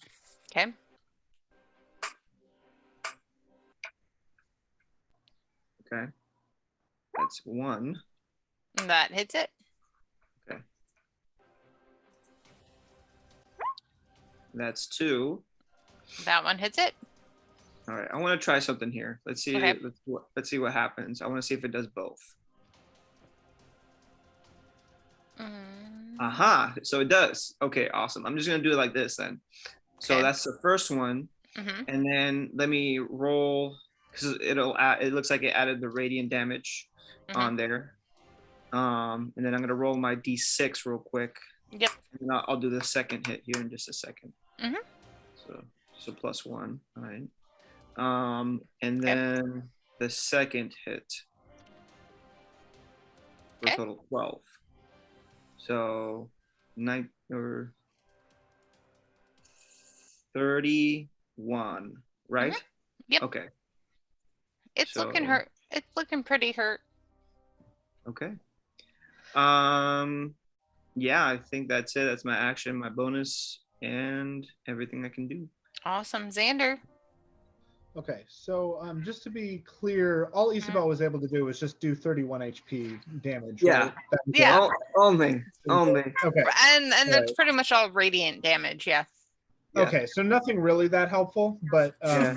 Okay. Okay. That's 1. And that hits it. Okay. That's 2. That one hits it. All right. I want to try something here. Let's see. Okay. Let's see what happens. I want to see if it does both. Aha. So it does. Okay. Awesome. I'm just gonna do it like this then. So Okay. that's the first one, and then let me roll because it'll add. It looks like it added the radiant damage on there. And then I'm gonna roll my d6 real quick. Yep. And I'll do the second hit here in just a second. Mhm. So plus 1. All right. And then the second hit for a Okay. total of 12. So 9 or 31, right? Yep. Okay. It's looking So- hurt. It's looking pretty hurt. Okay. Yeah, I think that's it. That's my action, my bonus, and everything I can do. Awesome. Xander. Okay, so just to be clear, all Isabel was able to do was just do 31 HP damage. Yeah. right? That was it. Yeah. Only. Okay. And that's Right. pretty much all radiant damage. Yeah. Yeah. Okay, so nothing really that helpful, but Yeah.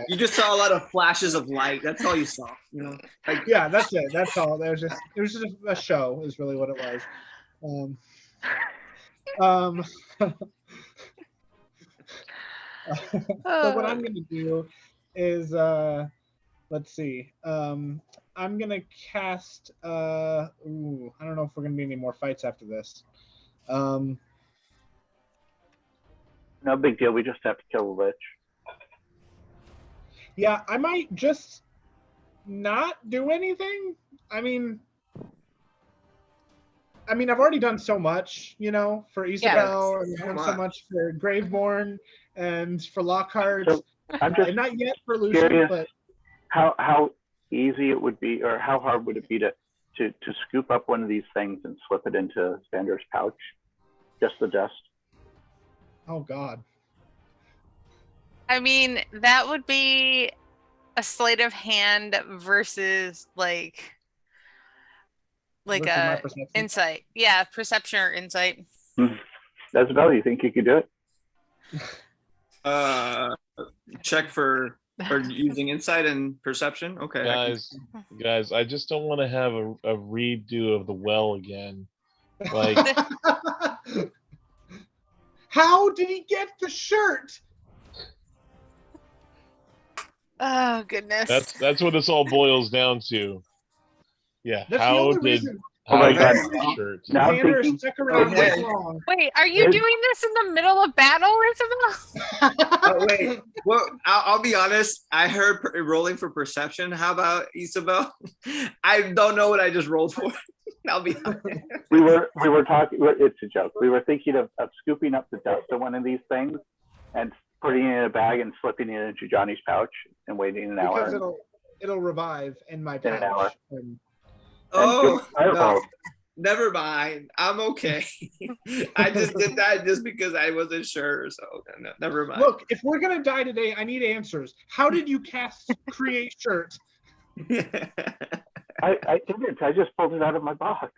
You just saw a lot of flashes of light. That's all you saw. You know. Like, yeah, that's it. That's all. It was just a show, is really what it was. So what I'm gonna do is let's see. I'm gonna cast I don't know if we're gonna be any more fights after this. No big deal. We just have to kill the lich. Yeah, I might just not do anything. I mean, I've already done so much, for Isabel, and I've done so much for Graveborn and for Lockhart. So I'm just Not yet for Lucian, curious but how easy it would be, or how hard would it be to scoop up one of these things and slip it into Xander's pouch? Just the dust. oh god. I mean, that would be a sleight of hand versus like Versus my a perception. insight. Yeah, perception or insight. Isabel, you think you could do it? check for using insight and perception. Okay. Guys, I just don't want to have a redo of the well again. Like, How did he get the shirt? Oh goodness. that's what this all boils down to. Yeah. That's the How only did reason. Oh my how God. did the shirt? Now I'm Xander thinking, stuck around Okay. this long. Wait, are you Is- doing this in the middle of battle, Isabel? Oh wait. Well, I'll be honest. I heard rolling for perception. How about Isabel? I don't know what I just rolled for. I'll be honest. we were talking, it's a joke. We were thinking of scooping up the dust of one of these things and putting it in a bag and slipping it into Johnny's pouch and waiting an hour. Because it'll revive in my In an hour. pouch. And Oh no. fireball. Never mind. I'm okay. I just did that just because I wasn't sure. So no, never mind. look, if we're gonna die today, I need answers. How did you cast create shirt? I didn't. I just pulled it out of my box.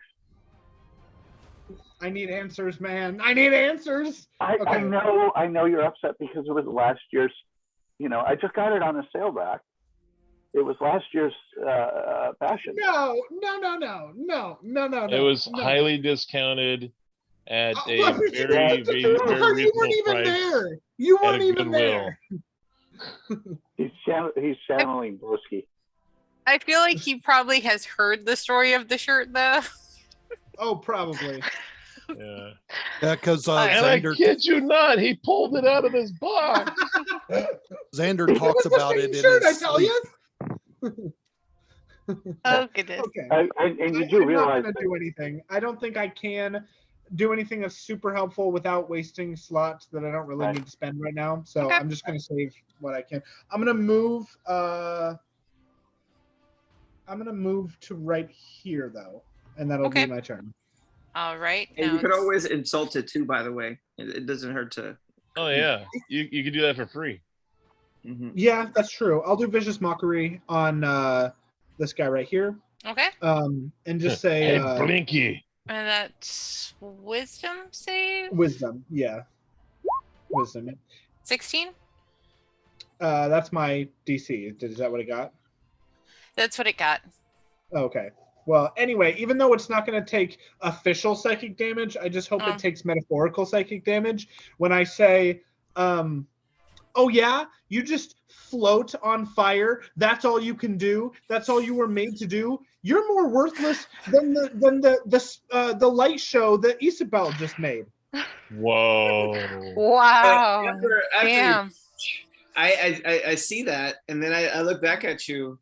I need answers, man. I need answers. I Okay. know you're upset because it was last year's, I just got it on a sale rack. It was last year's fashion. No. It was no. highly discounted at a Look, very, very, you very weren't reasonable even price. there. You at weren't a even Goodwill. there. He's channeling Broski. I feel like he probably has heard the story of the shirt, though. Oh, probably. Yeah. Yeah, because And I Xander kid you not, he pulled it out of his box. Xander It talks was the about same it in shirt, his I tell sleep. you. Oh, goodness. Okay. And you I'm do not realize gonna do anything. I don't think I can do anything that's super helpful without wasting slots that I don't really Right. need to spend right now. So Okay. I'm just gonna save what I can. I'm gonna move to right here though, and that'll Okay. be my turn. All right. And now you could it's- always insult it too, by the way. It doesn't hurt to. Oh yeah, you could do that for free. Mhm. Yeah, that's true. I'll do vicious mockery on this guy right here. Okay. And just say Hey, Blinky. And that's wisdom save? wisdom. Yeah. Wisdom. 16? That's my DC. Is that what it got? That's what it got. Okay. Well, anyway, even though it's not going to take official psychic damage, I just hope Oh. it takes metaphorical psychic damage. When I say, oh yeah, you just float on fire. That's all you can do. That's all you were made to do. You're more worthless than the light show that Isabel just made. Whoa. Wow. After Damn. I see that, and then I look back at you,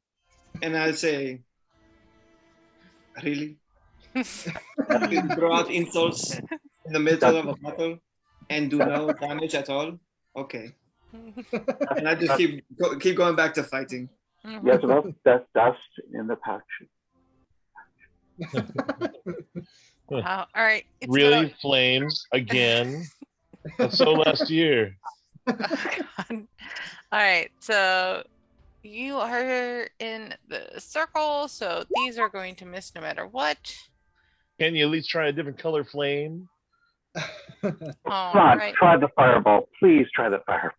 and I say, "Really? You throw out insults in the middle of a battle and do no damage at all? Okay." And I just keep going back to fighting. yes, that's dust in the pouch. Wow. All right. It's Really, about- flames again? That's so last year. Oh, God. All right. So you are in the circle. So these are going to miss no matter what. Can you at least try a different color flame? All Come on, right. try the fireball. Please try the fireball.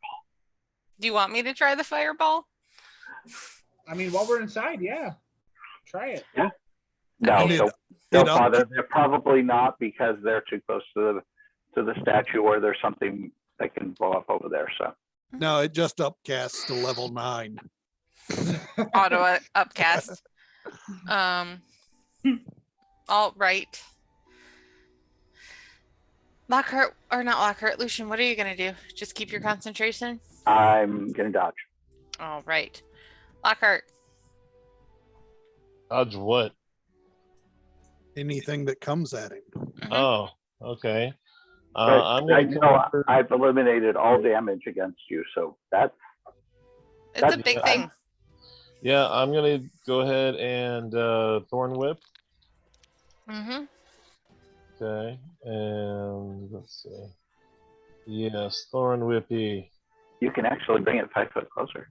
Do you want me to try the fireball? I mean, while we're inside, yeah. Try it. No, I mean, don't it bother. They're probably not because they're too close to the statue, or there's something that can blow up over there. So No, it just upcasts to level 9. Auto upcast. All right. Lockhart, or not Lockhart, Lucian, what are you going to do? Just keep your concentration? I'm gonna dodge. All right. Lockhart. Dodge what? Anything that comes at him. Mhm. Oh, okay. But I'm I gonna know I've eliminated all damage against you, so that's It's a that's- big yeah. thing. Yeah, I'm gonna go ahead and Thorn Whip. Mm-hmm. Okay, and let's see. Yes, Thorn Whippy. you can actually bring it 5 foot closer.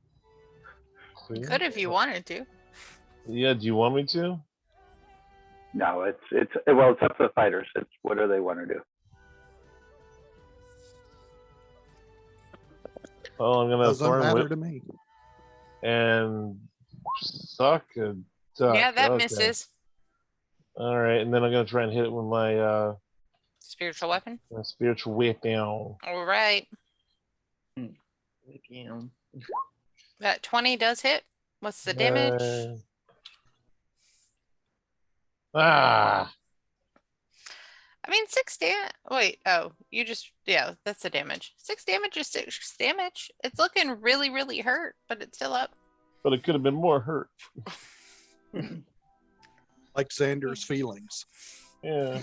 See? Could if you wanted to. Yeah, do you want me to? No, it's well, it's up to the fighters. It's what do they want to do. Oh, I'm gonna Doesn't Thorn matter Whip to me. and suck a duck. Yeah, that Okay. misses. All right, and then I'm gonna try and hit it with my Spiritual weapon. spiritual weapon. All right. That 20 does hit. What's the damage? Ah. I mean, 6 damage. Wait, oh, you just, yeah, that's the damage. 6 damage is 6 damage. It's looking really, really hurt, but it's still up. But it could have been more hurt. Like Xander's feelings. Yeah.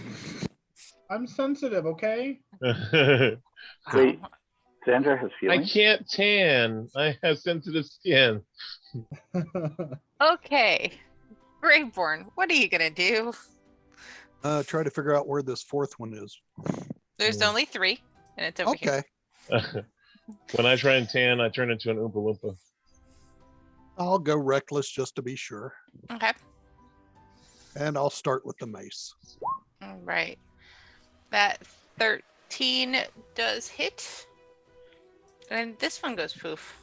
I'm sensitive, okay? Wait, Xander has I feelings? can't tan. I have sensitive skin. Okay. Graveborn, what are you going to do? Try to figure out where this fourth one is. There's only 3, and it's over here. Okay. When I try and tan, I turn into an Oompa Loompa. I'll go reckless just to be sure. Okay. And I'll start with the mace. All right. That 13 does hit. And this one goes poof.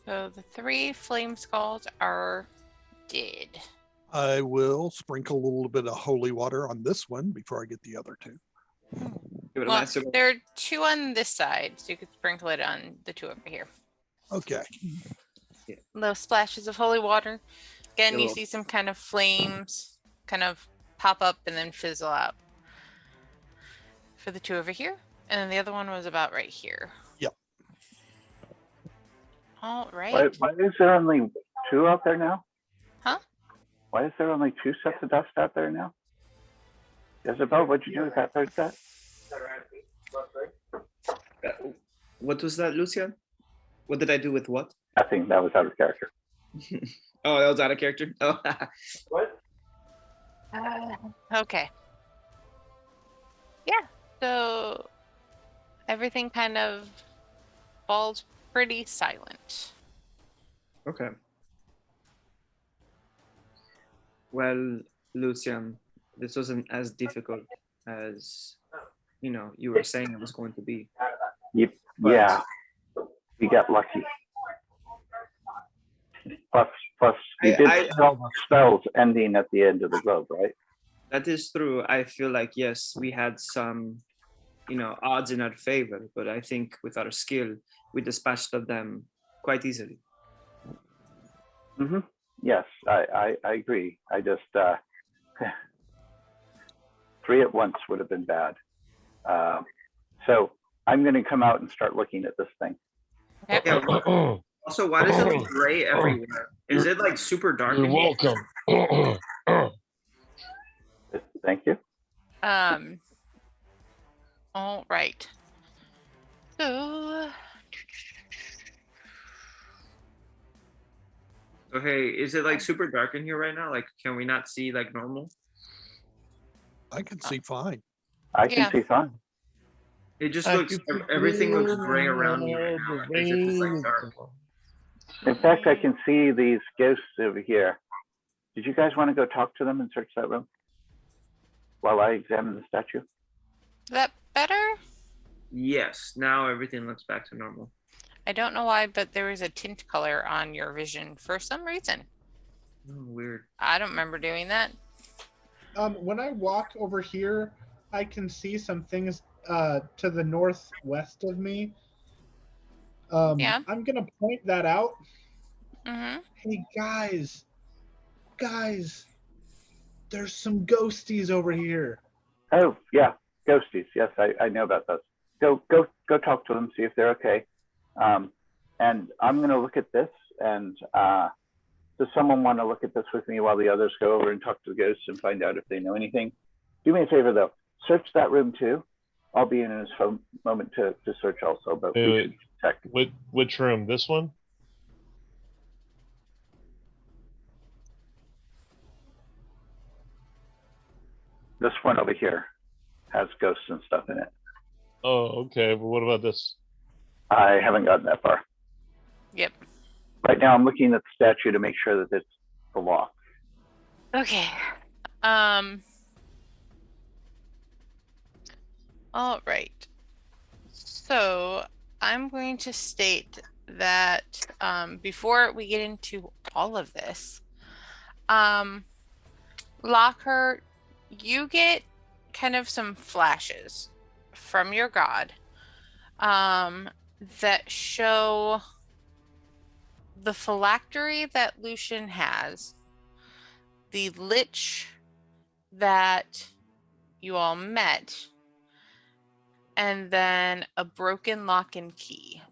So the 3 flame skulls are dead. I will sprinkle a little bit of holy water on this one before I get the other 2. Give it a Well, massive. there are 2 on this side, so you could sprinkle it on the 2 over here. Okay. Little splashes of holy water. Again, you Little- see some kind of flames kind of pop up and then fizzle out. For the 2 over here. And then the other one was about right here. Yep. All right. Why is there only 2 out there now? Huh? Why is there only 2 sets of dust out there now? Isabel, what'd you do with that third set? What was that, Lucian? What did I do with what? Nothing. That was out of character. Oh, that was out of character. Oh, Okay. Yeah. So everything kind of falls pretty silent. okay. Well, Lucian, this wasn't as difficult as you were saying it was going to be. But- Yeah, we got lucky. Plus, we did I- see all the spells ending at the end of the globe, right? That is true. I feel like, yes, we had some, odds in our favor, but I think with our skill, we dispatched of them quite easily. Mm-hmm. Yes, I agree. I just 3 at once would have been bad. So I'm going to come out and start looking at this thing. Okay. Yeah. Also, why does it look gray everywhere? Is it like super dark? You're in here? welcome. Thank you. All right. So Okay, is it like super dark in here right now? Like, can we not see like normal? I can see fine. I can Yeah. see fine. It just I looks, can everything looks feel gray around me right now, as if it's like dark. In fact, I can see these ghosts over here. Did you guys want to go talk to them and search that room while I examine the statue? is that better? Yes, now everything looks back to normal. I don't know why, but there was a tint color on your vision for some reason. Oh, weird. I don't remember doing that. When I walk over here, I can see some things to the northwest of me. Yeah. I'm gonna point that out. Mm-hmm. Hey guys, there's some ghosties over here. Oh, yeah, ghosties. Yes, I know about those. Go talk to them, see if they're okay. And I'm going to look at this. And does someone want to look at this with me while the others go over and talk to the ghosts and find out if they know anything? Do me a favor, though. Search that room, too. I'll be in a moment to search also, but we should check. Which room? This one? This one over here has ghosts and stuff in it. Oh, okay. But what about this? I haven't gotten that far. Yep. Right now, I'm looking at the statue to make sure that it's the lock. Okay. All right. So I'm going to state that before we get into all of this, Lockhart, you get kind of some flashes from your god that show the phylactery that Lucian has, the lich that you all met, and then a broken lock and key.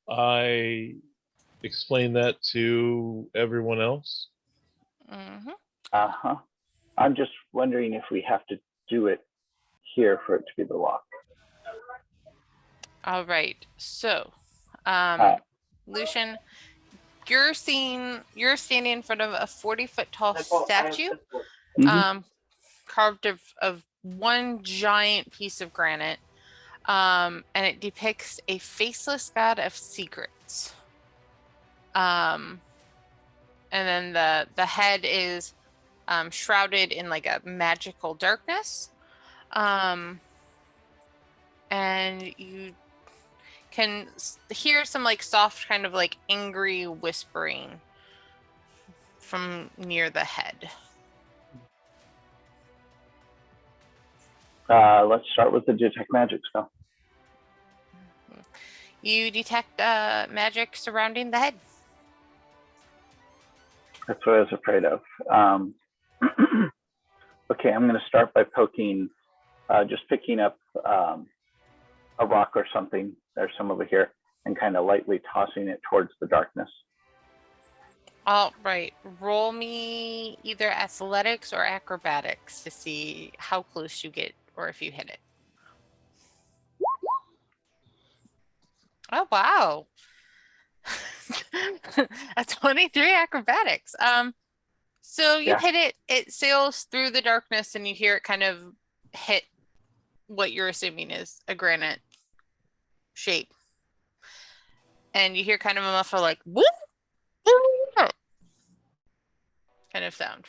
I explain that to everyone else. Mm-hmm. Uh-huh. I'm just wondering if we have to do it here for it to be the lock. All right. So, Lucian, you're standing in front of a 40-foot tall statue, carved of one giant piece of granite, and it depicts a faceless god of secrets. And then the head is shrouded in like a magical darkness. And you can hear some like soft kind of like angry whispering from near the head. Let's start with the detect magic spell. You detect magic surrounding the head. That's what I was afraid of. Okay, I'm going to start by poking, just picking up a rock or something. There's some over here, and kind of lightly tossing it towards the darkness. All right. Roll me either athletics or acrobatics to see how close you get or if you hit it. Oh, wow. A 23 acrobatics. So you hit it, it sails through the darkness and you hear it kind of hit what you're assuming is a granite shape. And you hear kind of a muffle like whoop, whoop, kind of sound.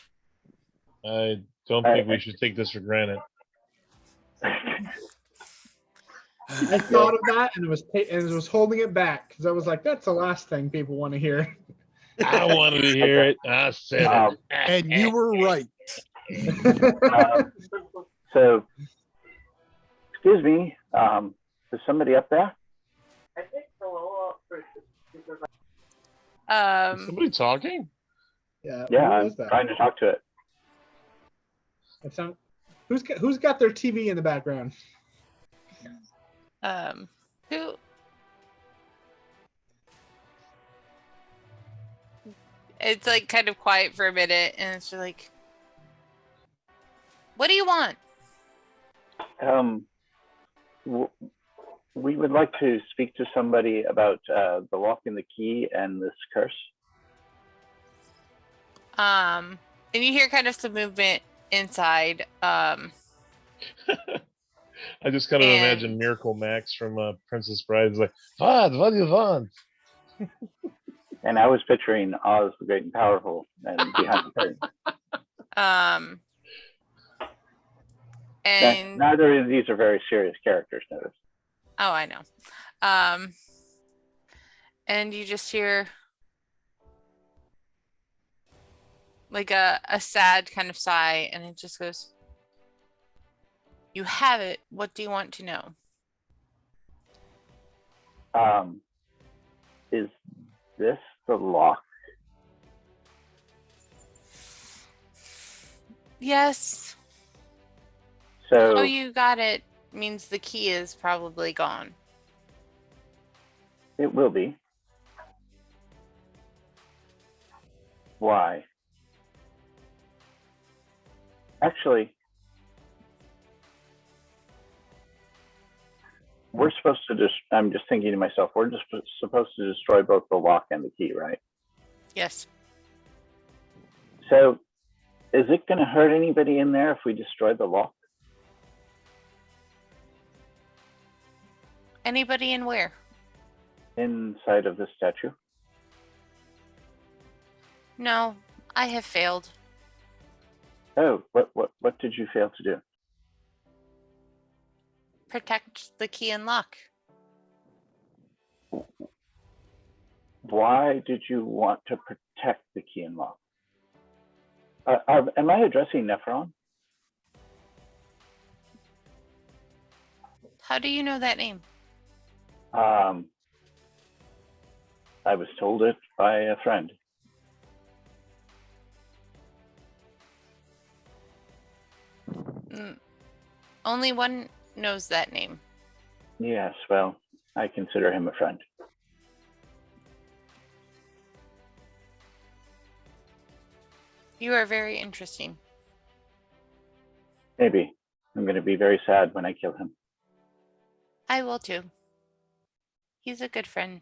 I don't think we should take this for granted. I thought of that and was holding it back because I was like, that's the last thing people want to hear. I wanted to hear it. I said it. And you were right. So, excuse me, is somebody up there? Is somebody talking? Yeah, I'm trying to talk to it. Who's got their TV in the background? Who? It's like kind of quiet for a minute, and it's just like, what do you want? We would like to speak to somebody about the lock and the key and this curse. And you hear kind of some movement inside. I just kind of imagine Miracle Max from Princess Bride. It's like, what do you want? And I was picturing Oz the Great and Powerful and behind the curtain. And neither of these are very serious characters, notice. Oh, I know. And you just hear like a sad kind of sigh, and it just goes, you have it. What do you want to know? Is this the lock? Yes. So how you got it means the key is probably gone. It will be. Why? Actually, we're supposed to I'm just thinking to myself, we're just supposed to destroy both the lock and the key, right? Yes. So, is it going to hurt anybody in there if we destroy the lock? Anybody in where? Inside of this statue. No, I have failed. Oh, what did you fail to do? Protect the key and lock. Why did you want to protect the key and lock? Am I addressing Nephron? How do you know that name? I was told it by a friend. Only one knows that name. Yes, well, I consider him a friend. You are very interesting. Maybe. I'm going to be very sad when I kill him. I will too. He's a good friend.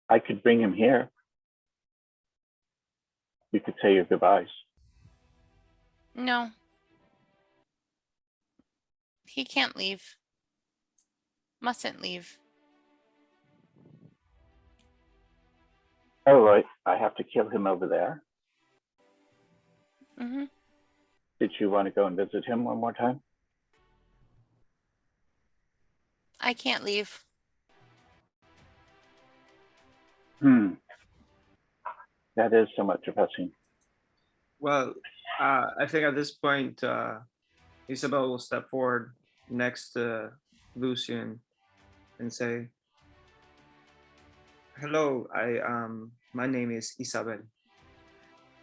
I could bring him here. You could say your goodbyes. No. He can't leave. Mustn't leave. Oh, I have to kill him over there. Mm-hmm. Did you want to go and visit him one more time? I can't leave. That is somewhat depressing. Well, I think at this point, Isabel will step forward next to Lucian and say, "Hello, my name is Isabel,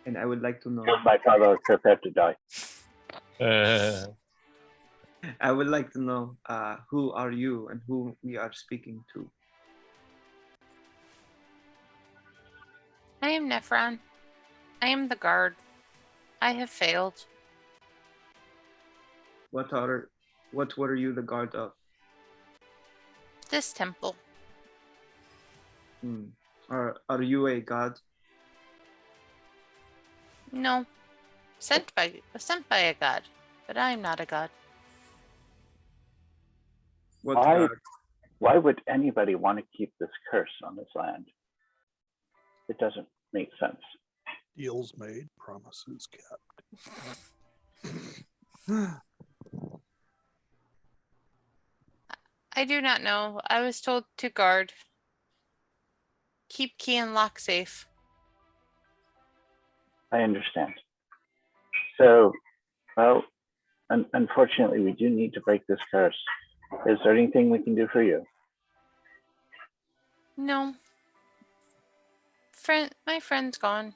and I would like to know. My father prepared to die. I would like to know who are you and who we are speaking to." I am Nephron. I am the guard. I have failed. What were you the guard of? This temple. Are you a god? No. Sent by a god. But I am not a god. What Why? god? Why would anybody want to keep this curse on this land? It doesn't make sense. Deals made, promises kept. I do not know. I was told to guard. Keep key and lock safe. I understand. So, well, unfortunately, we do need to break this curse. Is there anything we can do for you? No. My friend's gone.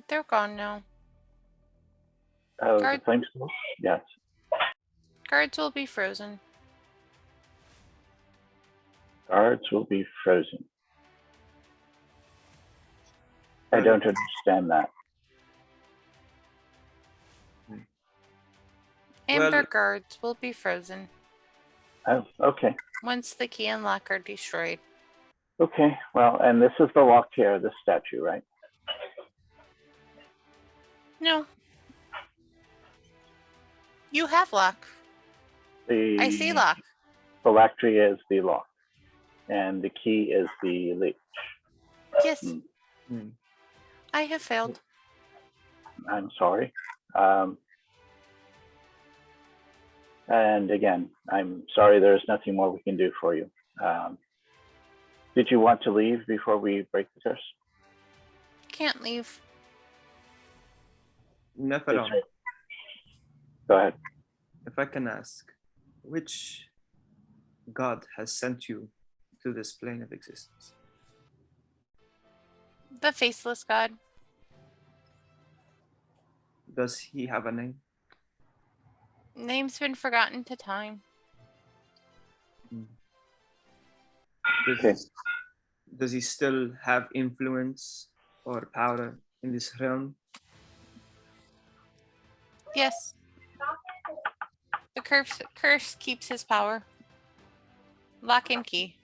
They're gone now. Oh, Guard- the flame school? Yes. Guards will be frozen. Guards will be frozen. I don't understand that. Amber guards will be frozen Oh, okay. once the key and lock are destroyed. Okay, well, and this is the lock here, this statue, right? No. You have lock. I see lock. Phylactery is the lock, and the key is the leech. Yes. I have failed. I'm sorry. And again, I'm sorry there's nothing more we can do for you. Did you want to leave before we break the curse? Can't leave. Nephron, Go ahead. if I can ask, which god has sent you to this plane of existence? The faceless god. Does he have a name? Name's been forgotten to time. Does he still have influence or power in this realm? Yes. The curse keeps his power. Lock and key.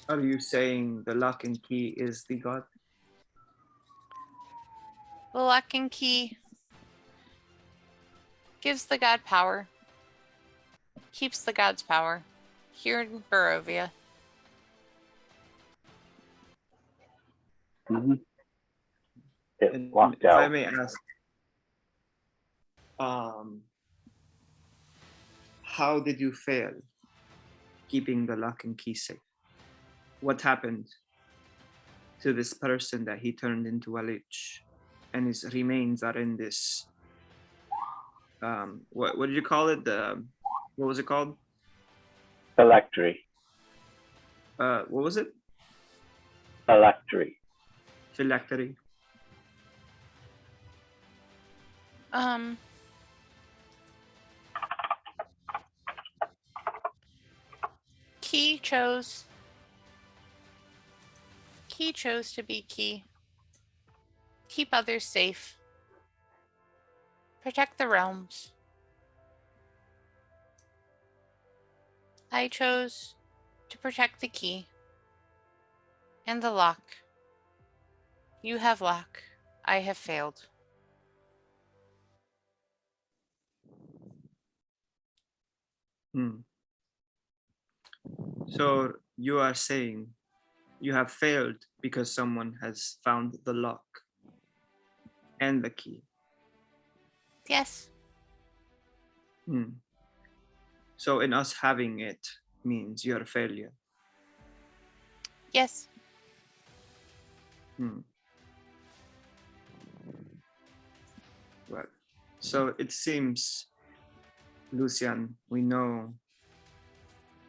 Are you saying the lock and key is the god? The lock and key gives the god power. Keeps the god's power. Here in Barovia. Mm-hmm. It And locked if out. I may ask, how did you fail keeping the lock and key safe? What happened to this person that he turned into a lich, and his remains are in this? What did you call it? What was it called? Phylactery. What was it? Phylactery. Phylactery. Key chose to be Key. Keep others safe. Protect the realms. I chose to protect the key and the lock. You have lock. I have failed. So you are saying you have failed because someone has found the lock and the key. Yes. So in us having it means you're a failure. Yes. Well, so it seems, Lucian, we know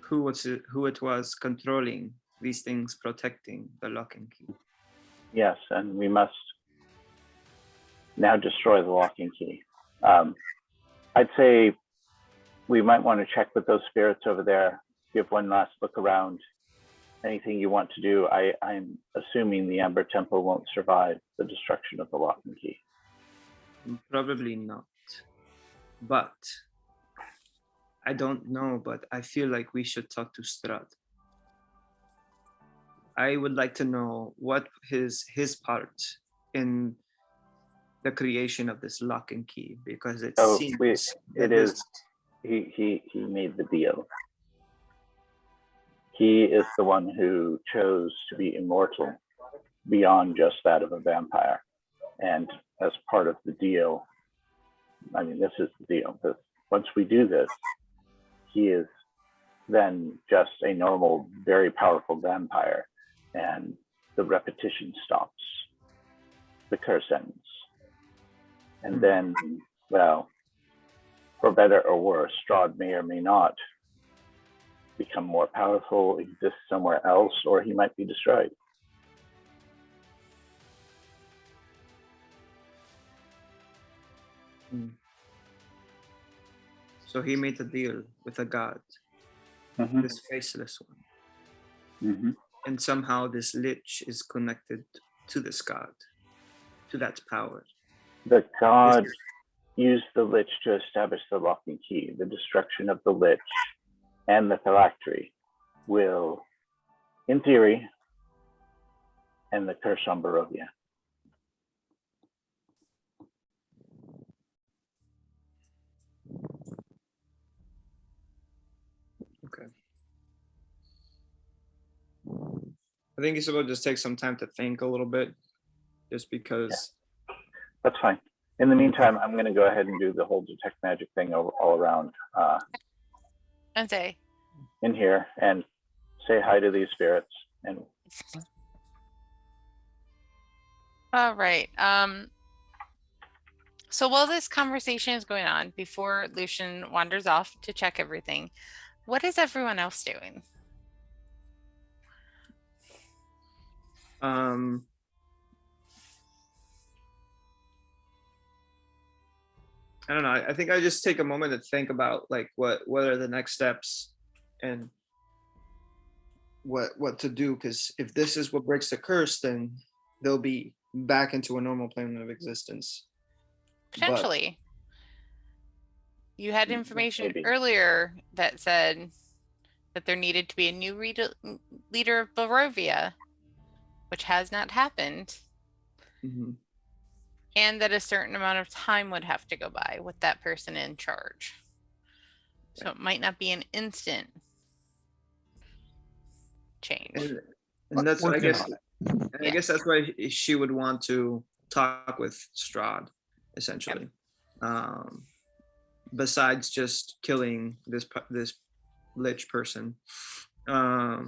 who it was controlling these things, protecting the lock and key. Yes, and we must now destroy the lock and key. I'd say we might want to check with those spirits over there, give one last look around. Anything you want to do, I'm assuming the Amber Temple won't survive the destruction of the lock and key. Probably not. But I don't know, but I feel like we should talk to Strahd. I would like to know what his part in the creation of this lock and key, because it seems he made the deal. He is the one who chose to be immortal beyond just that of a vampire. And as part of the deal, I mean, this is the deal. Because once we do this, he is then just a normal, very powerful vampire. And the repetition stops. The curse ends. And then, well, for better or worse, Strahd may or may not become more powerful, exist somewhere else, or he might be destroyed. So he made a deal with a god, this faceless one. And somehow this lich is connected to this god, to that power. The god used the lich to establish the lock and key. The destruction of the lich and the phylactery will, in theory, end the curse on Barovia. Okay. I think he's supposed to just take some time to think a little bit, just because. Yeah. That's fine. In the meantime, I'm going to go ahead and do the whole detect magic thing all around. And say. In here and say hi to these spirits. And all right. So while this conversation is going on, before Lucian wanders off to check everything, what is everyone else doing? I don't know. I think I just take a moment to think about like what are the next steps and what to do, because if this is what breaks the curse, then they'll be back into a normal plane of existence. Potentially. You had information earlier that said that there needed to be a new leader of Barovia, which has not happened. And that a certain amount of time would have to go by with that person in charge. So it might not be an instant change. And that's what I guess. I guess that's why she would want to talk with Strahd, essentially. Besides just killing this lich person. I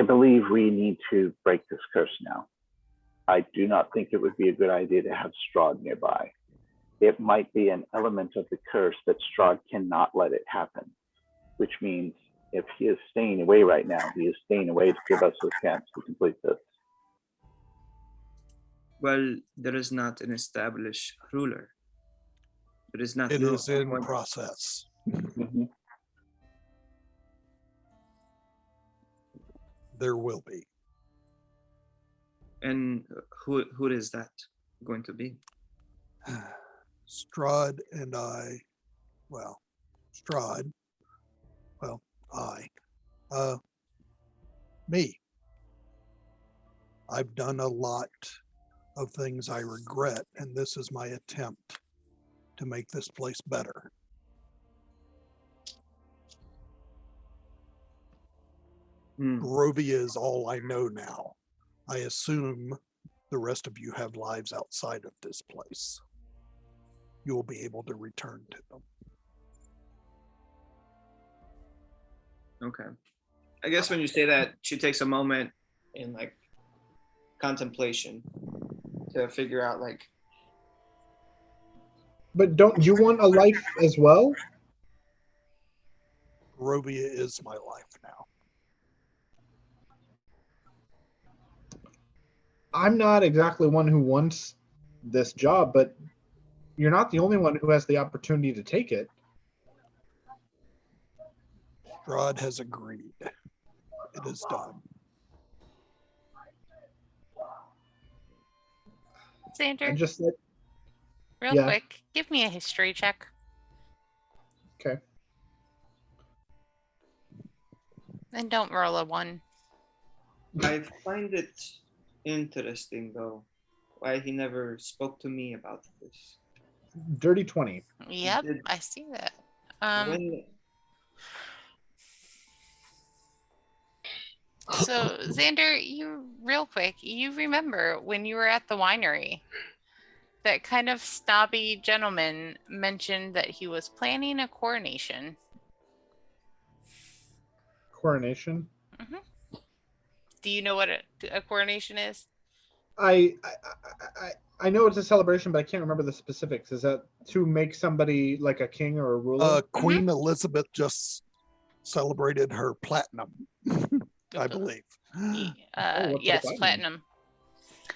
believe we need to break this curse now. I do not think it would be a good idea to have Strahd nearby. it might be an element of the curse that Strahd cannot let it happen, which means if he is staying away right now, he is staying away to give us a chance to complete this. Well, there is not an established ruler. There is not. It no is in one- process. Mm-hmm. There will be. And who is that going to be? Strahd and I, Strahd, me. I've done a lot of things I regret, and this is my attempt to make this place better. Barovia is all I know now. I assume the rest of you have lives outside of this place. You will be able to return to them. Okay. I guess when you say that, she takes a moment in like contemplation to figure out like. But don't you want a life as well? Barovia is my life now. I'm not exactly one who wants this job, but you're not the only one who has the opportunity to take it. Strahd has agreed. It is done. Xander, I just said, real yeah. quick, give me a history check. Okay. And don't roll a 1. I find it interesting though, why he never spoke to me about this. Dirty 20. Yep, did- I see that. When So Xander, you real quick, you remember when you were at the winery, that kind of snobby gentleman mentioned that he was planning a coronation. Coronation. Do you know what a coronation is? I know it's a celebration, but I can't remember the specifics. Is that to make somebody like a king or a ruler? Queen Elizabeth just celebrated her platinum, I believe. what's Yes, the platinum.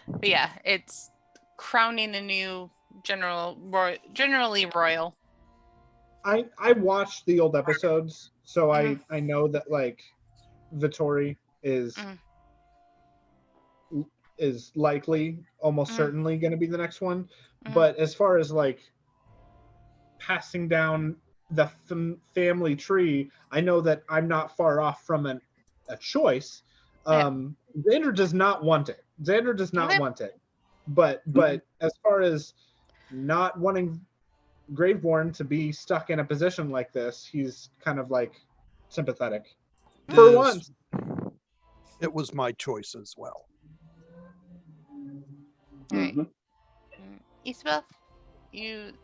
But yeah, it's crowning a new generally royal. I watched the old episodes, so I know that like Vittori is likely, almost certainly going to be the next one. But as far as like passing down the family tree, I know that I'm not far off from a choice. Xander does not want it. Xander does not want it. But as far as not wanting Graveborn to be stuck in a position like this, he's kind of like sympathetic. For once. It was my choice as well. Right. Isabel, you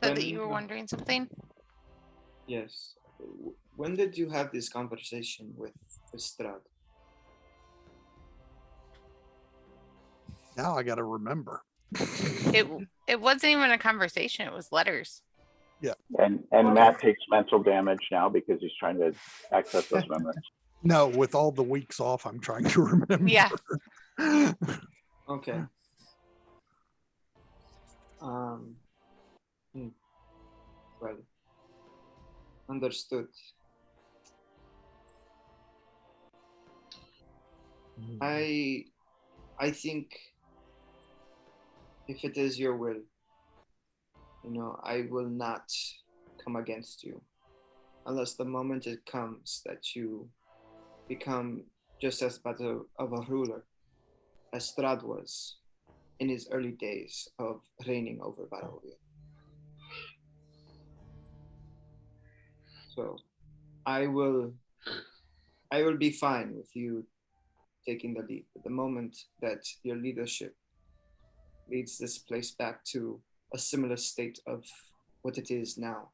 said that you were wondering something? Yes. When did you have this conversation with Strahd? Now I got to remember. It wasn't even a conversation. It was letters. Yeah. And Matt takes mental damage now because he's trying to access those memories. No, with all the weeks off, I'm trying to remember. Yeah. Okay. Well, understood. I think if it is your will, I will not come against you unless the moment it comes that you become just as bad of a ruler as Strahd was in his early days of reigning over Barovia. So I will be fine with you taking the lead. But the moment that your leadership leads this place back to a similar state of what it is now,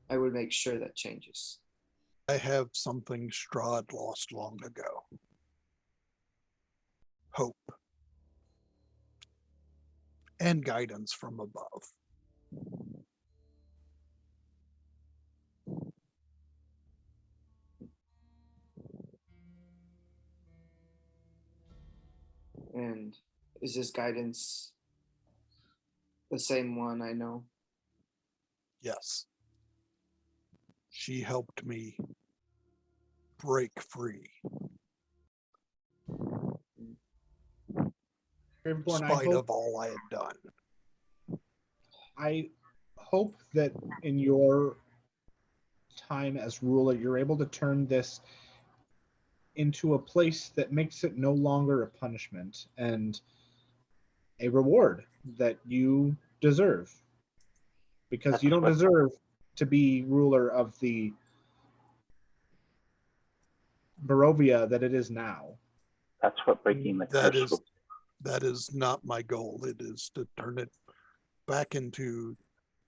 I will make sure that changes. I have something Strahd lost long ago. Hope. and guidance from above. And is this guidance the same one I know? Yes. She helped me break free. In Graveborn, spite of all I had done. I hope that in your time as ruler, you're able to turn this into a place that makes it no longer a punishment and a reward that you deserve. Because you don't deserve to be ruler of the Barovia that it is now. That's what breaking the curse will. That is not my goal. It is to turn it back into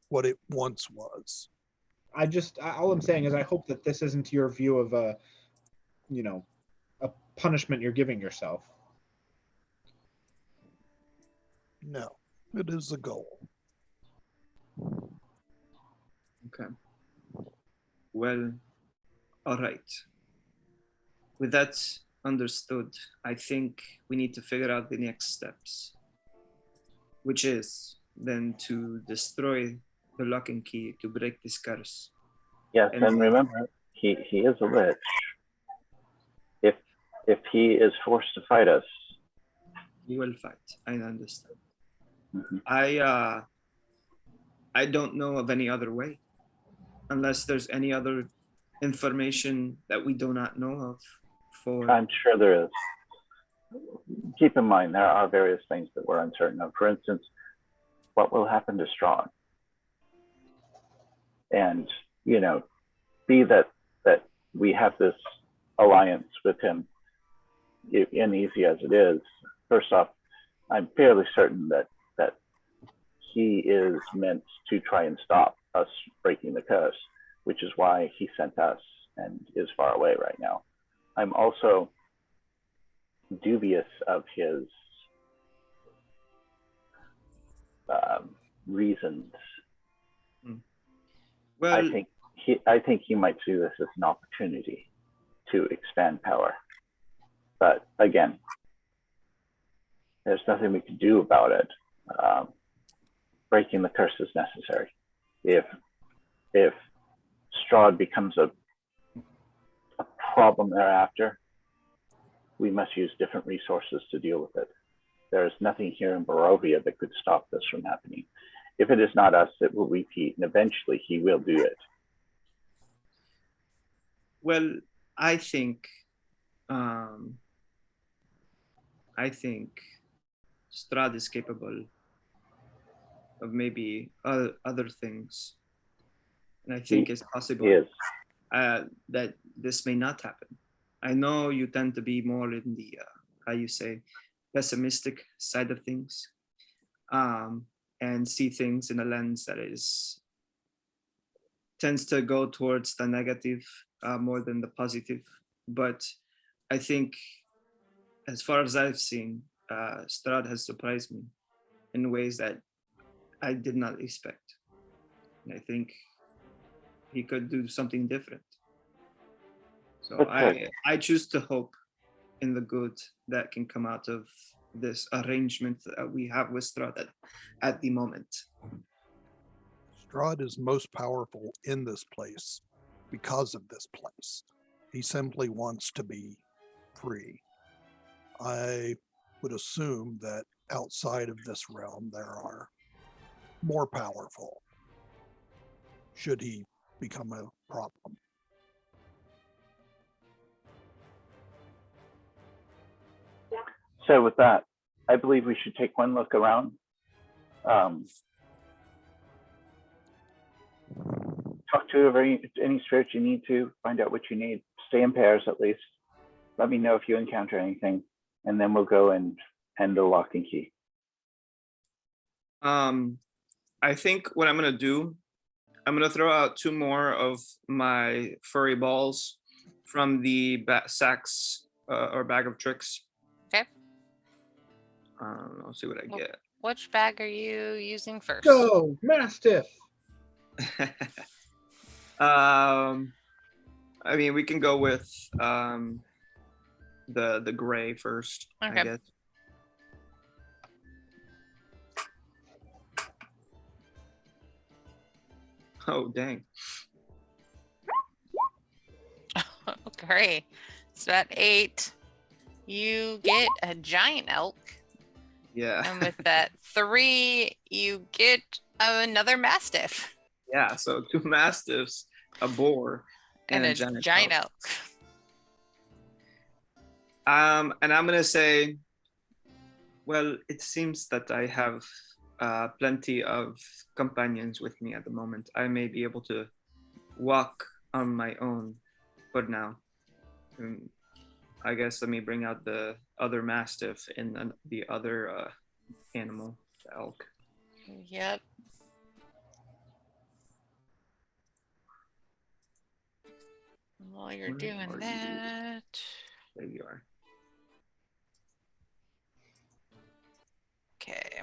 what it once was. All I'm saying is I hope that this isn't your view of a punishment you're giving yourself. No, it is a goal. Okay. Well, all right. With that understood, I think we need to figure out the next steps, which is then to destroy the lock and key to break this curse. Yes, and remember, he is a lich. If he is forced to fight us, he will fight. I understand. Mm-hmm. I don't know of any other way, unless there's any other information that we do not know of. I'm sure there is. Keep in mind, there are various things that we're uncertain of. For instance, what will happen to Strahd? And, be that we have this alliance with him, and easy as it is, first off, I'm fairly certain that he is meant to try and stop us breaking the curse, which is why he sent us and is far away right now. I'm also dubious of his reasons. Well, I think he might see this as an opportunity to expand power. But again, there's nothing we can do about it. Breaking the curse is necessary. If Strahd becomes a problem thereafter, we must use different resources to deal with it. There is nothing here in Barovia that could stop this from happening. If it is not us, it will repeat, and eventually he will do it. Well, I think Strahd is capable of maybe other things, and I think it's possible that this may not happen. I know you tend to be more in the pessimistic side of things, and see things in a lens that tends to go towards the negative more than the positive. But I think, as far as I've seen, Strahd has surprised me in ways that I did not expect. And I think he could do something different. So I choose to hope in the good that can come out of this arrangement that we have with Strahd at the moment. Strahd is most powerful in this place because of this place. He simply wants to be free. I would assume that outside of this realm there are more powerful, should he become a problem. So with that, I believe we should take one look around. Talk to any spirits you need to, find out what you need. Stay in pairs at least. Let me know if you encounter anything, and then we'll go and handle lock and key. I think what I'm going to do, I'm going to throw out 2 more of my furry balls from the sacks or bag of tricks. Okay. I'll see what I get. which bag are you using first? Go, Mastiff. I mean, we can go with the gray first, Okay. I guess. Oh, dang. Okay. So at 8, you get a giant elk. Yeah. And with that 3, you get another mastiff. Yeah, so 2 mastiffs, a boar, And a giant elk. And I'm gonna say, well, it seems that I have plenty of companions with me at the moment. I may be able to walk on my own for now. I guess let me bring out the other mastiff and the other animal, the elk. Yep. While you're Where doing are that. There you are. Okay.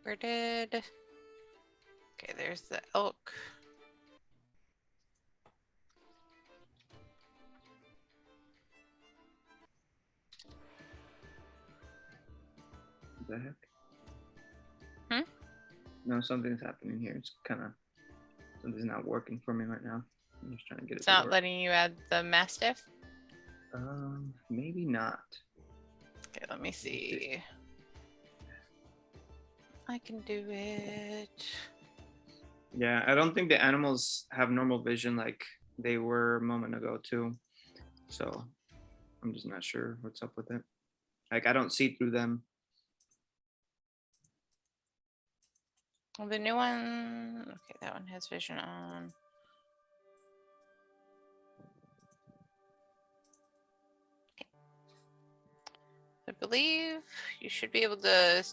Where did... Okay, there's the elk. What the heck? Hmm? No, something's happening here. It's kind of, something's not working for me right now. I'm just trying to get it It's to not work. letting you add the mastiff? Maybe not. Okay, let me see. I can do it. Yeah, I don't think the animals have normal vision like they were a moment ago too. So I'm just not sure what's up with it. Like I don't see through them. Well, the new one, okay, that one has vision on. Okay. I believe you should be able to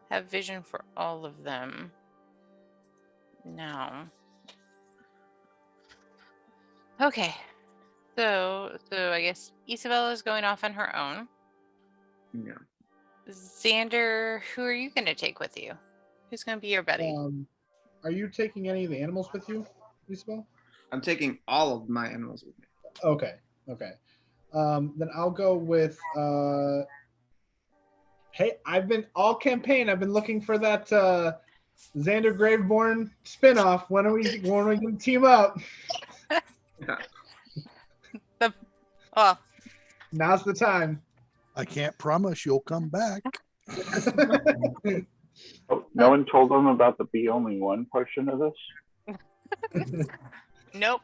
have vision for all of them now. Okay, so I guess Isabella is going off on her own. Yeah. Xander, who are you going to take with you? Who's going to be your buddy? Are you taking any of the animals with you, Isabel? I'm taking all of my animals with me. Okay. Then I'll go with. Hey, I've been all campaign. I've been looking for that Xander Graveborn spinoff. When are we gonna team up? Oh, Now's the time. I can't promise you'll come back. Oh, no one told them about the be only one portion of this? nope.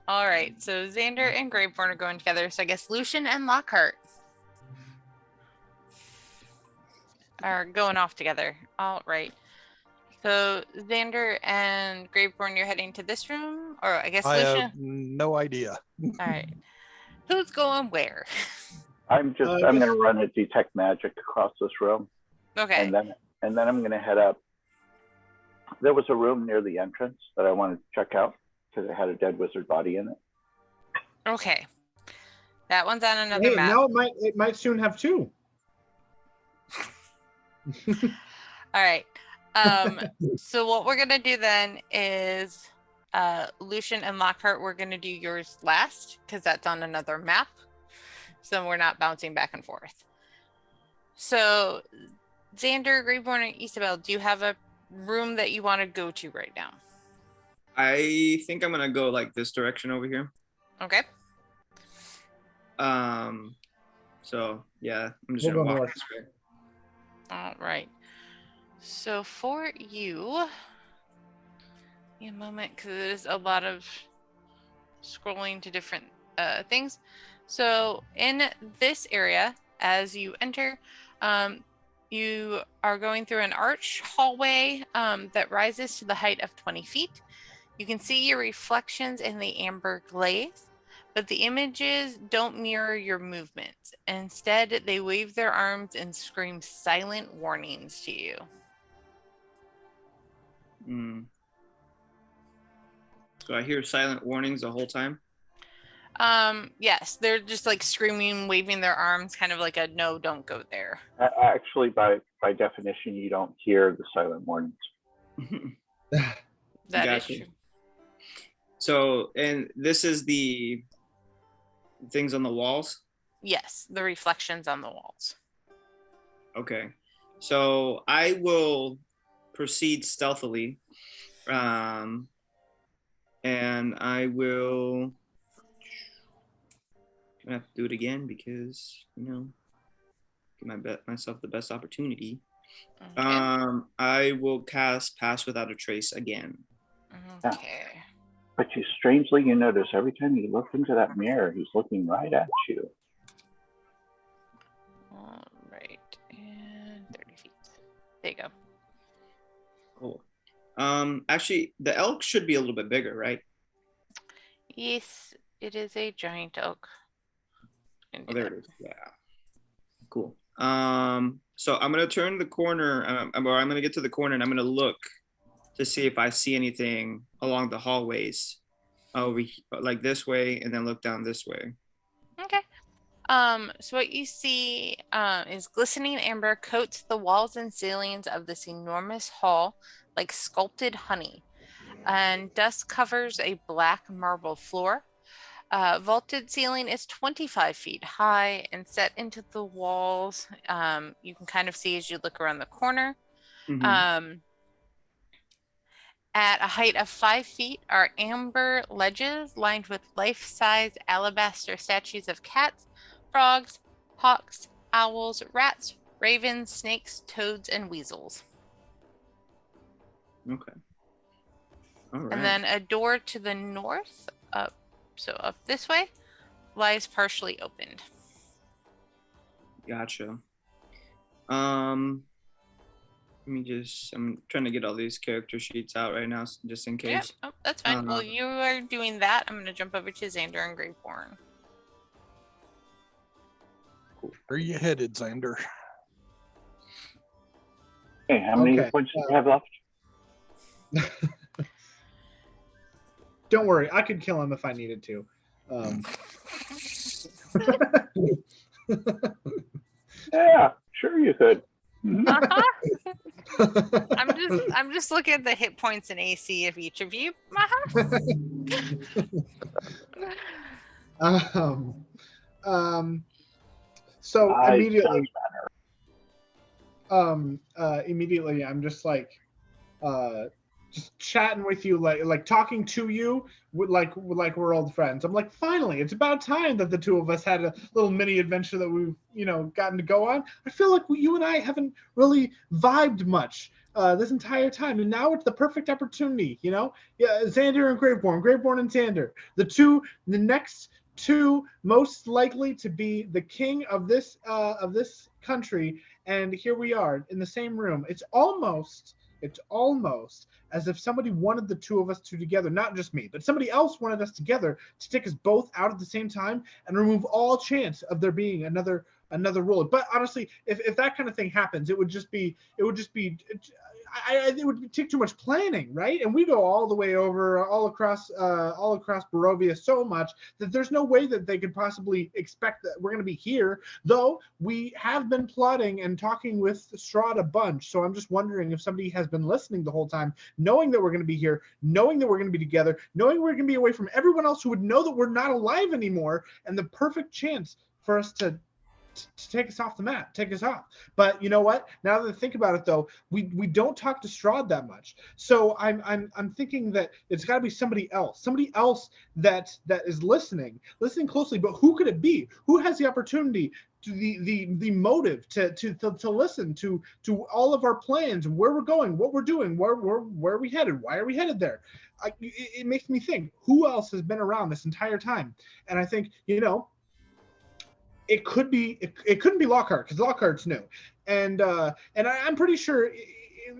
All right, so Xander and Graveborn are going together. So I guess Lucian and Lockhart are going off together. All right. So Xander and Graveborn, you're heading to this room, or I guess I Lucian. have no idea. All right. Who's going where? I'm gonna run a detect magic across this room. Okay. And then I'm gonna head up. There was a room near the entrance that I wanted to check out because it had a dead wizard body in it. Okay. That one's on another Hey, map. now it might soon have 2. All right. So what we're gonna do then is Lucian and Lockhart, we're gonna do yours last because that's on another map. So we're not bouncing back and forth. So Xander, Graveborn, and Isabel, do you have a room that you want to go to right now? I think I'm gonna go like this direction over here. Okay. So yeah, I'm just We'll gonna go walk north. this way. All right. So for you, give me a moment because there's a lot of scrolling to different things. So in this area, as you enter, you are going through an arch hallway that rises to the height of 20 feet. You can see your reflections in the amber glaze, but the images don't mirror your movements. Instead, they wave their arms and scream silent warnings to you. So I hear silent warnings the whole time. Yes, they're just like screaming, waving their arms, kind of like a no, don't go there. Actually, by definition, you don't hear the silent warnings. That is Gotcha. true. So, and this is the things on the walls? Yes, the reflections on the walls. Okay. So I will proceed stealthily. And I will I have to do it again because, give myself the best opportunity. Okay. I will cast Pass Without a Trace again. Okay. But strangely, you notice every time you look into that mirror, he's looking right at you. All right, and 30 feet. There you go. Cool. Actually, the elk should be a little bit bigger, right? Yes, it is a giant oak. Oh, there it is. Yeah. Cool. So I'm gonna turn the corner, or I'm gonna get to the corner, and I'm gonna look to see if I see anything along the hallways, like this way, and then look down this way. Okay. So what you see is glistening amber coats the walls and ceilings of this enormous hall like sculpted honey, and dust covers a black marble floor. Vaulted ceiling is 25 feet high and set into the walls. You can kind of see as you look around the corner. Mm-hmm. At a height of 5 feet are amber ledges lined with life-size alabaster statues of cats, frogs, hawks, owls, rats, ravens, snakes, toads, and weasels. Okay. All right. And then a door to the north, up this way, lies partially opened. Gotcha. I'm trying to get all these character sheets out right now, just in case. Yeah, oh, that's fine. While you are doing that, I'm going to jump over to Xander and Graveborn. Where are you headed, Xander? Hey, how many points do you have left? Don't worry, I could kill him if I needed to. Yeah, sure you could. I'm just looking at the hit points and AC of each of you. So immediately I'm just like just chatting with you, like talking to you like we're old friends. I'm like, finally, it's about time that the two of us had a little mini adventure that we've gotten to go on. I feel like you and I haven't really vibed much this entire time, and now it's the perfect opportunity. Yeah, Xander and Graveborn and Xander, the next two most likely to be the king of this country, and here we are in the same room. It's almost as if somebody wanted the two of us together, not just me, but somebody else wanted us together to take us both out at the same time and remove all chance of there being another ruler. But honestly, if that kind of thing happens, it would take too much planning, right? And we go all the way over, all across Barovia so much that there's no way that they could possibly expect that we're going to be here. Though we have been plotting and talking with Strahd a bunch, so I'm just wondering if somebody has been listening the whole time, knowing that we're going to be here, knowing that we're going to be together, knowing we're going to be away from everyone else who would know that we're not alive anymore, and the perfect chance for us to take us off the map, take us off. But you know what? Now that I think about it, though, we don't talk to Strahd that much. So I'm thinking that it's got to be somebody else that is listening closely. But who could it be? Who has the opportunity, to the motive to listen to all of our plans, where we're going, what we're doing, where are we headed, why are we headed there? It makes me think, who else has been around this entire time? And I think, it couldn't be Lockhart, because Lockhart's new, and I'm pretty sure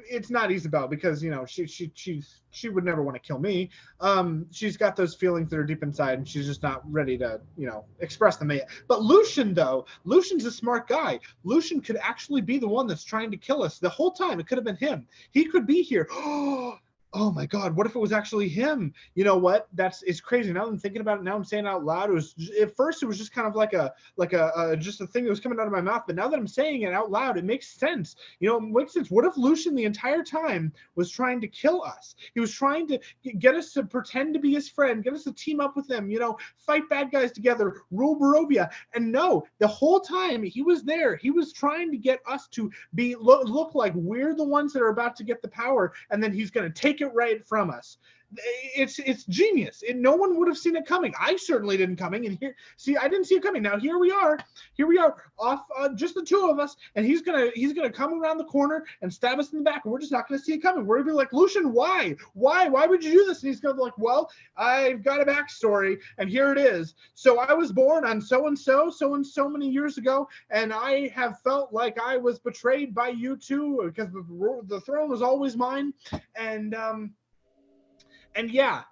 it's not Isabel, because she would never want to kill me. She's got those feelings that are deep inside, and she's just not ready to express them yet. But Lucian's a smart guy. Lucian could actually be the one that's trying to kill us the whole time. It could have been him. He could be here. oh my God, what if it was actually him? You know what? It's crazy. Now that I'm thinking about it, now I'm saying it out loud. At first it was just kind of like a just a thing that was coming out of my mouth. But now that I'm saying it out loud, it makes sense. It makes sense. What if Lucian the entire time was trying to kill us? He was trying to get us to pretend to be his friend, get us to team up with them, fight bad guys together, rule Barovia. And no, the whole time he was there, he was trying to get us to look like we're the ones that are about to get the power, and then he's going to take it right from us. It's genius. No one would have seen it coming. I certainly didn't coming. And I didn't see it coming. Now here we are off, just the two of us, and he's gonna come around the corner and stab us in the back, and we're just not gonna see it coming. We're gonna be like, Lucian, why would you do this? And he's gonna be like, well, I've got a backstory, and here it is. So I was born on so and so many years ago, and I have felt like I was betrayed by you two because the throne was always mine, and yeah,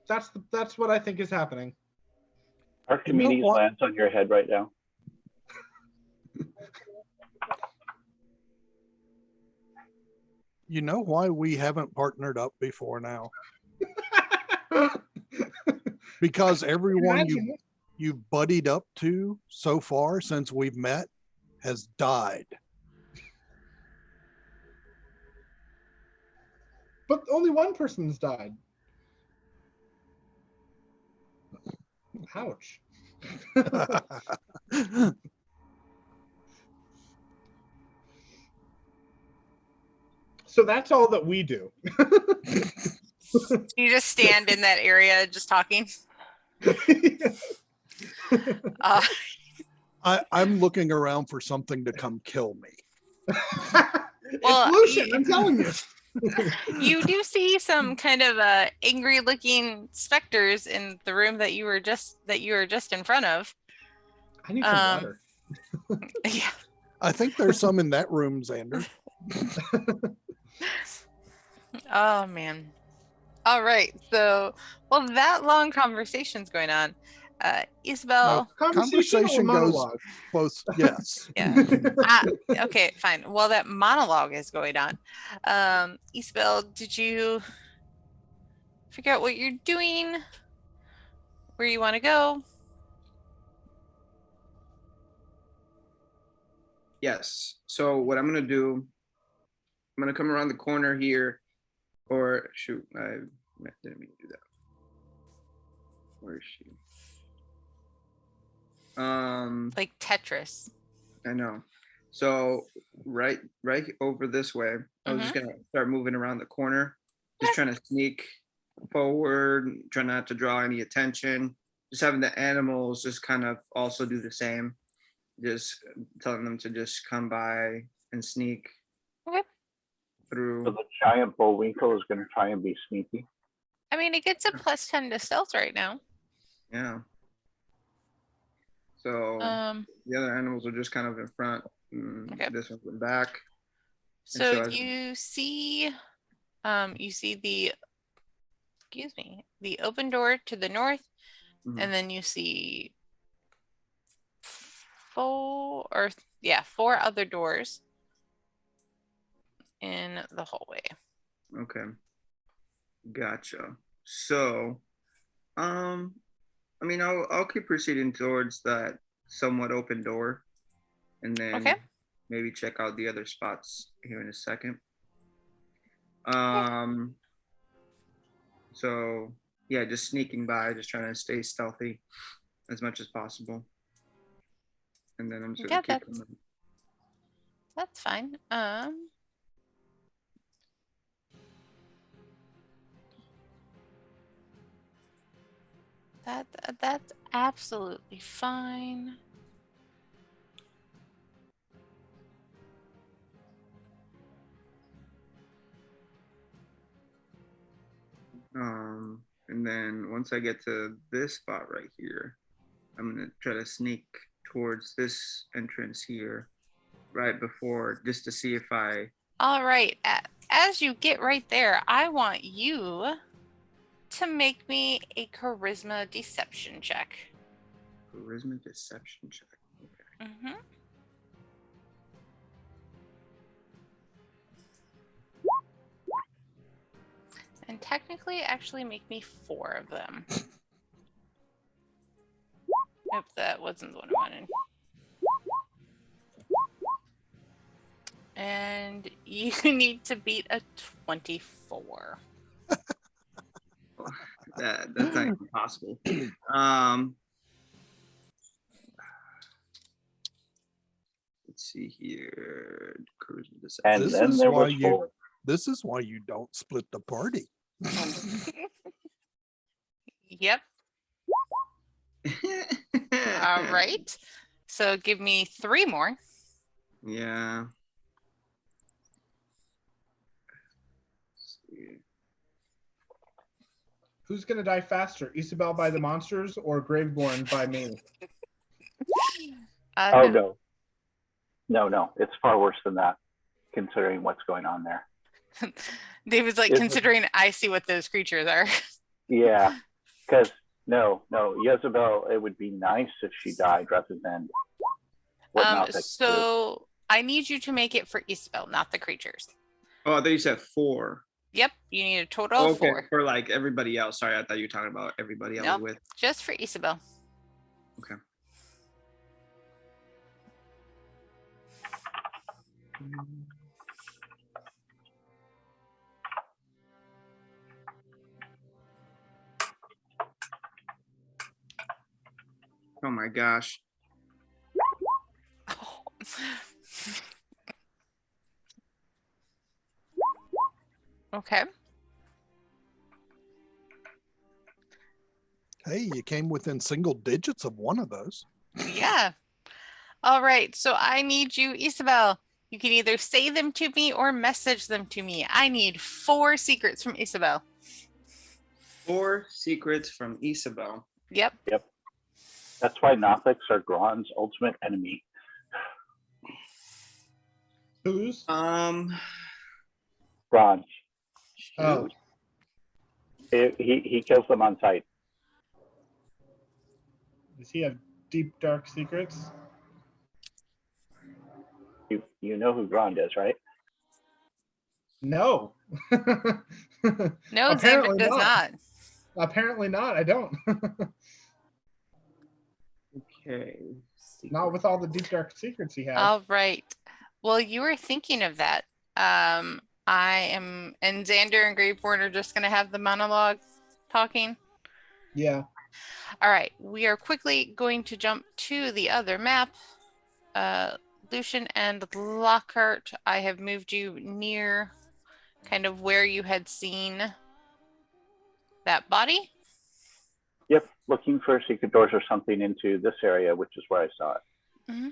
that's what I think is happening. Archimedes lands on your head right now. You know why we haven't partnered up before now? Because everyone you've buddied up to so far since we've met has died. But only one person's died. Ouch. So that's all that we do. You just stand in that area just talking. I'm looking around for something to come kill me. Well, it's Lucian, I'm telling you. You do see some kind of angry looking specters in the room that you were just in front of. I need some water. Yeah. I think there's some in that room, Xander. Oh man. All right. So while that long conversation's going on, Isabel. No, conversation goes both. Yes. Yeah. Okay, fine. While that monologue is going on, Isabel, did you figure out what you're doing? Where you want to go? Yes. So what I'm gonna do, I'm gonna come around the corner here, or shoot, I didn't mean to do that. Where is she? Like Tetris. I know. So right over this way, I was just gonna start moving around the corner, just trying to sneak forward, try not to draw any attention, just having the animals just kind of also do the same, just telling them to just come by and sneak through. So the giant bullwinkle is going to try and be sneaky. I mean, it gets a +10 to stealth right now. Yeah. So the other animals are just kind of in front. This one's in back. So you see the open door to the north, and then you see four other doors in the hallway. Okay. Gotcha. So, I mean, I'll keep proceeding towards that somewhat open door, and then maybe check out the other spots here in a second. So yeah, just sneaking by, just trying to stay stealthy as much as possible, and then I'm just gonna keep coming. That's fine. That's absolutely fine. And then once I get to this spot right here, I'm gonna try to sneak towards this entrance here, right before, just to see if I. All right. As you get right there, I want you to make me a charisma deception check. Charisma deception check. Okay. technically actually make me 4 of them. Nope, that wasn't the one I wanted. And you need to beat a 24. That's not even possible. Let's see here. And This then is there why was you- 4. This is why you don't split the party. Yep. All right. So give me 3 more. Yeah. Let's see. Who's gonna die faster, Isabel by the monsters or Graveborn by me? Oh, no. It's far worse than that, considering what's going on there. David's like, Is it- considering I see what those creatures are. Yeah, because no, Jezebel, it would be nice if she died rather than what Nothic did. So I need you to make it for Isabel, not the creatures. Oh, I thought you said 4. Yep, you need a total of Okay, 4. for like everybody else. Sorry, I thought you were talking about everybody else Nope. with. Just for Isabel. Okay. Oh my gosh. Okay. Hey, you came within single digits of one of those. Yeah. All right. So I need you, Isabel. You can either say them to me or message them to me. I need 4 secrets from Isabel. 4 secrets from Isabel. Yep. That's why Nothics are Gron's ultimate enemy. Who's? Gron. Oh, He kills them on sight. does he have deep dark secrets? You know who Gron is, right? No. No, Xander Apparently does not. Apparently not. I don't. Okay. Not with all the deep dark secrets he has. All right. Well, you were thinking of that. I am, and Xander and Graveborn are just going to have the monologue talking. Yeah. All right. We are quickly going to jump to the other map. Lucian and Lockhart, I have moved you near kind of where you had seen that body. Yep, looking for secret doors or something into this area, which is where I saw it. Mm-hmm.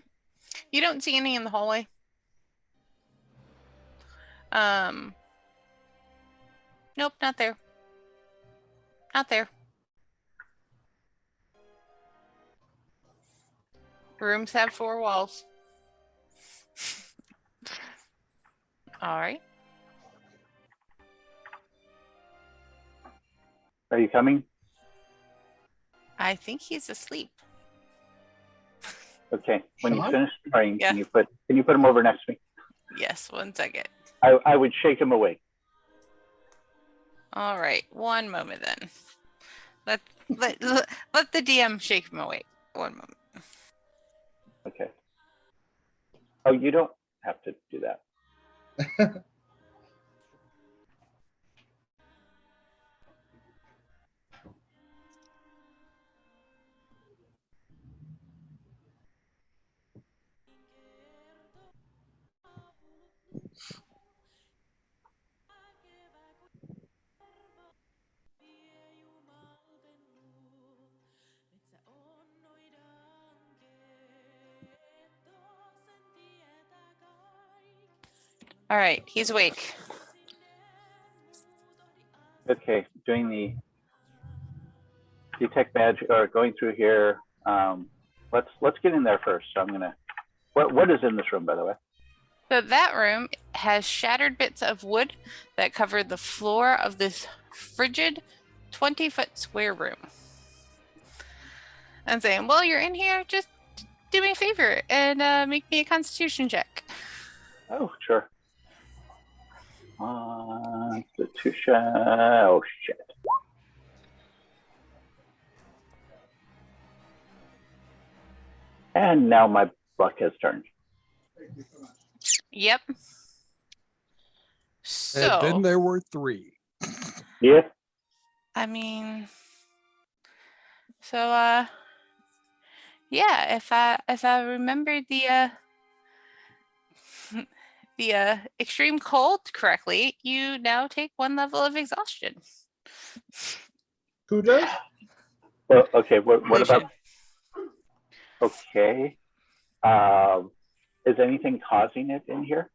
You don't see any in the hallway. Nope, not there. Not there. Rooms have 4 walls. All right. Are you coming? I think he's asleep. Okay. When you Sean? finish praying, Yeah. can you put him over next to me? Yes, 1 second. I would shake him awake. All right, 1 moment then. Let the DM shake him awake. 1 moment. Okay. Oh, you don't have to do that. All right, he's awake. Okay, doing the detect magic or going through here. Let's get in there first. So I'm gonna. What is in this room, by the way? So that room has shattered bits of wood that cover the floor of this frigid 20-foot square room. I'm saying, well, you're in here, just do me a favor and make me a constitution check. Oh, sure. Constitution. Oh shit. And now my luck has turned. Yep. And So then there were 3. Yeah. I mean, so yeah, if I remember the the extreme cold correctly, you now take 1 level of exhaustion. Who does? Well, okay. What about? Lucian. Okay. Is anything causing it in here?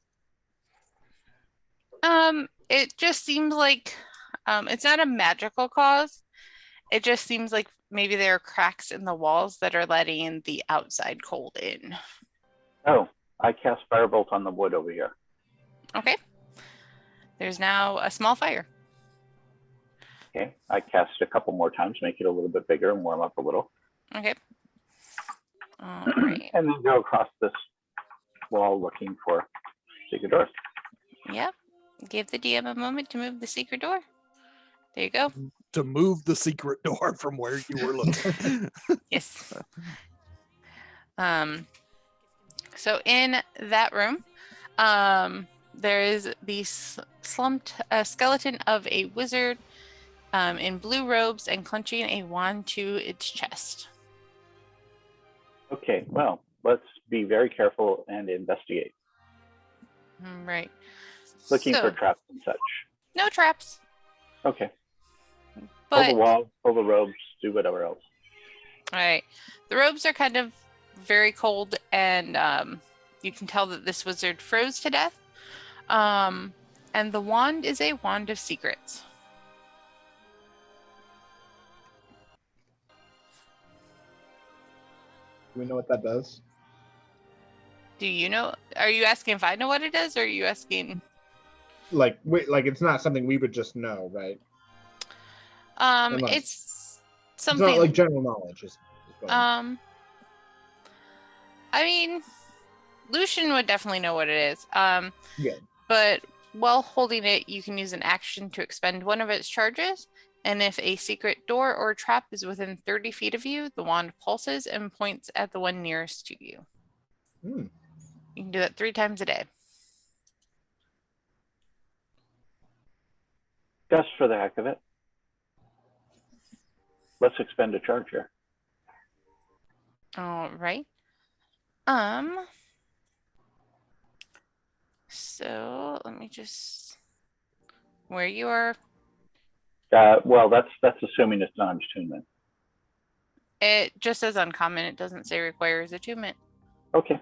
It just seems like it's not a magical cause. It just seems like maybe there are cracks in the walls that are letting the outside cold in. Oh, I cast Firebolt on the wood over here. Okay. There's now a small fire. Okay. I cast it a couple more times, make it a little bit bigger and warm up a little. Okay. All right. And then go across this wall looking for secret doors. Yep. Give the DM a moment to move the secret door. There you go. To move the secret door from where you were looking. Yes. So in that room, there is the slumped skeleton of a wizard in blue robes and clenching a wand to its chest. Okay, well, let's be very careful and investigate. Right. Looking So, for traps and such. no traps, Okay. Pull the but wall, pull the robes, do whatever else. all right. The robes are kind of very cold, and you can tell that this wizard froze to death. And the wand is a wand of secrets. Do we know what that does? Do you know? Are you asking if I know what it is, or are you asking? Like, wait, like it's not something we would just know, right? Unless- It's It's something. not like general knowledge. Is what I mean, Lucian would definitely know what it is. Yeah. But while holding it, you can use an action to expend one of its charges. And if a secret door or trap is within 30 feet of you, the wand pulses and points at the one nearest to you. Hmm. You can do that 3 times a day. Just for the heck of it. Let's expend a charge here. All right. So let me just where you are. Well, that's assuming it's non-attunement. It just says uncommon. It doesn't say requires attunement. Okay.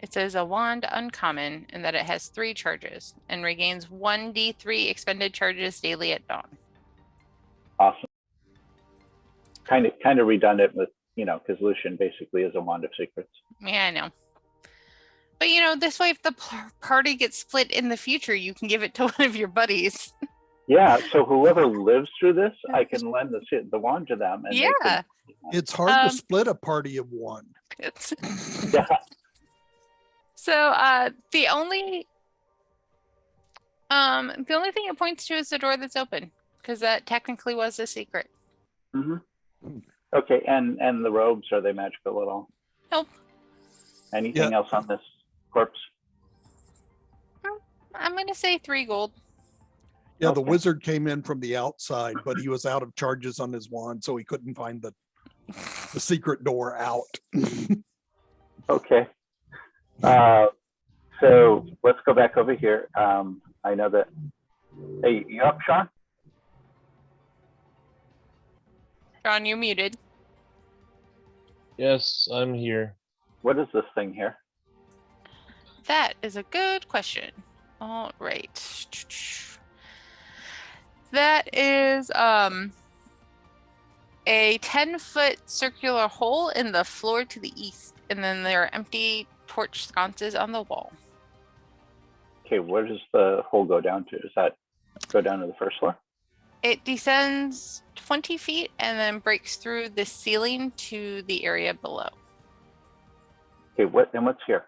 It says a wand uncommon and that it has 3 charges and regains 1d3 expended charges daily at dawn. Awesome. Kind of redundant with, because Lucian basically is a wand of secrets. Yeah, I know. But this way, if the party gets split in the future, you can give it to one of your buddies. Yeah, so whoever lives through this, I can lend the wand to them. And Yeah. It's hard to split a party of 1. Yeah. So the only thing it points to is the door that's open, because that technically was a secret. Mm-hmm. Okay, and the robes, are they magical at all? Nope. Anything else on this corpse? I'm gonna say 3 gold. Yeah, the Okay. wizard came in from the outside, but he was out of charges on his wand, so he couldn't find the secret door out. Okay. So let's go back over here. I know that. Hey, you up, Sean? John, you're muted. Yes, I'm here. What is this thing here? That is a good question. All right. That is a 10-foot circular hole in the floor to the east, and then there are empty torch sconces on the wall. Okay, where does the hole go down to? Does that go down to the first floor? It descends 20 feet and then breaks through the ceiling to the area below. Okay, what's here?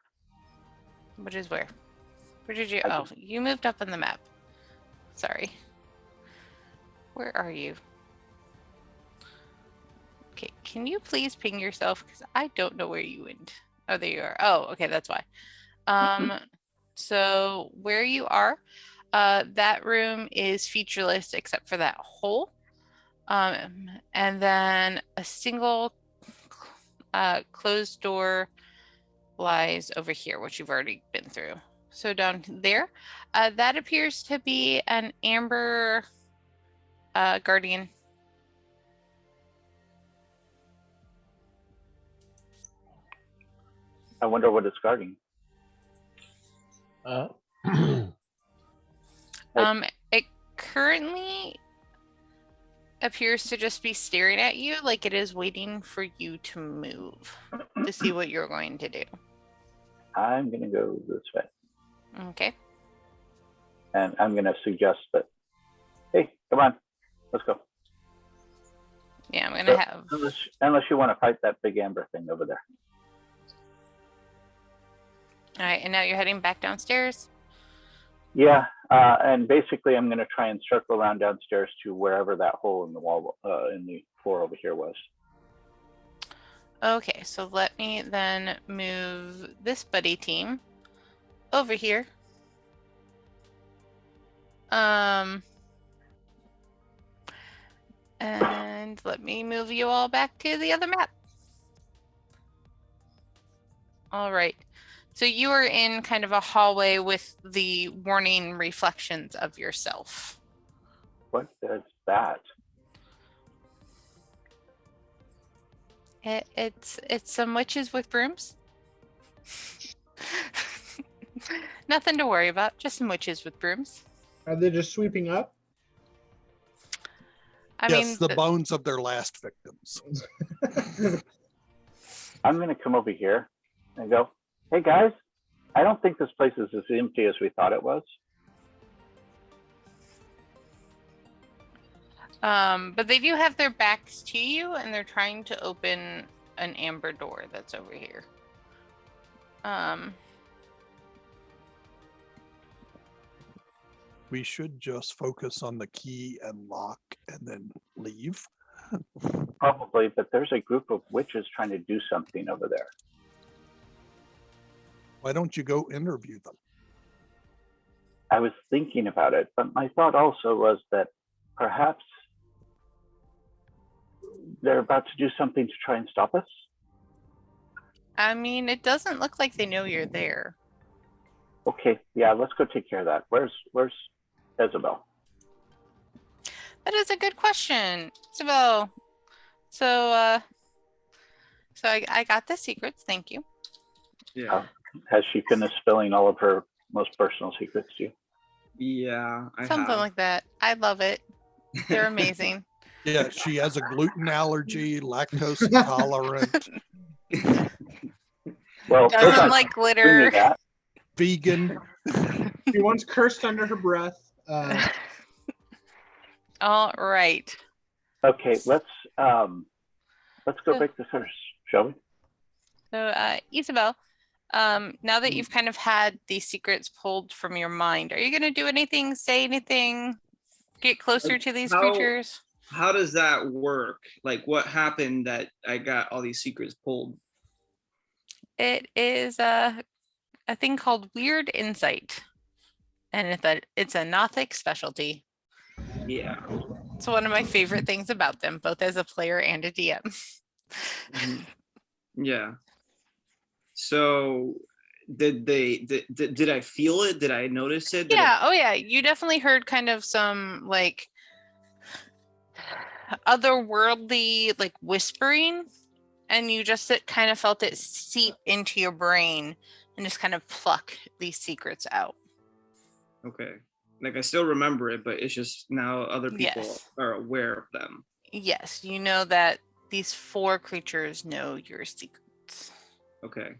Which is where? Where did you? Oh, you moved up on the map. Sorry. Where are you? Okay, can you please ping yourself? Because I don't know where you went. Oh, there you are. Oh, okay, that's why. So where you are, that room is featureless except for that hole. And then a single closed door lies over here, which you've already been through. So down there, that appears to be an amber guardian. I wonder what it's guarding. It currently appears to just be staring at you like it is waiting for you to move to see what you're going to do. I'm going to go this way. Okay. And I'm going to suggest that, hey, come on, let's go. Yeah, I'm going to have... Unless you want to fight that big amber thing over there. All right, and now you're heading back downstairs? Yeah, and basically I'm going to try and circle around downstairs to wherever that hole in the wall, in the floor over here was. Okay, so let me then move this buddy team over here. And let me move you all back to the other map. All right. So you are in kind of a hallway with the warning reflections of yourself. What is that? It's some witches with brooms. Nothing to worry about, just some witches with brooms. Are they just sweeping up? I Yes, mean, the bones of their last victims. I'm going to come over here and go, hey guys, I don't think this place is as empty as we thought it was. But they do have their backs to you, and they're trying to open an amber door that's over here. We should just focus on the key and lock and then leave. Probably, but there's a group of witches trying to do something over there. Why don't you go interview them? I was thinking about it, but my thought also was that perhaps they're about to do something to try and stop us. I mean, it doesn't look like they know you're there. Okay, yeah, let's go take care of that. Where's Isabel? That is a good question, Isabel. So I got the secrets. Thank you. Yeah. Has she finished spilling all of her most personal secrets to you? Yeah, Something like that. I love it. They're amazing. Yeah, she has a gluten allergy, lactose intolerant, Well, Doesn't like glitter. vegan. She once cursed under her breath. All right. Okay, let's go break the curse, shall we? So, Isabel, now that you've kind of had these secrets pulled from your mind, are you going to do anything, say anything, get closer to these creatures? How does that work? Like, what happened that I got all these secrets pulled? It is a thing called Weird Insight, and it's a Nothic specialty. Yeah. It's one of my favorite things about them, both as a player and a DM. Yeah. So did I feel it? Did I notice it? Yeah. Oh yeah. You definitely heard kind of some like otherworldly like whispering, and you just kind of felt it seep into your brain and just kind of pluck these secrets out. Okay. Like I still remember it, but it's just now other people are aware of them. Yes, you know that these 4 creatures know your secrets. Okay.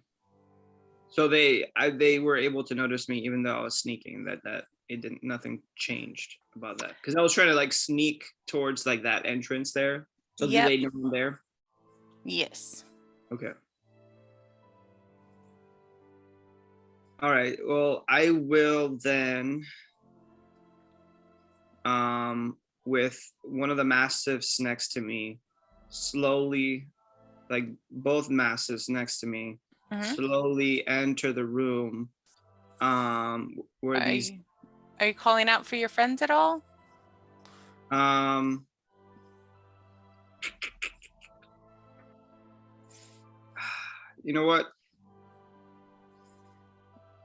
So they were able to notice me even though I was sneaking. That it didn't. Nothing changed about that because I was trying to like sneak towards like that entrance there. So do they know I'm there? Yes. Okay. All right. Well, I will then. with one of the mastiffs next to me, slowly, like both mastiffs next to me, slowly enter the room. Where these are you calling out for your friends at all? You know what?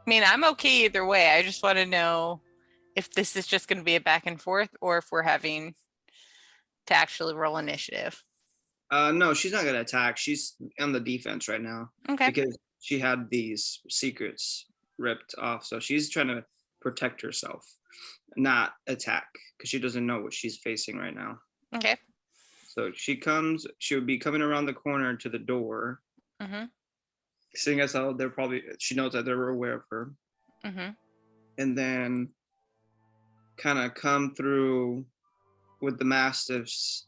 I mean, I'm okay either way. I just want to know if this is just going to be a back and forth or if we're having to actually roll initiative. No, she's not gonna attack. She's on the defense right now. Okay. Because she had these secrets ripped off. So she's trying to protect herself, not attack, because she doesn't know what she's facing right now. Okay. So she would be coming around the corner to the door. Seeing as how she knows that they're aware of her. And then kind of come through with the mastiffs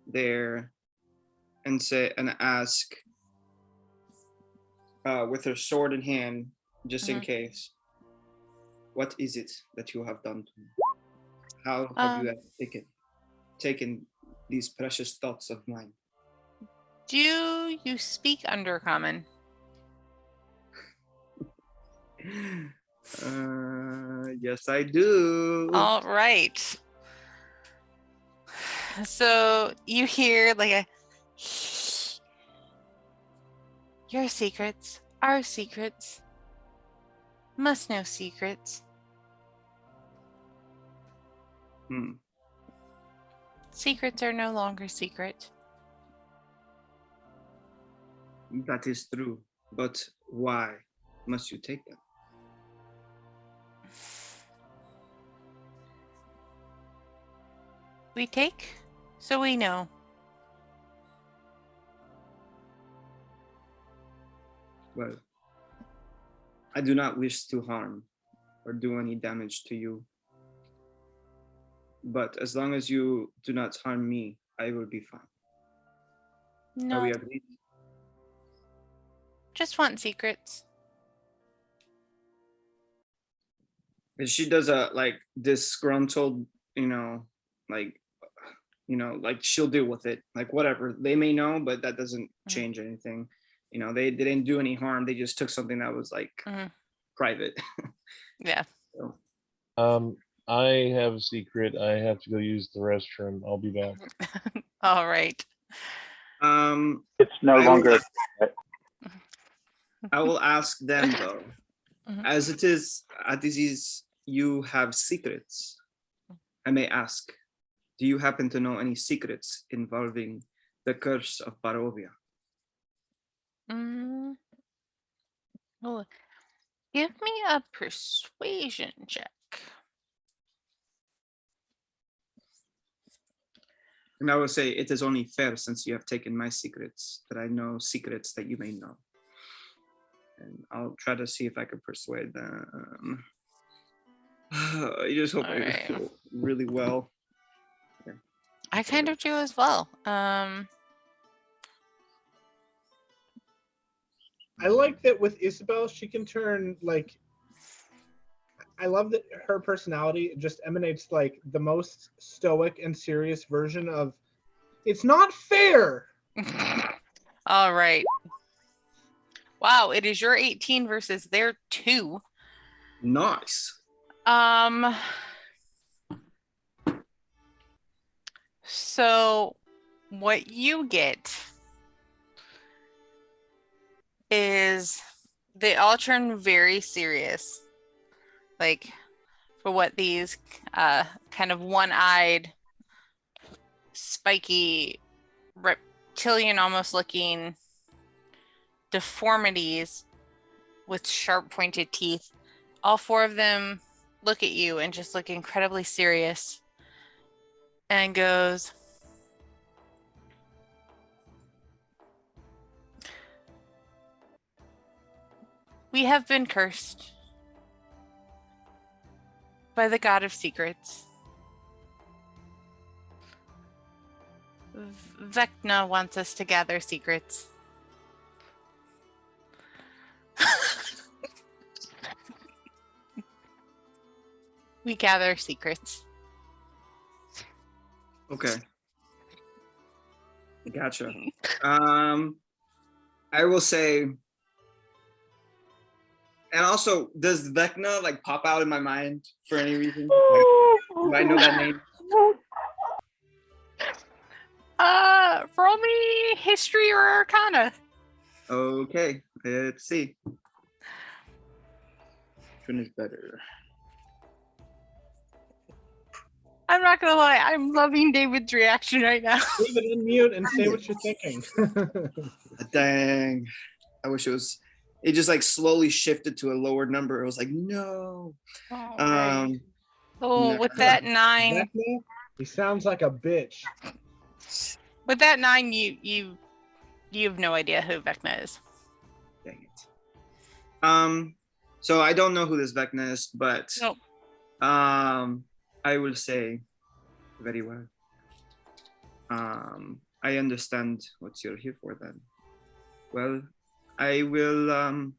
there and ask with her sword in hand, just in case, what is it that you have done to me? How have you taken these precious thoughts of mine? Do you speak Undercommon? Yes, I do. All right. So you hear like a your secrets, our secrets, must know secrets. Secrets are no longer secret. That is true, but why must you take them? We take, so we know. Well, I do not wish to harm or do any damage to you. But as long as you do not harm me, I will be fine. No. Are we agreed? Just want secrets. And she does a like disgruntled, like she'll deal with it. Like whatever. They may know, but that doesn't change anything. They didn't do any harm. They just took something that was like private. Yeah. So. I have a secret. I have to go use the restroom. I'll be back. All right. It's no longer. I will ask them though, as it is, you have secrets. I may ask, do you happen to know any secrets involving the curse of Barovia? Well, give me a persuasion check. And I will say, it is only fair, since you have taken my secrets, that I know secrets that you may know. And I'll try to see if I can persuade them. I just hope I do really well. Yeah. I kind of do as well. I like that with Isabel, she can turn like. I love that her personality just emanates like the most stoic and serious version of it's not fair. All right. Wow, it is your 18 versus their 2. Nice. So what you get is they all turn very serious, like for what these kind of one-eyed, spiky, reptilian almost looking deformities with sharp pointed teeth. All 4 of them look at you and just look incredibly serious and goes, we have been cursed by the god of secrets. Vecna wants us to gather secrets. We gather secrets. Okay. Gotcha. I will say, and also, does Vecna like pop out in my mind for any reason? Like, do I know that name? Roll me history or arcana. Okay, let's see. Which one is better? I'm not gonna lie, I'm loving David's reaction right now. Leave it unmute and say what you're thinking. Dang. I wish it just like slowly shifted to a lower number. It was like, no. Right. No. With that 9. Vecna, he sounds like a bitch. With that 9, you have no idea who Vecna is. Dang it. So I don't know who this Vecna is, but Nope. I will say very well. I understand what you're here for then. Well, I will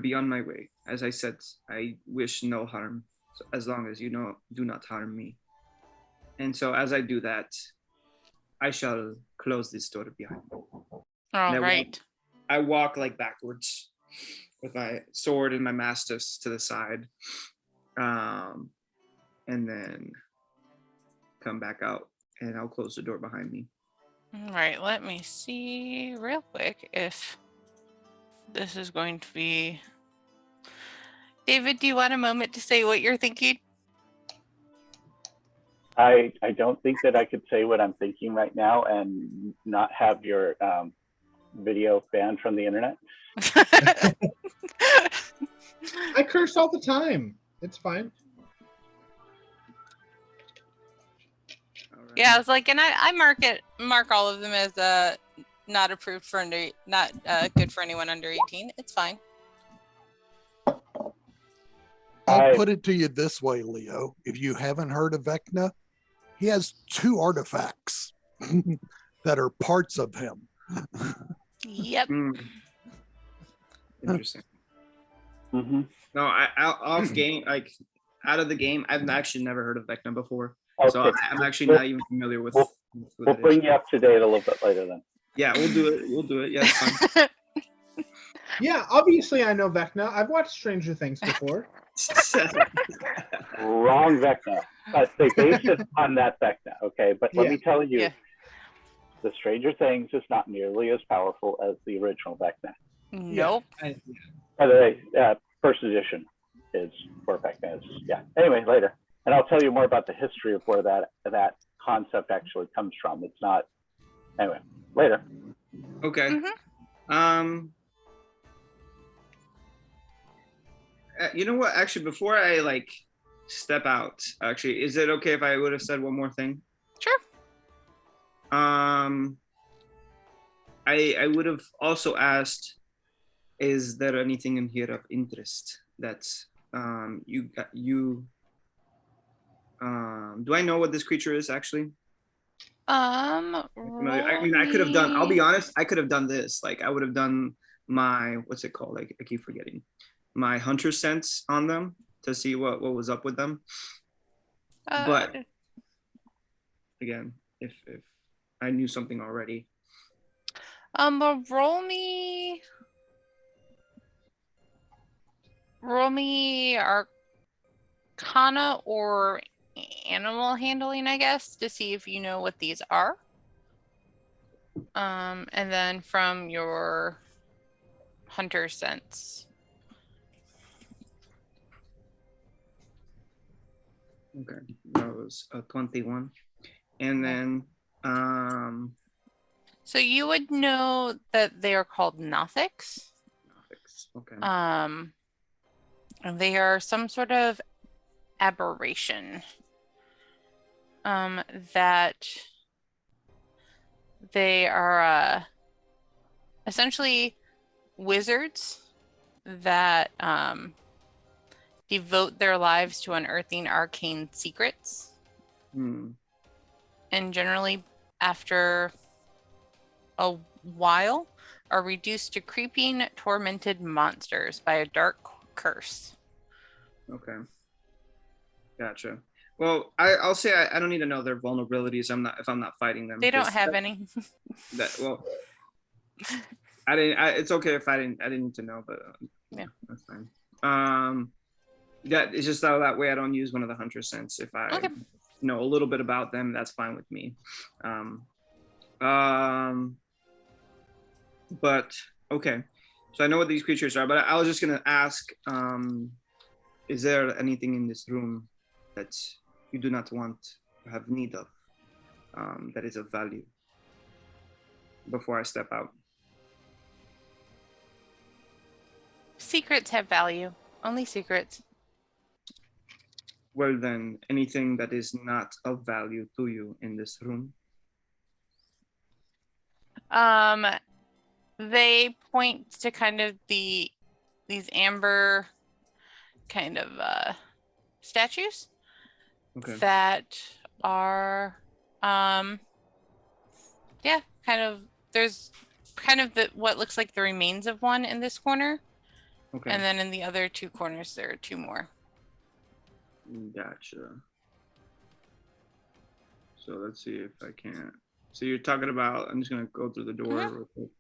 be on my way. As I said, I wish no harm, so as long as you do not harm me. And so as I do that, I shall close this door behind me. All right. I walk like backwards with my sword and my mastiffs to the side. And then come back out and I'll close the door behind me. All right, let me see real quick if this is going to be... David, do you want a moment to say what you're thinking? I don't think that I could say what I'm thinking right now and not have your video banned from the internet. I curse all the time. It's fine. Yeah, I was like, and I mark all of them as not approved for not good for anyone under 18. It's fine. I'll put it to you this way, Leo. If you haven't heard of Vecna, he has 2 artifacts that are parts of him. Yep. Interesting. Mm-hmm. No, off game, like out of the game, I've actually never heard of Vecna before. Okay. So I'm actually not even familiar with. We'll bring you up to date a little bit later then. Yeah, we'll do it. We'll do it. Yeah, it's fine. Yeah, obviously I know Vecna. I've watched Stranger Things before. Wrong Vecna. But they based it on that Vecna, okay? But let me tell you, the Stranger Things is not nearly as powerful as the original Vecna. Nope. By the way, first edition is where Vecna is. Yeah. Anyway, later. And I'll tell you more about the history of where that concept actually comes from. It's not... Anyway, later. Okay. Mm-hmm. You know what? Actually, before I like step out, actually, is it okay if I would have said one more thing? Sure. I would have also asked, is there anything in here of interest that do I know what this creature is actually? I mean, I could have done, I'll be honest, I could have done this. Like I would have done my, what's it called? Like I keep forgetting. My hunter sense on them to see what was up with them. But again, if I knew something already. Roll me Arcana or animal handling, I guess, to see if you know what these are. And then from your hunter sense. Okay, that was a 21. And then so you would know that they are called Nothics. Okay. They are some sort of aberration. That they are essentially wizards that devote their lives to unearthing arcane secrets. And generally, after a while, are reduced to creeping, tormented monsters by a dark curse. Okay. Gotcha. Well, I'll say I don't need to know their vulnerabilities. If I'm not fighting them. They don't 'cause have any. well, I didn't. It's okay if I didn't need to know, but Yeah. that's fine. That it's just that way I don't use one of the hunter scents. If I Okay. know a little bit about them, that's fine with me. But okay, so I know what these creatures are, but I was just gonna ask, is there anything in this room that you do not want to have need of, that is of value before I step out? Secrets have value. Only secrets. Well then, anything that is not of value to you in this room? They point to kind of these amber kind of statues Okay. that are yeah, kind of there's kind of what looks like the remains of one in this corner. Okay. And then in the other two corners there are two more. Gotcha. So let's see if I can't. So you're talking about, I'm just gonna go through the door real quick.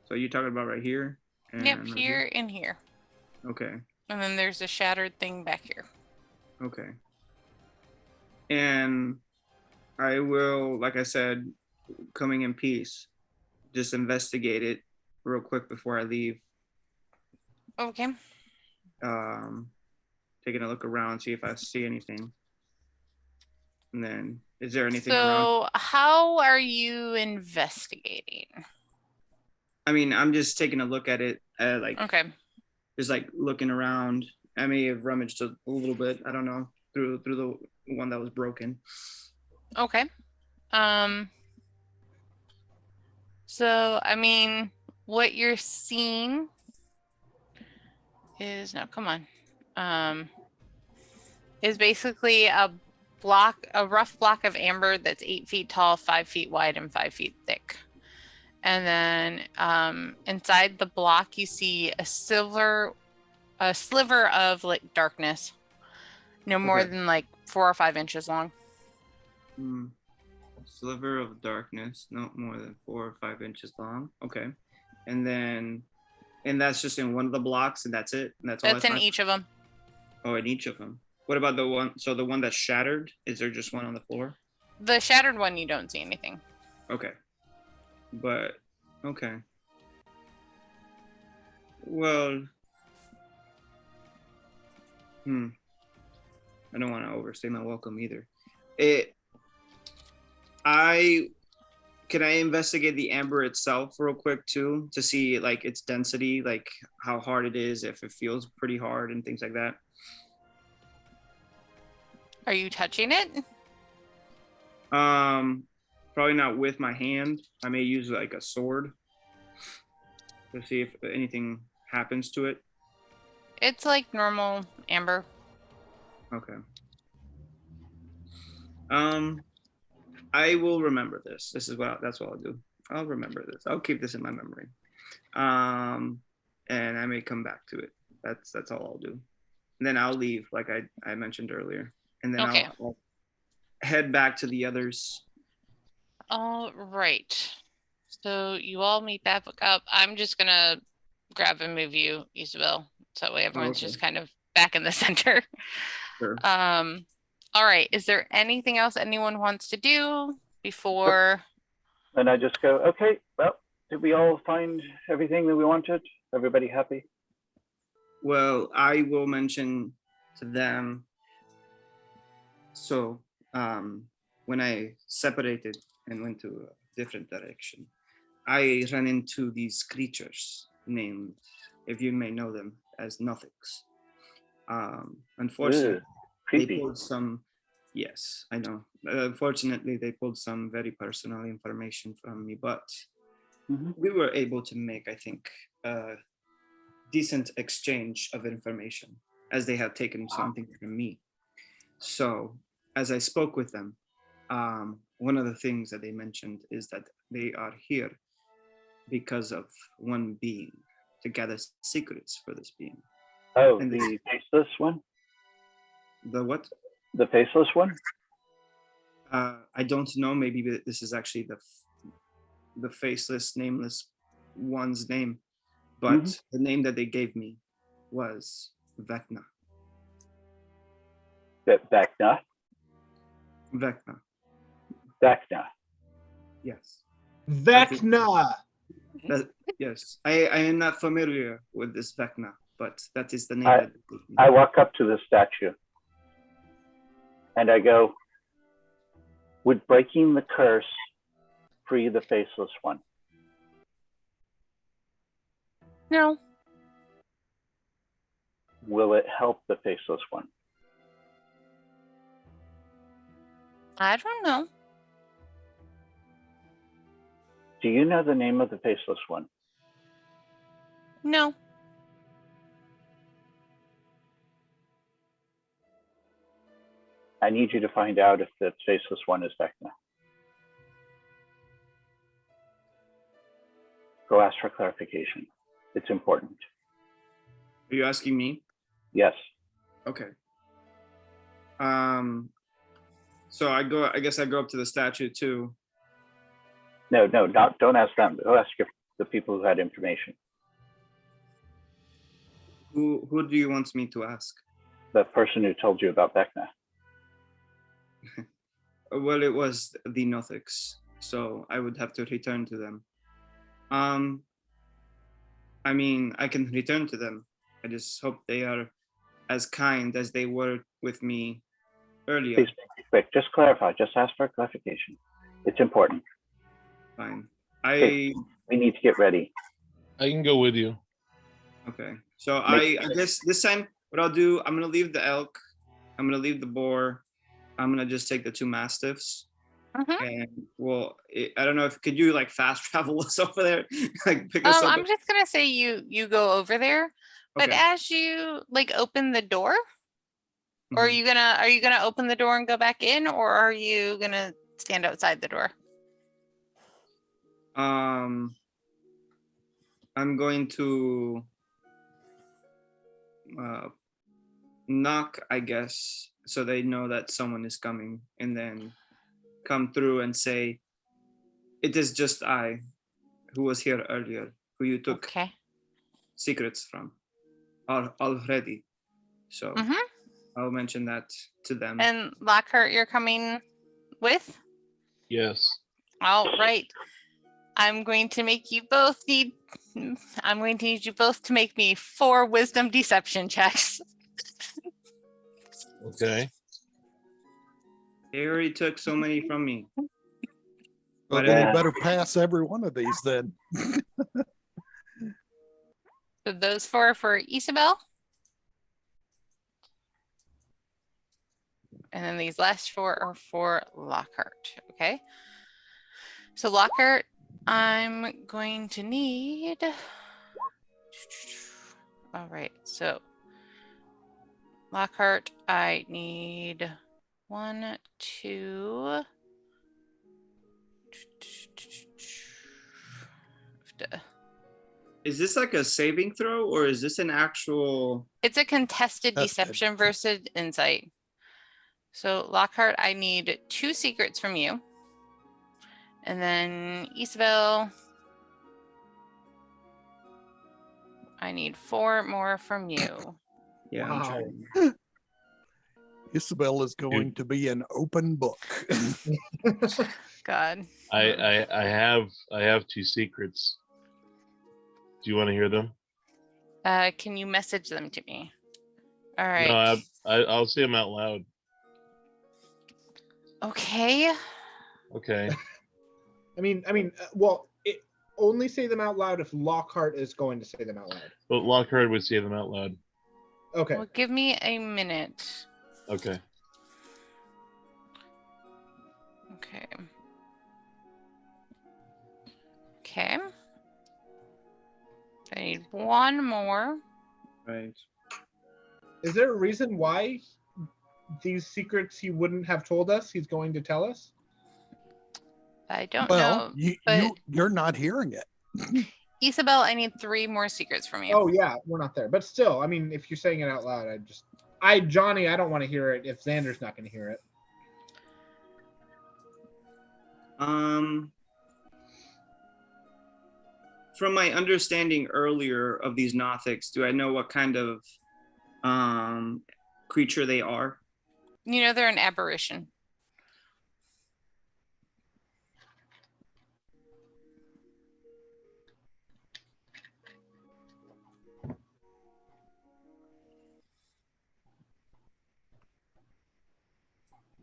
So you're talking about right here? And Yep, right here and here. Okay. And then there's a shattered thing back here. Okay. And I will, like I said, coming in peace, just investigate it real quick before I leave. Okay. Taking a look around, see if I see anything. And then, is there anything so around? How are you investigating? I mean, I'm just taking a look at it, like, okay. Just like looking around. I may have rummaged a little bit. I don't know, through the one that was broken. Okay. So I mean, what you're seeing is come on. Is basically a rough block of amber that's 8 feet tall, 5 feet wide, and 5 feet thick. And then inside the block, you see a sliver of like darkness, no more than like 4 or 5 inches long. Sliver of darkness, not more than 4 or 5 inches long. Okay. And that's just in one of the blocks, and that's it. And that's in each of them. Oh, in each of them. What about the one? So the one that's shattered, is there just one on the floor? The shattered one, you don't see anything. Okay. But, okay. Well, I don't want to overstay my welcome either. Can I investigate the amber itself real quick too, to see like its density, like how hard it is, if it feels pretty hard and things like that? Are you touching it? Probably not with my hand. I may use like a sword to see if anything happens to it. It's like normal amber. Okay. I will remember this. That's what I'll do. I'll remember this. I'll keep this in my memory. And I may come back to it. That's all I'll do. And then I'll leave, like I mentioned earlier. And then I'll head back to the others. All right. So you all meet back up. I'm just gonna grab and move you, Isabel, so that way everyone's just kind of back in the center. Sure. All right. Is there anything else anyone wants to do before? And I just go, okay, well, did we all find everything that we wanted? Everybody happy? Well, I will mention to them. So when I separated and went to a different direction, I ran into these creatures named, if you may know them, as Nothics. Unfortunately, they pulled some, yes, I know. Unfortunately, they pulled some very personal information from me, but we were able to make, I think, a decent exchange of information, as they had taken something from me. So as I spoke with them, one of the things that they mentioned is that they are here because of one being, to gather secrets for this being. Oh, and the faceless one? The what? The faceless one? I don't know. Maybe this is actually the faceless, nameless one's name, but the name that they gave me was Vecna. Vecna? Vecna. Vecna. Yes. Vecna. Yes. I am not familiar with this Vecna, but that is the name. I walk up to the statue and I go, would breaking the curse free the faceless one? No. Will it help the faceless one? I don't know. Do you know the name of the faceless one? No. I need you to find out if the faceless one is Vecna. Go ask for clarification. It's important. Are you asking me? Yes. Okay. So I guess I go up to the statue too. No, don't ask them. Go ask the people who had information. Who do you want me to ask? The person who told you about Vecna. Well, it was the Nothics, so I would have to return to them. I mean, I can return to them. I just hope they are as kind as they were with me earlier. Please be quick. Just clarify. Just ask for clarification. It's important. Fine. Okay, we need to get ready. I can go with you. Okay. So I guess this time what I'll do, I'm gonna leave the elk, I'm gonna leave the boar, I'm gonna just take the 2 mastiffs. And well, I don't know if could you like fast travel us over there, like pick us up. I'm just gonna say you go over there, but Okay. as you like open the door, or are you gonna open the door and go back in, or are you gonna stand outside the door? I'm going to knock, I guess, so they know that someone is coming, and then come through and say, "It is just I, who was here earlier, who you took secrets from already." So I'll mention that to them. And Lockhart, you're coming with? Yes. All right. I'm going to need you both to make me 4 wisdom deception checks. Okay. They already took so many from me. Well, then you better pass every one of these then. So those 4 are for Isabel. And then these last 4 are for Lockhart. Okay. So Lockhart, I'm going to need. All right. So Lockhart, I need 1, 2. Is this like a saving throw, or is this an actual? It's a contested deception versus insight. So Lockhart, I need 2 secrets from you. And then Isabel, I need 4 more from you. Yeah. Wow. Isabel is going to be an open book. God. I have 2 secrets. Do you want to hear them? Can you message them to me? All right. No, I'll say them out loud. Okay. Okay. I mean, well, only say them out loud if Lockhart is going to say them out loud. But Lockhart would say them out loud. Okay. Well, give me a minute. Okay. Okay. Okay. I need 1 more. Right. Is there a reason why these secrets he wouldn't have told us he's going to tell us? I don't Well, know. you're not hearing it. Isabel, I need 3 more secrets from you. Oh yeah, we're not there. But still, I mean, if you're saying it out loud, Johnny, I don't want to hear it if Xander's not going to hear it. From my understanding earlier of these Nothics, do I know what kind of creature they are? You know, they're an aberration.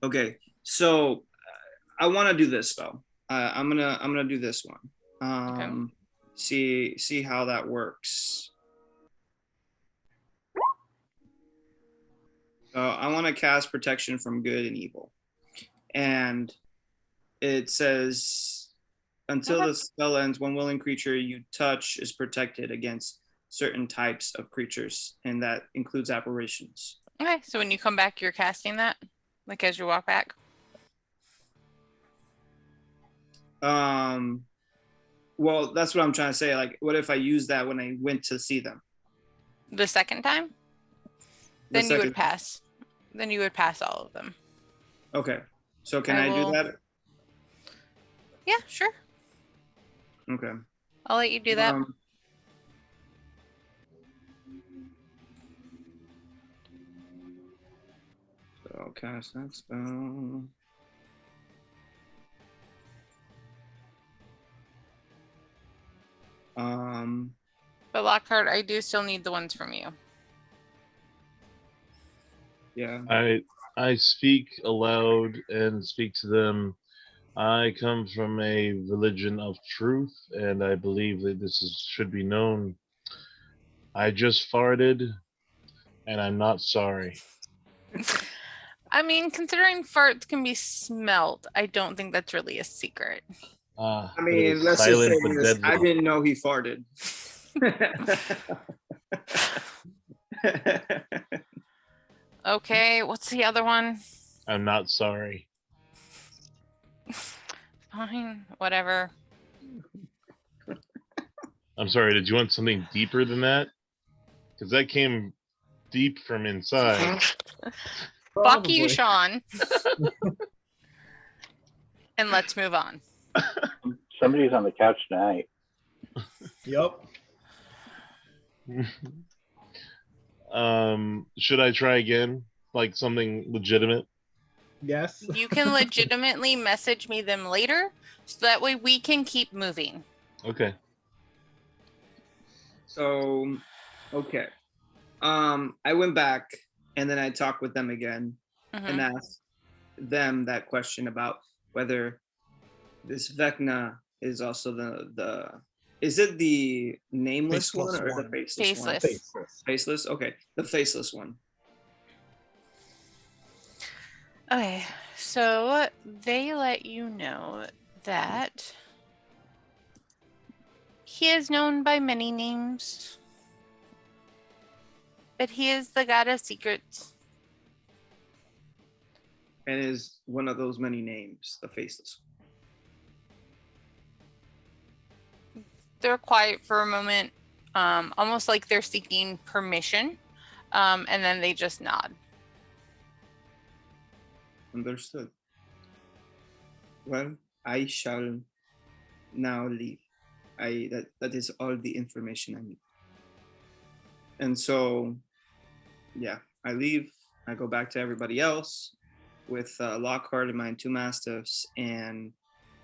Okay, so I want to do this spell. I'm gonna do this one. Okay. See how that works. I want to cast protection from good and evil, and it says until the spell ends, one willing creature you touch is protected against certain types of creatures, and that includes aberrations. Okay, so when you come back, you're casting that, like as you walk back. Well, that's what I'm trying to say. Like, what if I use that when I went to see them? The second time? Then you would pass. Then you would pass all of them. Okay. So can I do that? Yeah, sure. Okay. I'll let you do that. So I'll cast that spell. But Lockhart, I do still need the ones from you. Yeah. I speak aloud and speak to them. I come from a religion of truth, and I believe that should be known. I just farted, and I'm not sorry. I mean, considering farts can be smelt, I don't think that's really a secret. I mean, let's just say this. I didn't know he farted. Okay, what's the other one? I'm not sorry. Fine, whatever. I'm sorry, did you want something deeper than that? Because that came deep from inside. Fuck you, Sean. And let's move on. Somebody's on the couch tonight. Yep. Should I try again? Like something legitimate? Yes. You can legitimately message me them later, so that way we can keep moving. Okay. So, okay. I went back and then I talked with them again and asked them that question about whether this Vecna is also the is it the nameless one or the faceless one? Faceless. Okay, the faceless one. Okay, so they let you know that he is known by many names, but he is the god of secrets. And is one of those many names the faceless one? They're quiet for a moment, almost like they're seeking permission, and then they just nod. Understood. Well, I shall now leave. That is all the information I need. And so, yeah, I leave. I go back to everybody else with Lockhart and my two mastiffs, and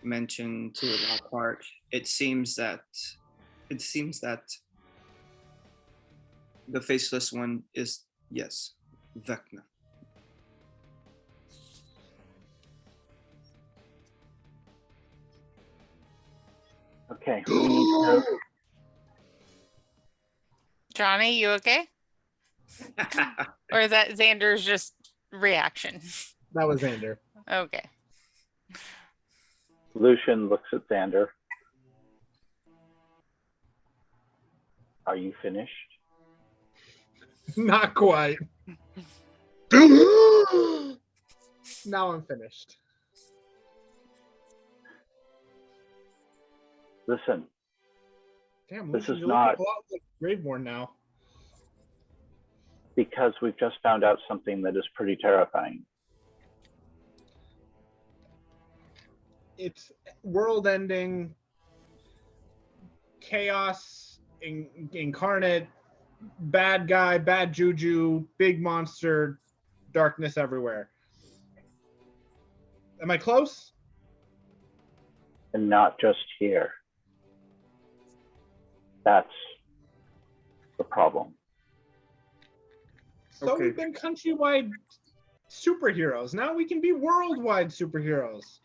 mention to Lockhart. It seems that the faceless one is, yes, Vecna. Okay. Johnny, you okay? Or is that Xander's just reaction? That was Xander. Okay. Lucian looks at Xander. Are you finished? Not quite. Now I'm finished. Listen. Damn, this Lucian, is you not look a lot like Graveborn now. because we've just found out something that is pretty terrifying. It's world-ending, chaos incarnate, bad guy, bad juju, big monster, darkness everywhere. Am I close? And not just here. That's the problem. So Okay. we've been countrywide superheroes. Now we can be worldwide superheroes.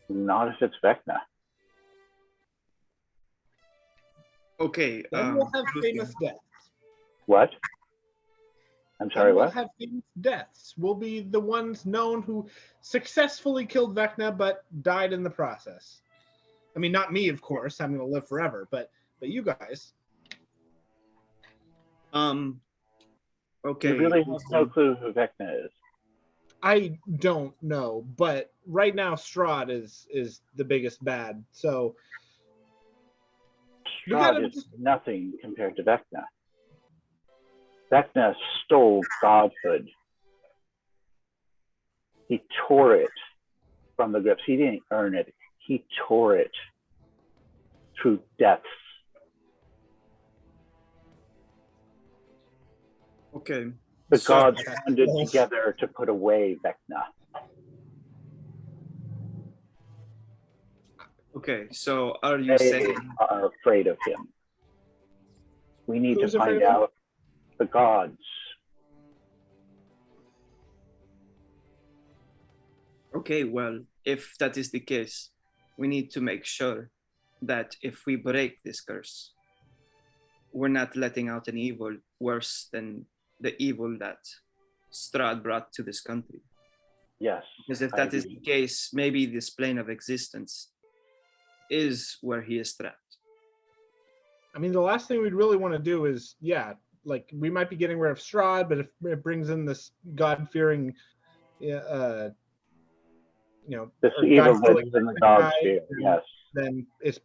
Not if it's Vecna. Okay. Then we'll have Lucian. famous deaths. What? I'm sorry, Then we'll what? have famous deaths. We'll be the ones known who successfully killed Vecna but died in the process. I mean, not me, of course. I'm going to live forever, but you guys. Okay. You really have no clue who Vecna is. I don't know, but right now Strahd is the biggest bad. So we gotta Strahd is nothing compared to Vecna. Vecna stole godhood. He tore it from the grips. He didn't earn it. He tore it through deaths. Okay. The So- gods banded together to put away Vecna. Okay. So are you They saying? are afraid of him. We need Who's to afraid find of him? out the gods. Okay. Well, if that is the case, we need to make sure that if we break this curse, we're not letting out an evil worse than the evil that Strahd brought to this country. Yes. Because if I that is agree. the case, maybe this plane of existence is where he is trapped. I mean, the last thing we'd really want to do is, like we might be getting rid of Strahd, but if it brings in this God-fearing, This or evil God-killing that's in the gods guy, fear. Yes. then it's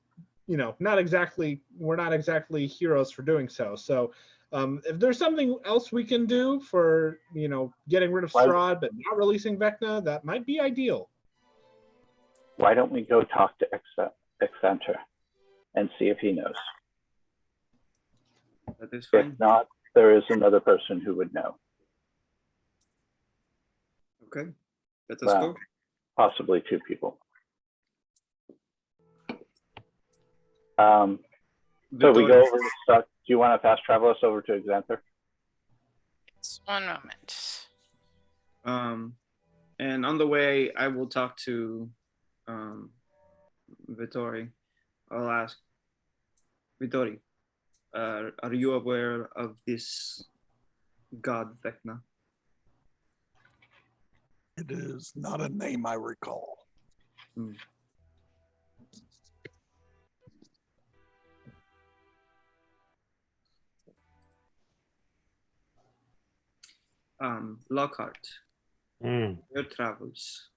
not exactly, we're not exactly heroes for doing so. So if there's something else we can do for getting rid of Why- Strahd but not releasing Vecna, that might be ideal. Why don't we go talk to Excentra and see if he knows? That is fine. If not, there is another person who would know. Okay. Let us Well, go. possibly two people. So we go over the stuff. Do you want to fast travel us over to Exanther? Just one moment. And on the way, I will talk to Vittori. I'll ask Vittori, are you aware of this god Vecna? It is not a name I recall. Lockhart, Mm. your travels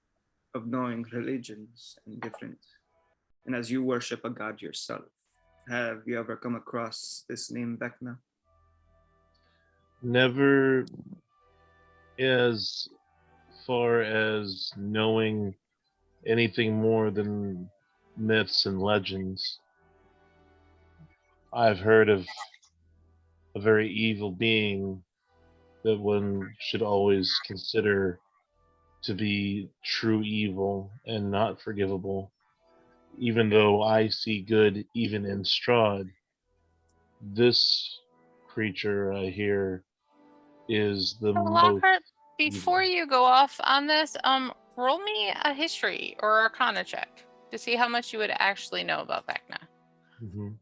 of knowing religions and different, and as you worship a god yourself, have you ever come across this name Vecna? Never as far as knowing anything more than myths and legends. I've heard of a very evil being that one should always consider to be true evil and not forgivable. Even though I see good even in Strahd, this creature I hear is the So, most Lockhart, before you go off on this, roll me a history or Arcana check to see how much you would actually know about Vecna. Mhm.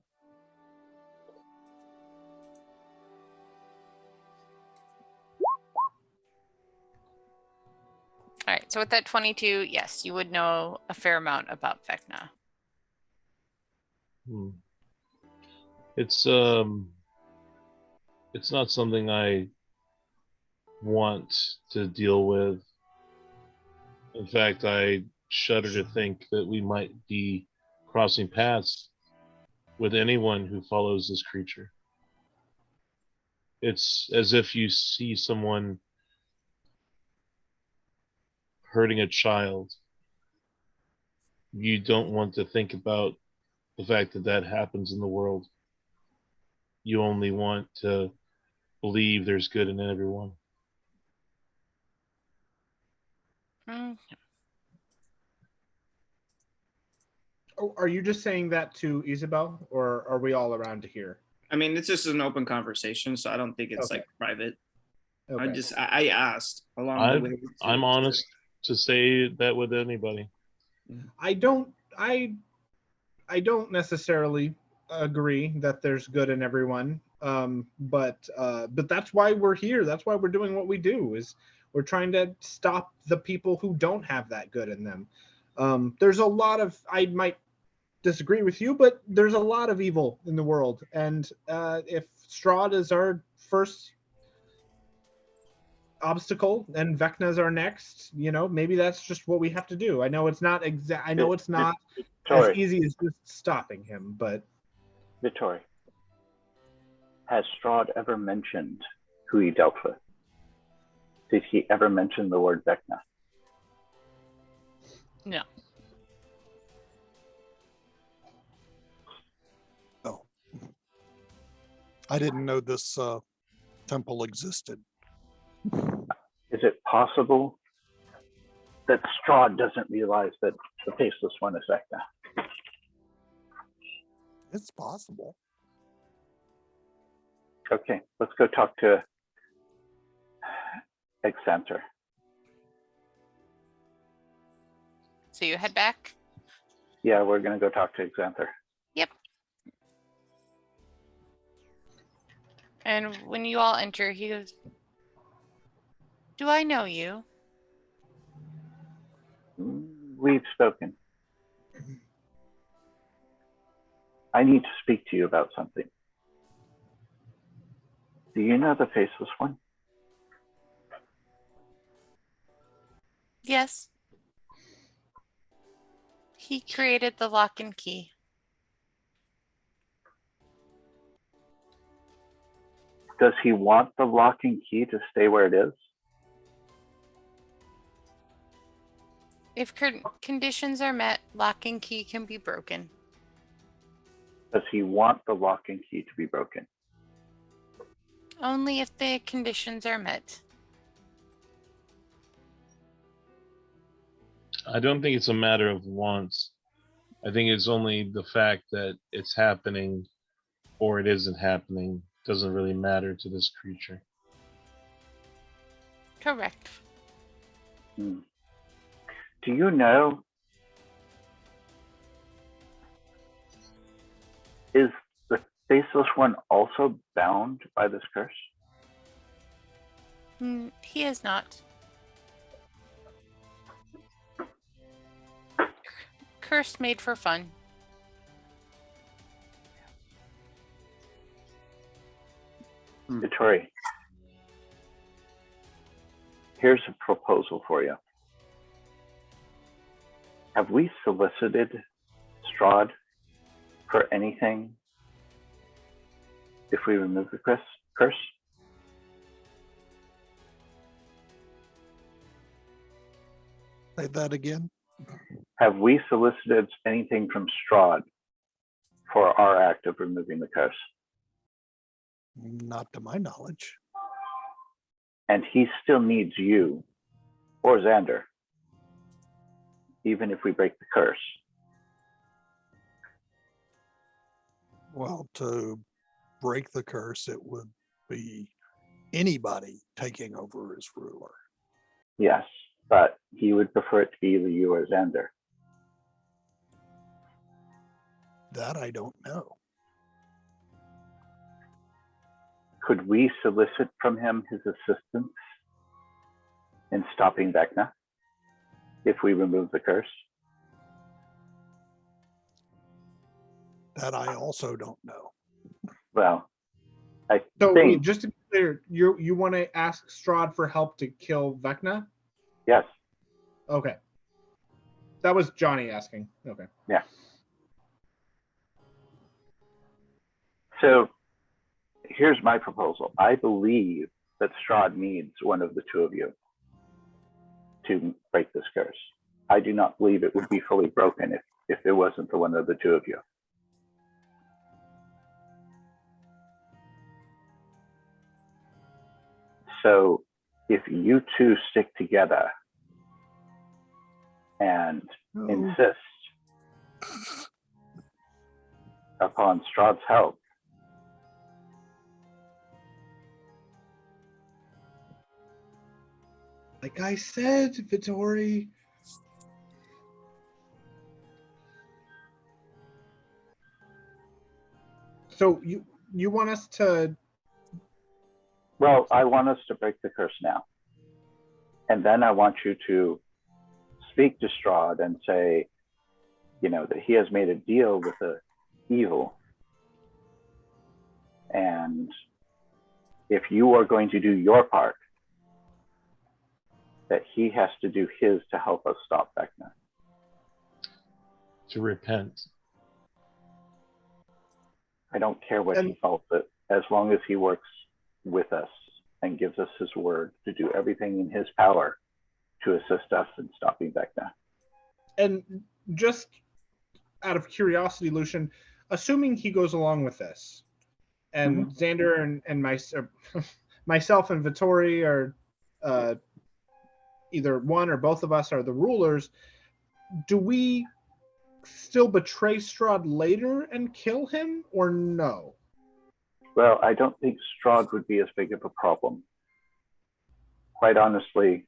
All right, so with that 22, yes, you would know a fair amount about Vecna. It's not something I want to deal with. In fact, I shudder to think that we might be crossing paths with anyone who follows this creature. it's as if you see someone hurting a child. You don't want to think about the fact that that happens in the world. You only want to believe there's good in everyone. Mm, Oh, are you just saying that to Isabel, or are we all around to hear? I mean, it's just an open conversation, so I don't think it's Okay. like private. Okay. I asked along the way. I'm honest to say that with anybody. I don't necessarily agree that there's good in everyone. But that's why we're here. That's why we're doing what we do. Is we're trying to stop the people who don't have that good in them. There's a lot of, I might disagree with you, but there's a lot of evil in the world, and if Strahd is our first obstacle and Vecna's our next, maybe that's just what we have to do. I know it's not I know it's not as easy as just stopping him, but Vittori, has Strahd ever mentioned who he dealt with? Did he ever mention the word Vecna? no. Oh, I didn't know this temple existed. Is it possible that Strahd doesn't realize that the Faceless One is Vecna? It's possible. Okay, let's go talk to Exanter. So you head back? Yeah, we're going to go talk to Exanter. Yep. And when you all enter, he goes, "Do I know you?" We've spoken. I need to speak to you about something. Do you know the Faceless One? Yes. He created the lock and key. Does he want the lock and key to stay where it is? If conditions are met, lock and key can be broken. Does he want the lock and key to be broken? Only if the conditions are met. I don't think it's a matter of wants. I think it's only the fact that it's happening or it isn't happening doesn't really matter to this creature. Correct. Do you know, is the Faceless One also bound by this curse? He is not. Curse made for fun. Vittori, here's a proposal for you. Have we solicited Strahd for anything if we remove the curse? Say that again. Have we solicited anything from Strahd for our act of removing the curse? Not to my knowledge. And he still needs you or Xander, even if we break the curse. Well, to break the curse, it would be anybody taking over as ruler. Yes, but he would prefer it to be either you or Xander. That I don't know. Could we solicit from him his assistance in stopping Vecna if we remove the curse? That I also don't know. Well, I so think, wait, just to be clear, you want to ask Strahd for help to kill Vecna? yes. Okay. That was Johnny asking. Okay. Yeah. So here's my proposal. I believe that Strahd needs one of the two of you to break this curse. I do not believe it would be fully broken if it wasn't the one of the two of you. So if you two stick together and insist upon Strahd's help, like I said, Vittori. So you want us to? well, I want us to break the curse now. And then I want you to speak to Strahd and say, that he has made a deal with the evil. And if you are going to do your part, that he has to do his to help us stop Vecna. To repent. I don't care what he calls it, as long as he works with us and gives us his word to do everything in his power to assist us in stopping Vecna. And just out of curiosity, Lucian, assuming he goes along with this, and Xander and myself and Vittori are either one or both of us are the rulers, do we still betray Strahd later and kill him, or no? Well, I don't think Strahd would be as big of a problem. Quite honestly,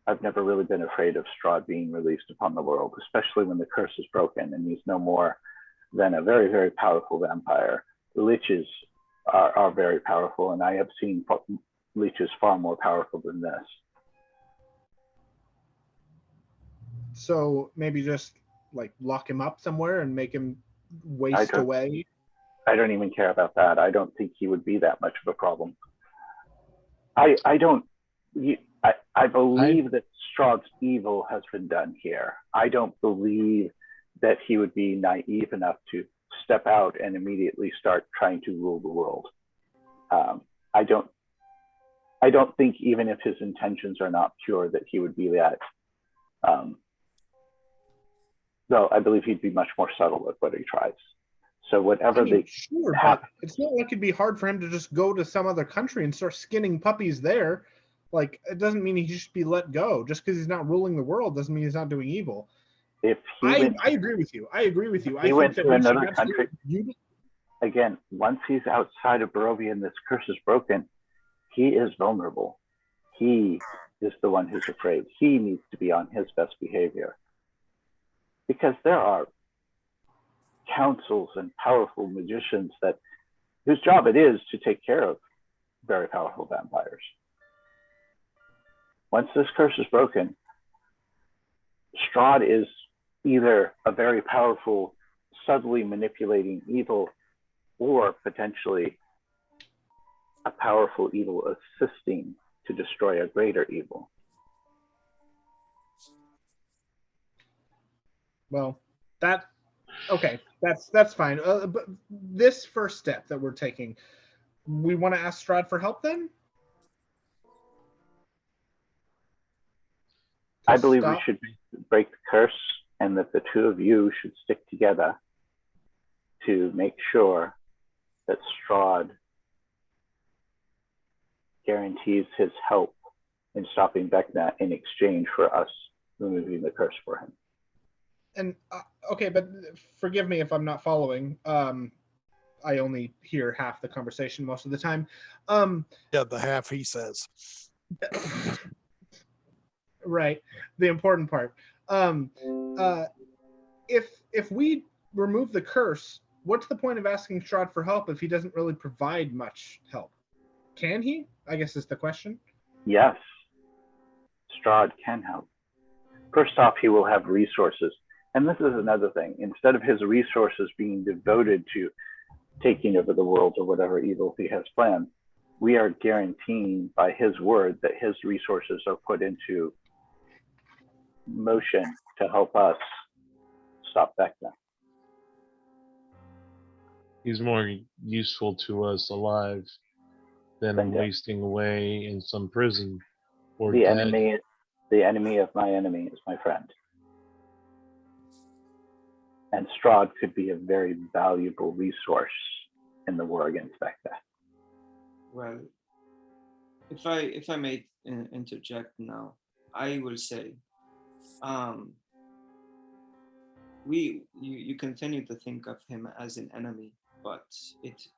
I've never really been afraid of Strahd being released upon the world, especially when the curse is broken and he's no more than a very, very powerful vampire. The liches are very powerful, and I have seen liches far more powerful than this. So maybe just like lock him up somewhere and make him waste away? I don't even care about that. I don't think he would be that much of a problem. I believe that Strahd's evil has been done here. I don't believe that he would be naive enough to step out and immediately start trying to rule the world. I don't think, even if his intentions are not pure, that he would be that. Though I believe he'd be much more subtle with what he tries. So whatever sure, but it's not like it'd be hard for him to just go to some other country and start skinning puppies there. Like, it doesn't mean he should be let go. Just because he's not ruling the world doesn't mean he's not doing evil. I agree with you. I He went to another country. Again, once he's outside of Barovia and this curse is broken, he is vulnerable. He is the one who's afraid. He needs to be on his best behavior. Because there are councils and powerful magicians whose job it is to take care of very powerful vampires. Once this curse is broken, Strahd is either a very powerful, subtly manipulating evil, or potentially a powerful evil assisting to destroy a greater evil. Well, that's fine. But this first step that we're taking, we want to ask Strahd for help then? I believe we should break the curse, and that the two of you should stick together to make sure that Strahd guarantees his help in stopping Vecna in exchange for us removing the curse for him. And okay, but forgive me if I'm not following. I only hear half the conversation most of the time. Yeah, the half he says. Right, the important part. If we remove the curse, what's the point of asking Strahd for help if he doesn't really provide much help? Can he? I guess is the question. Yes, Strahd can help. First off, he will have resources. And this is another thing. Instead of his resources being devoted to taking over the world or whatever evil he has planned, we are guaranteeing by his word that his resources are put into motion to help us stop Vecna. He's more useful to us alive than Than dead. wasting away in some prison or The dead. enemy of my enemy is my friend. And Strahd could be a very valuable resource in the war against Vecta. Well, if I may interject now, I will say, you continue to think of him as an enemy, but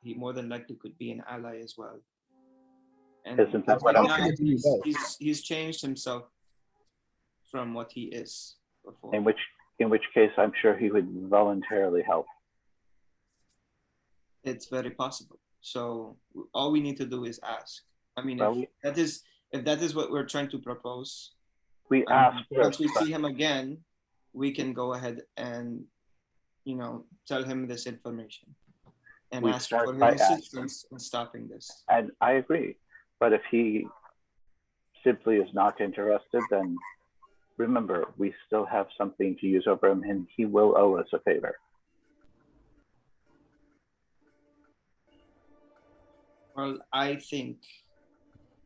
he more than likely could be an ally as well. And Isn't that what right I'm now, saying? he's changed himself from what he is before. In which case, I'm sure he would voluntarily help. It's very possible. So all we need to do is ask. I mean, Well, if that is what we're trying to propose, we asked once first, we but see him again, we can go ahead and tell him this information and We ask start for by his assistance in stopping this. and I agree. But if he simply is not interested, then remember, we still have something to use over him, and he will owe us a favor. Well, I think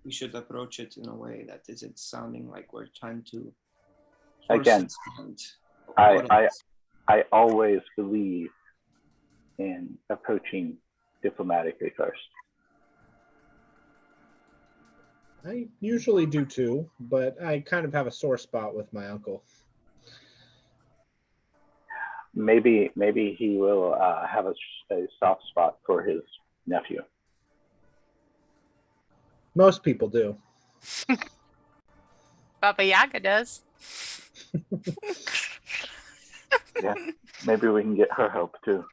we should approach it in a way that isn't sounding like we're trying to force Again, his hand. I always believe in approaching diplomatically first. I usually do too, but I kind of have a sore spot with my uncle. Maybe he will have a soft spot for his nephew. Most people do. Baba Yaga does. Yeah, maybe we can get her help too.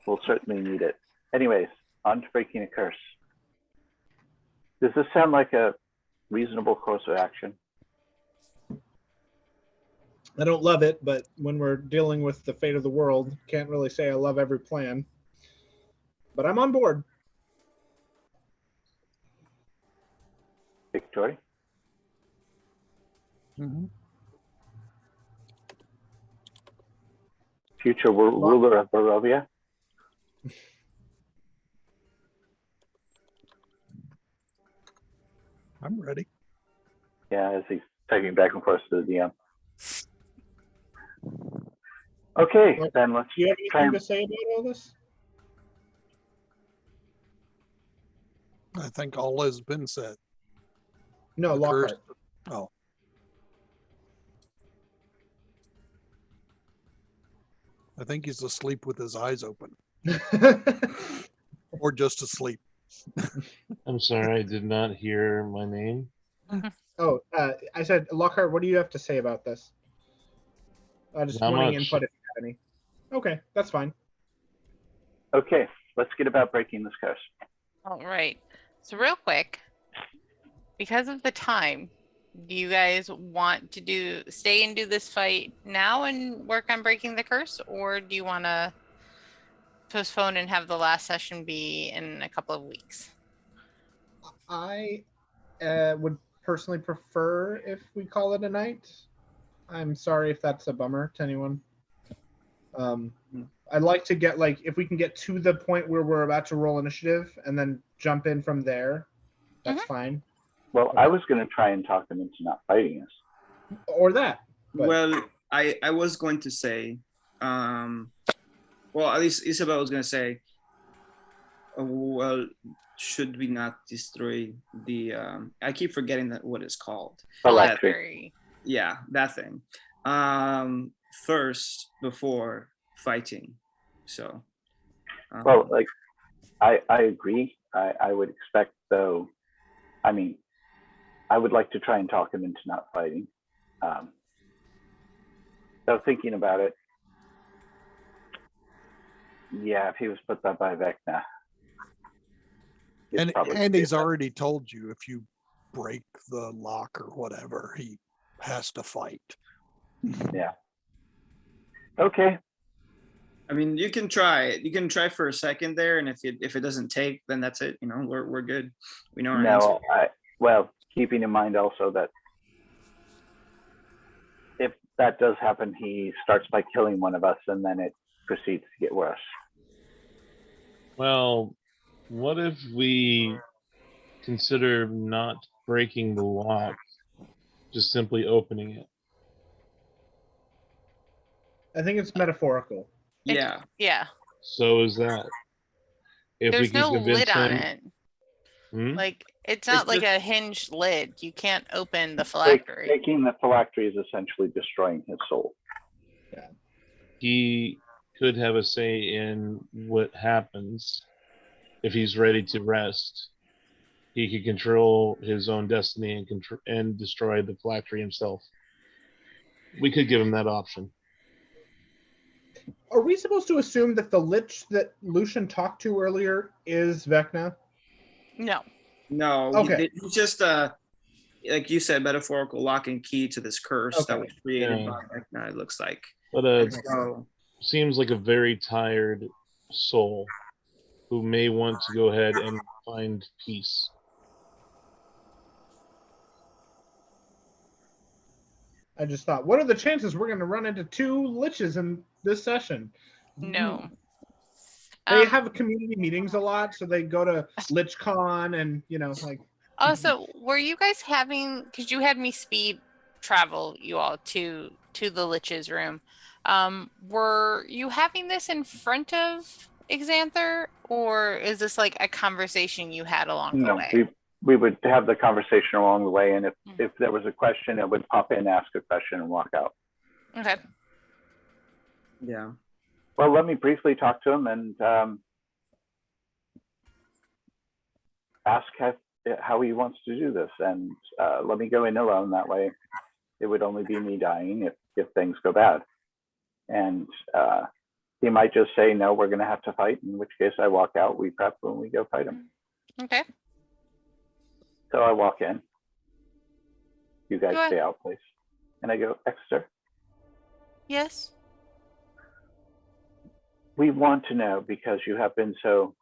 We'll certainly need it. Anyways, on to breaking a curse. Does this sound like a reasonable course of action? I don't love it, but when we're dealing with the fate of the world, can't really say I love every plan. But I'm on board. Victory? Mhm. Future ruler of Barovia? I'm ready. Yeah, as he's typing back and forth to the DM. Okay, Well, then let's Do you have try anything and to say about all this? I think all has been said. No, The curse- Lockhart. Oh. I think he's asleep with his eyes open, or just asleep. I'm sorry, I did not hear my name. I said, Lockhart, what do you have to say about this? Just Not wanting much. input if you have any. Okay, that's fine. Okay, let's get about breaking this curse. All right. So real quick, because of the time, do you guys want to stay and do this fight now and work on breaking the curse, or do you want to postpone and have the last session be in a couple of weeks? I would personally prefer if we call it a night. I'm sorry if that's a bummer to anyone. I'd like to get, if we can get to the point where we're about to roll initiative and then jump in from there, that's fine. Well, I was going to try and talk them into not fighting us. Or that. But Well, I was going to say, well, at least Isabel was going to say, well, should we not destroy the, I keep forgetting what it's called. Electric. Yeah, that thing. First, before fighting. So. Well, I agree. I would expect, though, I mean, I would like to try and talk him into not fighting. So thinking about it, yeah, if he was put up by Vecna. And he's already told you if you break the lock or whatever, he has to fight. Yeah. Okay. I mean, you can try it. You can try for a second there, and if it doesn't take, then that's it. We're good. We know our answer. Well, keeping in mind also that if that does happen, he starts by killing one of us, and then it proceeds to get worse. Well, what if we consider not breaking the lock, just simply opening it? I think it's metaphorical. Yeah. Yeah. So is that. If we There's can no convince lid on him, it. Hmm? Like it's not like just- a hinged lid. You can't open the Break- phylactery. Breaking the phylactery is essentially destroying his soul. he could have a say in what happens if he's ready to rest. He could control his own destiny and destroy the phylactery himself. We could give him that option. Are we supposed to assume that the lich that Lucian talked to earlier is Vecna? No. No. Okay. He's just like you said, metaphorical lock and key to this curse that was created Yeah. by Vecna, it looks like. But And so, seems like a very tired soul who may want to go ahead and find peace. I just thought, what are the chances we're going to run into two liches in this session? No. They have community meetings a lot, so they go to LichCon and, like. Also, were you guys having, because you had me speed travel you all to the Lich's room. Were you having this in front of Xanther, or is this like a conversation you had along the way? We would have the conversation along the way, and if there was a question, it would pop in, ask a question, and walk out. Okay. yeah. Well, let me briefly talk to him and ask how he wants to do this, and let me go in alone. That way, it would only be me dying if things go bad. And he might just say, no, we're going to have to fight, in which case I walk out, we prep, and we go fight him. Okay. So I walk in. You guys Go ahead. stay out, please. And I go, Exeter, Yes. we want to know, because you have been so,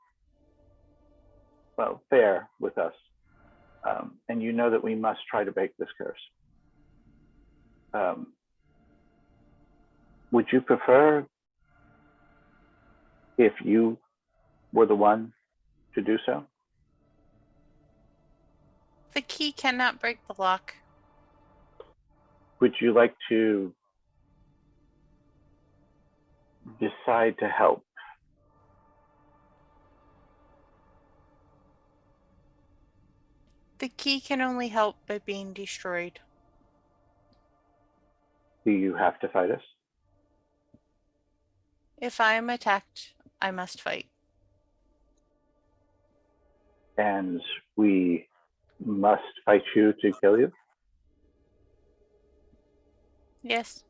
well, fair with us. And you know that we must try to break this curse. Would you prefer if you were the one to do so? The key cannot break the lock. Would you like to decide to help? The key can only help by being destroyed. Do you have to fight us? If I am attacked, I must fight. And we must fight you to kill you? Yes.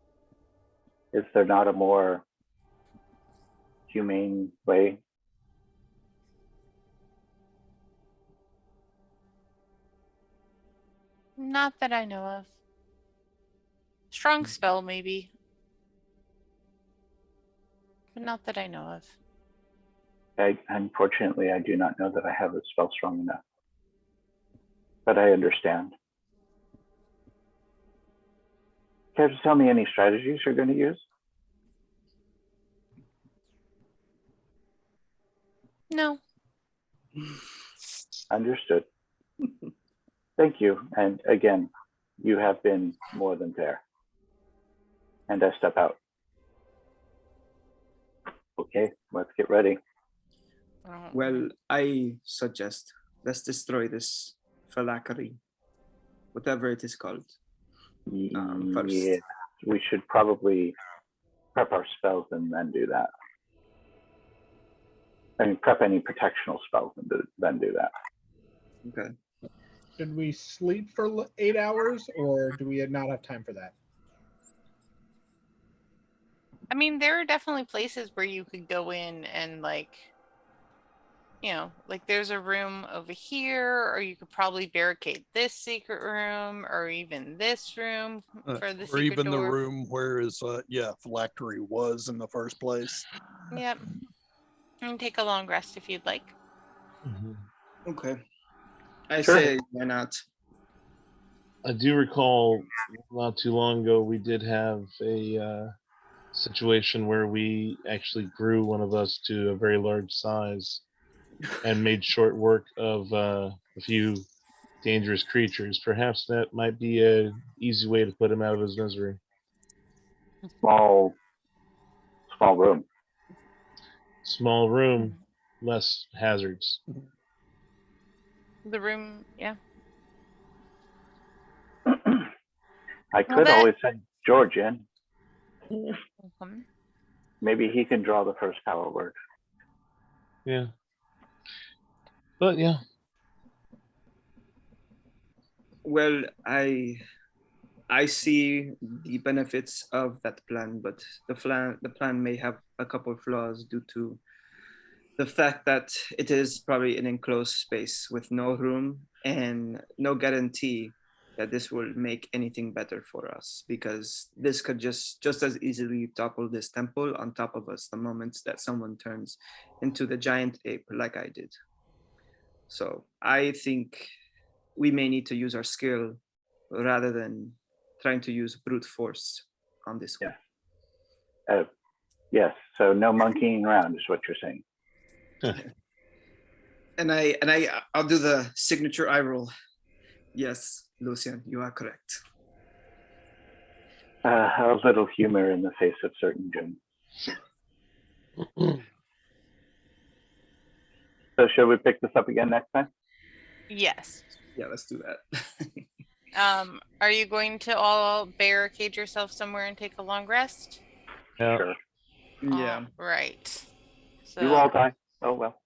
Is there not a more humane way? Not that I know of. Strong spell, maybe. But not that I know of. Unfortunately, I do not know that I have a spell strong enough. But I understand. Care to tell me any strategies you're going to use? No. Understood. Thank you. And again, you have been more than fair. And I step out. Okay, let's get ready. Well, I suggest let's destroy this phylactery, whatever it is called. First. Yeah, we should probably prep our spells and then do that. I mean, prep any protectional spells and then do that. Okay. Should we sleep for 8 hours, or do we not have time for that? I mean, there are definitely places where you could go in and like, like there's a room over here, or you could probably barricade this secret room, or even this room for the or secret even door. the room where his phylactery was in the first place. Yep. And take a long rest if you'd like. Okay. I Sure. say why not? I do recall not too long ago we did have a situation where we actually grew one of us to a very large size and made short work of a few dangerous creatures. Perhaps that might be a easy way to put him out of his misery. Small room. Small room, less hazards. The room, yeah. I could that- always send George in. Um, Maybe he can draw the first power word. Yeah. But yeah. Well, I see the benefits of that plan, but the plan may have a couple of flaws due to the fact that it is probably an enclosed space with no room and no guarantee that this will make anything better for us, because this could just as easily topple this temple on top of us the moment that someone turns into the giant ape like I did. So I think we may need to use our skill rather than trying to use brute force on this one. Yes. So no monkeying around is what you're saying. And I'll do the signature eye roll. Yes, Lucian, you are correct. A little humor in the face of certain doom. So should we pick this up again next time? yes. Yeah, let's do that. Are you going to all barricade yourself somewhere and take a long rest? Yeah. Sure. Yeah. Right. So You all die. Oh well.